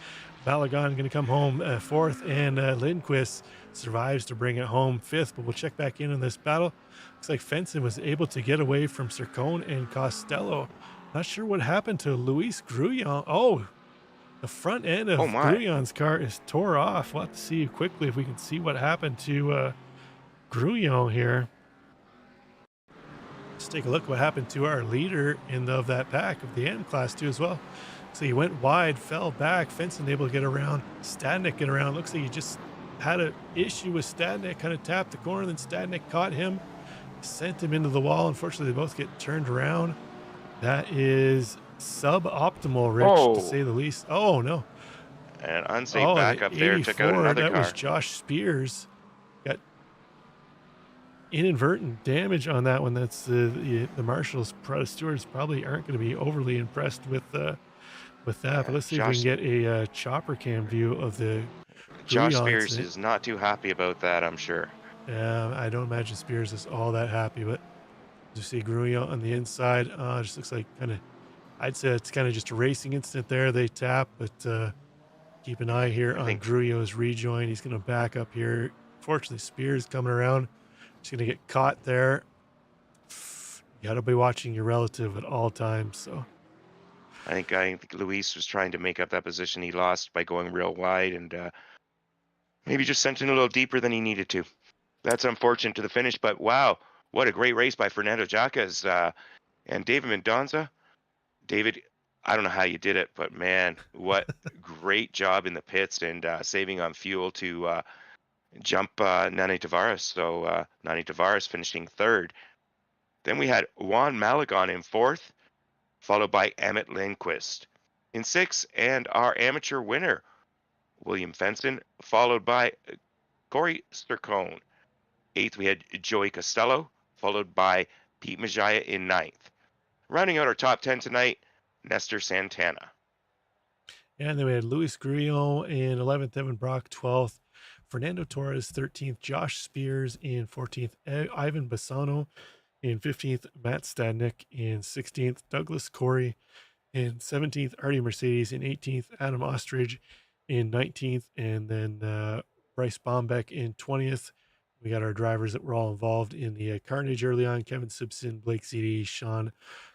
Balagon going to come home fourth, and Lindquist survives to bring it home fifth. But we'll check back in on this battle. Looks like Fenton was able to get away from Sircone and Costello. Not sure what happened to Luis Grullon. Oh, the front end of Grullon's car is tore off. We'll have to see quickly if we can see what happened to Grullon here. Let's take a look what happened to our leader of that pack of the M Class 2 as well. So he went wide, fell back, Fenton able to get around, Stadnik get around. Looks like he just had an issue with Stadnik, kind of tapped the corner, then Stadnik caught him, sent him into the wall. Unfortunately, they both get turned around. That is suboptimal, Rich, to say the least. Oh, no. An unsafe backup there took out another car. That was Josh Spears. Got inadvertent damage on that one. That's the Marshals stewards probably aren't going to be overly impressed with that. But let's see if we can get a chopper cam view of the Josh Spears is not too happy about that, I'm sure. I don't imagine Spears is all that happy, but you see Grullon on the inside. Just looks like I'd say it's kind of just a racing incident there. They tap, but keep an eye here on Grullon's rejoin. He's going to back up here. Fortunately, Spears coming around. He's going to get caught there. You got to be watching your relative at all times. So I think Luis was trying to make up that position he lost by going real wide, and maybe just sent in a little deeper than he needed to. That's unfortunate to the finish, but wow, what a great race by Fernando Jacas and David Mendonça. David, I don't know how you did it, but man, what great job in the pits and saving on fuel to jump Nani Tavares. So Nani Tavares finishing third. Then we had Juan Malagon in fourth, followed by Emmett Lindquist in sixth, and our amateur winner, William Fenton, followed by Corey Sircone. Eighth, we had Joey Costello, followed by Pete Majaya in ninth. Rounding out our top 10 tonight, Nestor Santana. And then we had Luis Grullon in 11th, Evan Brock 12th, Fernando Torres 13th, Josh Spears in 14th, Ivan Bassano in 15th, Matt Stadnik in 16th, Douglas Corey in 17th, Artie Mercedes in 18th, Adam Ostrich in 19th, and then Bryce Bombeck in 20th. We got our drivers that were all involved in the carnage early on: Kevin Simpson, Blake Cd, Sean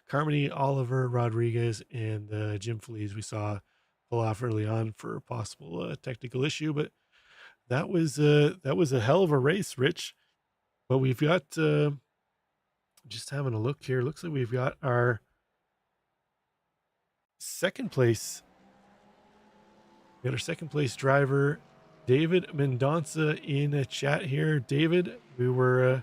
Carmody, Oliver Rodriguez, and Jim Feliz. We saw pull off early on for a possible technical issue, but that was a hell of a race, Rich. But we've got just having a look here. Looks like we've got our second place. We got our second place driver, David Mendonça, in a chat here. David, we were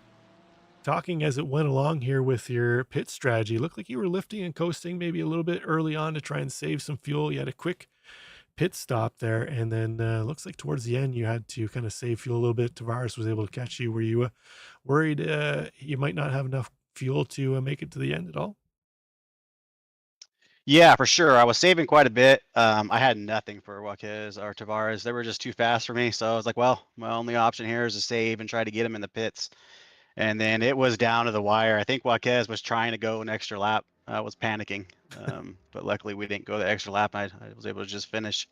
talking as it went along here with your pit strategy. Looked like you were lifting and coasting maybe a little bit early on to try and save some fuel. You had a quick pit stop there, and then looks like towards the end you had to kind of save fuel a little bit. Tavares was able to catch you. Were you worried you might not have enough fuel to make it to the end at all? Yeah, for sure. I was saving quite a bit. I had nothing for Watkins or Tavares. They were just too fast for me. So I was like, well, my only option here is to save and try to get them in the pits. And then it was down to the wire. I think Watkins was trying to go an extra lap. I was panicking. But luckily we didn't go the extra lap. I was able to just finish.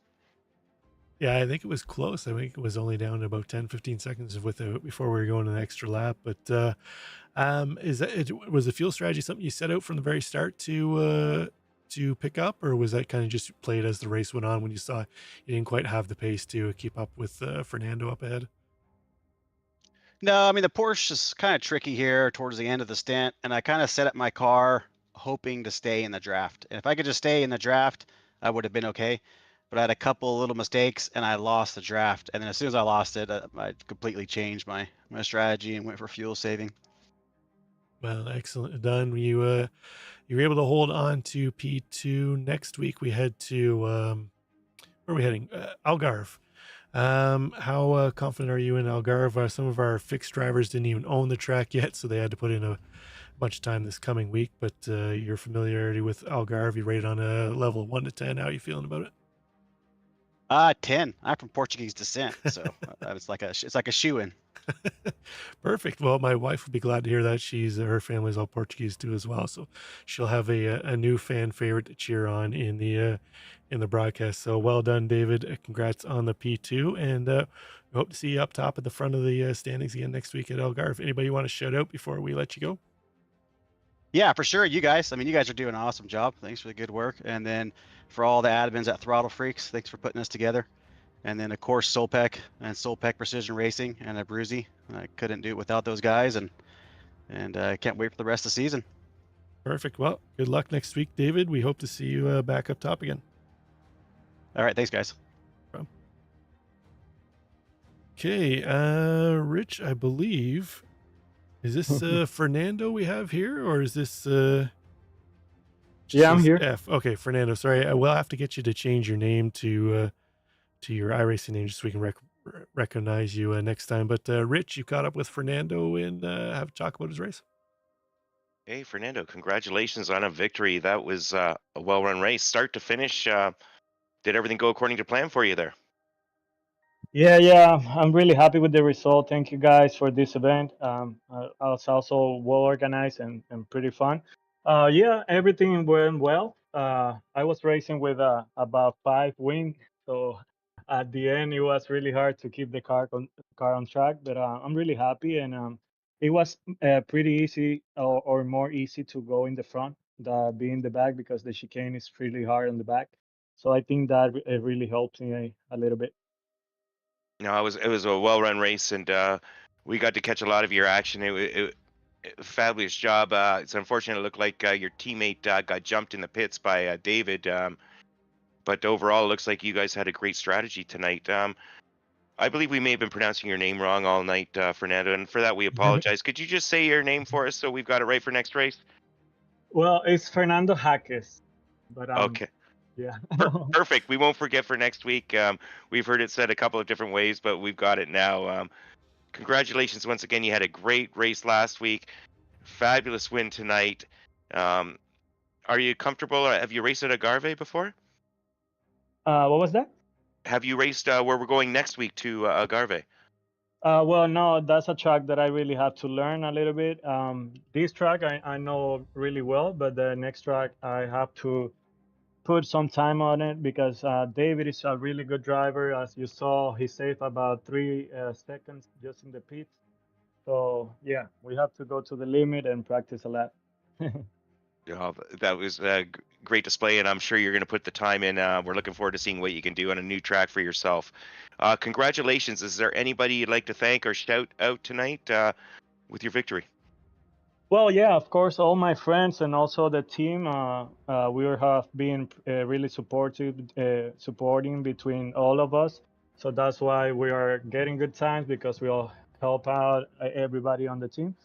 Yeah, I think it was close. I think it was only down to about 10, 15 seconds before we were going an extra lap. But was the fuel strategy something you set out from the very start to pick up, or was that kind of just played as the race went on when you saw you didn't quite have the pace to keep up with Fernando up ahead? No, I mean, the Porsche is kind of tricky here towards the end of the stint, and I kind of set up my car hoping to stay in the draft. And if I could just stay in the draft, I would have been okay. But I had a couple little mistakes, and I lost the draft. And then as soon as I lost it, I completely changed my strategy and went for fuel saving. Well, excellent done. You were able to hold on to P2. Next week we head to where are we heading? Algarve. How confident are you in Algarve? Some of our fixed drivers didn't even own the track yet, so they had to put in a bunch of time this coming week. But your familiarity with Algarve, you rate on a level 1 to 10. How are you feeling about it? 10. I'm from Portuguese descent, so it's like a shoe-in. Perfect. Well, my wife would be glad to hear that. Her family's all Portuguese too as well, so she'll have a new fan favorite to cheer on in the broadcast. So well done, David. Congrats on the P2, and we hope to see you up top at the front of the standings again next week at Algarve. Anybody want to shout out before we let you go? Yeah, for sure. You guys, I mean, you guys are doing an awesome job. Thanks for the good work. And then for all the admins at Throttle Freaks, thanks for putting us together. And then, of course, Solpec and Solpec Precision Racing and Abruzzi. I couldn't do it without those guys, and I can't wait for the rest of the season. Perfect. Well, good luck next week, David. We hope to see you back up top again. All right, thanks, guys. Okay, Rich, I believe, is this Fernando we have here, or is this Yeah, I'm here. F? Okay, Fernando. Sorry, I will have to get you to change your name to your iRacing name just so we can recognize you next time. But Rich, you caught up with Fernando and have a talk about his race. Hey, Fernando, congratulations on a victory. That was a well-run race, start to finish. Did everything go according to plan for you there? Yeah, I'm really happy with the result. Thank you guys for this event. It's also well organized and pretty fun. Yeah, everything went well. I was racing with about 5 wing, so at the end it was really hard to keep the car on track. But I'm really happy, and it was pretty easy or more easy to go in the front than be in the back because the chicane is really hard on the back. So I think that it really helped me a little bit. No, it was a well-run race, and we got to catch a lot of your action. Fabulous job. It's unfortunate. It looked like your teammate got jumped in the pits by David, but overall, it looks like you guys had a great strategy tonight. I believe we may have been pronouncing your name wrong all night, Fernando, and for that we apologize. Could you just say your name for us so we've got it right for next race? Well, it's Fernando Jaques, but Okay. yeah. Perfect. We won't forget for next week. We've heard it said a couple of different ways, but we've got it now. Congratulations once again. You had a great race last week. Fabulous win tonight. Are you comfortable? Have you raced at Algarve before? What was that? Have you raced where we're going next week to Algarve? Well, no, that's a track that I really have to learn a little bit. This track I know really well, but the next track I have to put some time on it because David is a really good driver. As you saw, he saved about 3 seconds just in the pits. So yeah, we have to go to the limit and practice a lot. That was a great display, and I'm sure you're going to put the time in. We're looking forward to seeing what you can do on a new track for yourself. Congratulations. Is there anybody you'd like to thank or shout out tonight with your victory? Well, yeah, of course, all my friends and also the team. We have been really supporting between all of us. So that's why we are getting good times because we all help out everybody on the team.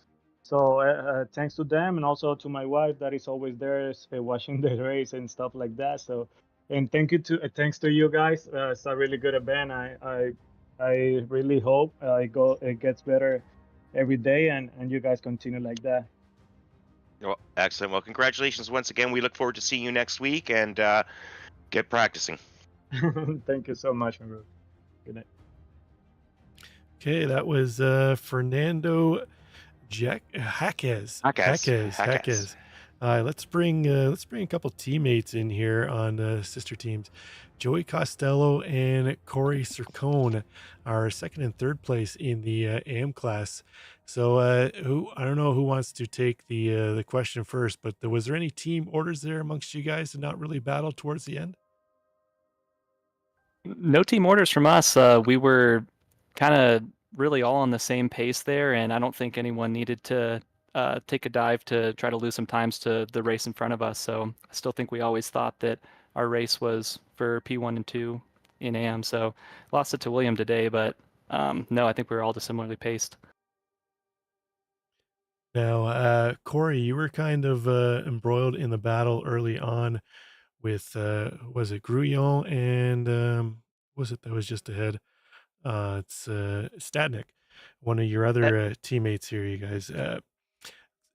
So thanks to them and also to my wife that is always there watching the race and stuff like that. So and thanks to you guys. It's a really good event. I really hope it gets better every day and you guys continue like that. Well, excellent. Well, congratulations once again. We look forward to seeing you next week and get practicing. Thank you so much, my brother. Good night. Okay, that was Fernando Jaques. Let's bring a couple teammates in here on sister teams. Joey Costello and Corey Sircone are second and third place in the AM class. So I don't know who wants to take the question first, but was there any team orders there amongst you guys to not really battle towards the end? No team orders from us. We were kind of really all on the same pace there, and I don't think anyone needed to take a dive to try to lose some times to the race in front of us. So I still think we always thought that our race was for P1 and 2 in AM. So lost it to William today, but no, I think we were all just similarly paced. Now, Corey, you were kind of embroiled in the battle early on with was it Gruillon and was it that was just ahead? It's Stadnik, one of your other teammates here, you guys.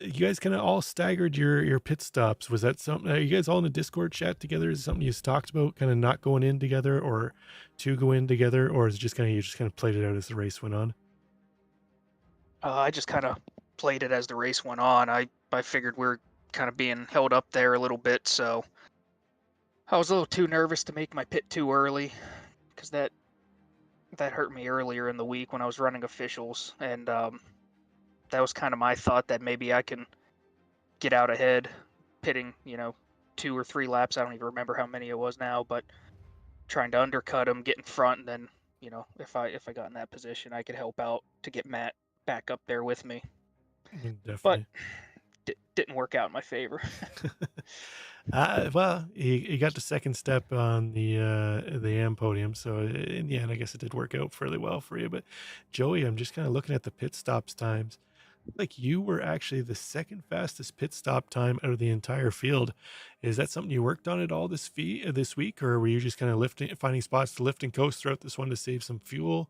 you guys kind of all staggered your pit stops. Was that something? Are you guys all in a Discord chat together? Is it something you talked about, kind of not going in together, or to go in together, or is it just kind of you just kind of played it out as the race went on? I just kind of played it as the race went on. I figured we are kind of being held up there a little bit, so I was a little too nervous to make my pit too early, because that hurt me earlier in the week when I was running officials, and that was kind of my thought that maybe I can get out ahead, pitting 2 or 3 laps. I don't even remember how many it was now, but trying to undercut him, get in front, and then if I got in that position, I could help out to get Matt back up there with me. Definitely. But didn't work out in my favor. Well, he got the second step on the AM podium, so in the end, I guess it did work out fairly well for you. But Joey, I'm just kind of looking at the pit stops times. Like you were actually the second fastest pit stop time out of the entire field. Is that something you worked on at all this week, or were you just kind of finding spots to lift and coast throughout this one to save some fuel?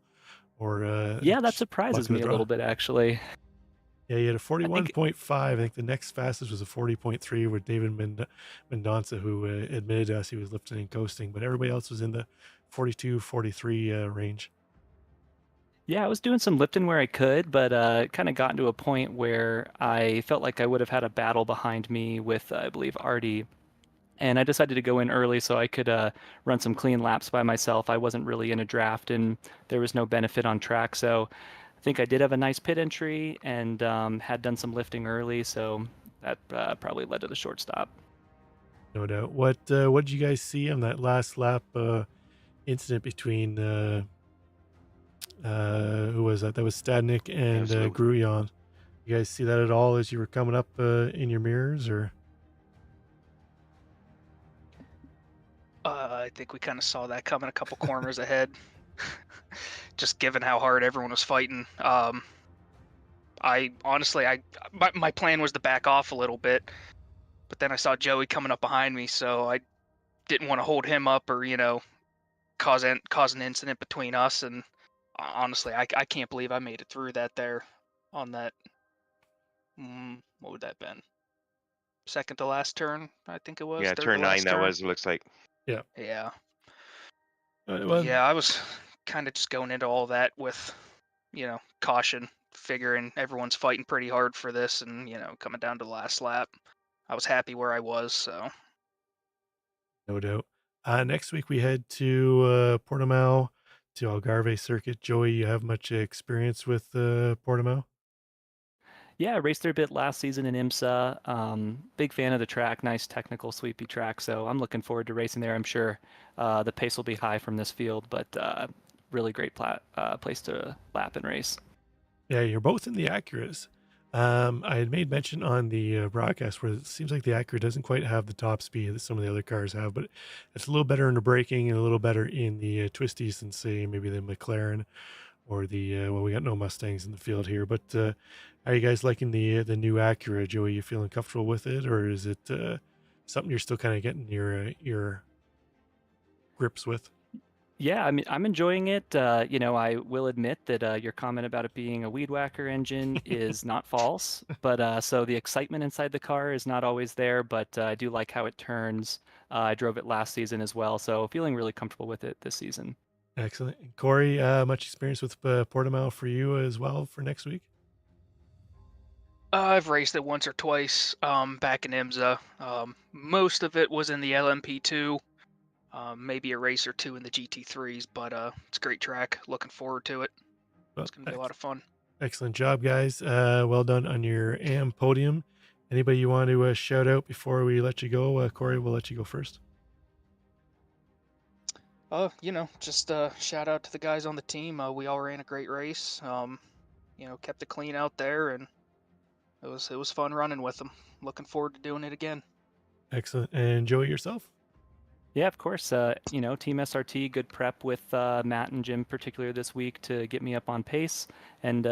Or yeah, that surprises me a little bit actually. Yeah, you had a 41.5. I think the next fastest was a 40.3 with David Mendonça, who admitted to us he was lifting and coasting, but everybody else was in the 42, 43 range. Yeah, I was doing some lifting where I could, but kind of gotten to a point where I felt like I would have had a battle behind me with, I believe, Artie. And I decided to go in early so I could run some clean laps by myself. I wasn't really in a draft, and there was no benefit on track. So I think I did have a nice pit entry and had done some lifting early, so that probably led to the short stop. No doubt. What did you guys see on that last lap incident between who was that? That was Stadnik and Gruyon. You guys see that at all as you were coming up in your mirrors, or? I think we kind of saw that coming a couple corners ahead. Just given how hard everyone was fighting. I honestly, my plan was to back off a little bit, but then I saw Joey coming up behind me, so I didn't want to hold him up or cause an incident between us. And honestly, I can't believe I made it through that there on that. What would that have been? Second to last turn, I think it was. Yeah, turn 9 that was, it looks like. Yeah. Yeah. Well, yeah, I was kind of just going into all that with, caution, figuring everyone's fighting pretty hard for this, and coming down to the last lap, I was happy where I was. So. No doubt. Next week we head to Portimao, to Algarve circuit. Joey, you have much experience with Portimao? Yeah, I raced there a bit last season in IMSA. Big fan of the track, nice technical sweepy track. So I'm looking forward to racing there. I'm sure the pace will be high from this field, but really great place to lap and race. Yeah, you're both in the Acuras. I had made mention on the broadcast where it seems like the Acura doesn't quite have the top speed that some of the other cars have, but it's a little better in the braking and a little better in the twisties than, say, maybe the McLaren or the well, we got no Mustangs in the field here, but are you guys liking the new Acura, Joey? You feeling comfortable with it, or is it something you're still kind of getting your grips with? Yeah, I mean, I'm enjoying it. I will admit that your comment about it being a weed whacker engine is not false, but so the excitement inside the car is not always there, but I do like how it turns. I drove it last season as well, so feeling really comfortable with it this season. Excellent. And Corey, much experience with Portimao for you as well for next week? I've raced it once or twice back in IMSA. Most of it was in the LMP2. Maybe a race or two in the GT3s, but it's a great track. Looking forward to it. It's going to be a lot of fun. Excellent job, guys. Well done on your AM podium. Anybody you want to shout out before we let you go? Corey, we'll let you go first. Just shout out to the guys on the team. We all ran a great race. Kept it clean out there, and it was fun running with them. Looking forward to doing it again. Excellent. And Joey, yourself? Yeah, of course. Team SRT, good prep with Matt and Jim, particularly this week, to get me up on pace. And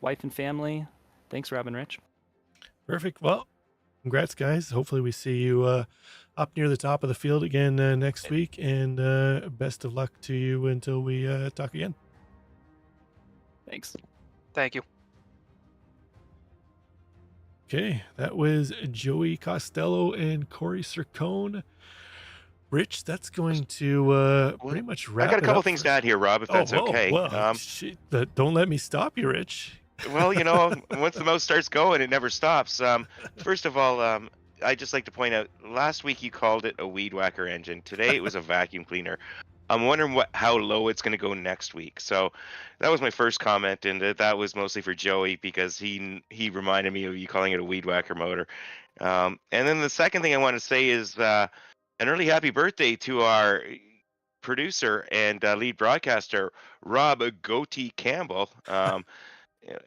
wife and family. Thanks, Rob and Rich. Perfect. Well, congrats, guys. Hopefully we see you up near the top of the field again next week. And best of luck to you until we talk again. Thanks. Thank you. Okay, that was Joey Costello and Corey Sircone. Rich, that's going to pretty much wrap I got a it couple up things for- to add here, Rob, if that's okay. Well, shit, don't let me stop you, Rich. Well, once the mouse starts going, it never stops. First of all, I just like to point out, last week you called it a weed whacker engine. Today it was a vacuum cleaner. I'm wondering how low it's going to go next week. So that was my first comment, and that was mostly for Joey because he reminded me of you calling it a weed whacker motor. And then the second thing I want to say is an early happy birthday to our producer and lead broadcaster, Rob Goatee Campbell.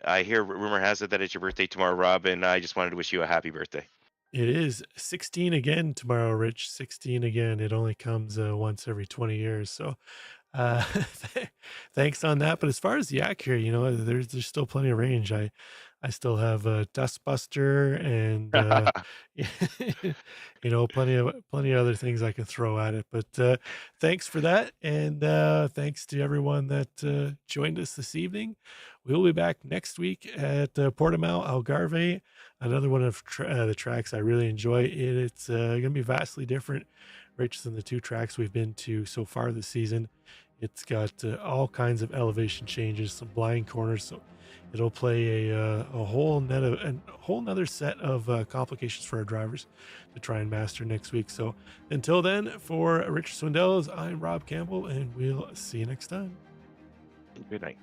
I hear rumor has it that it's your birthday tomorrow, Rob, and I just wanted to wish you a happy birthday. It is 16 again tomorrow, Rich. 16 again. It only comes once every 20 years. So uh, thanks on that. But as far as the Acura, there's still plenty of range. I still have a Dustbuster and plenty of other things I can throw at it. But thanks for that, and thanks to everyone that joined us this evening. We'll be back next week at Portimao, Algarve, another one of the tracks I really enjoy. It's going to be vastly different, Rich, than the two tracks we've been to so far this season. It's got all kinds of elevation changes, some blind corners, so it'll play a whole nother set of complications for our drivers to try and master next week. So until then, for Richard Swindells, I'm Rob Campbell, and we'll see you next time. Good night.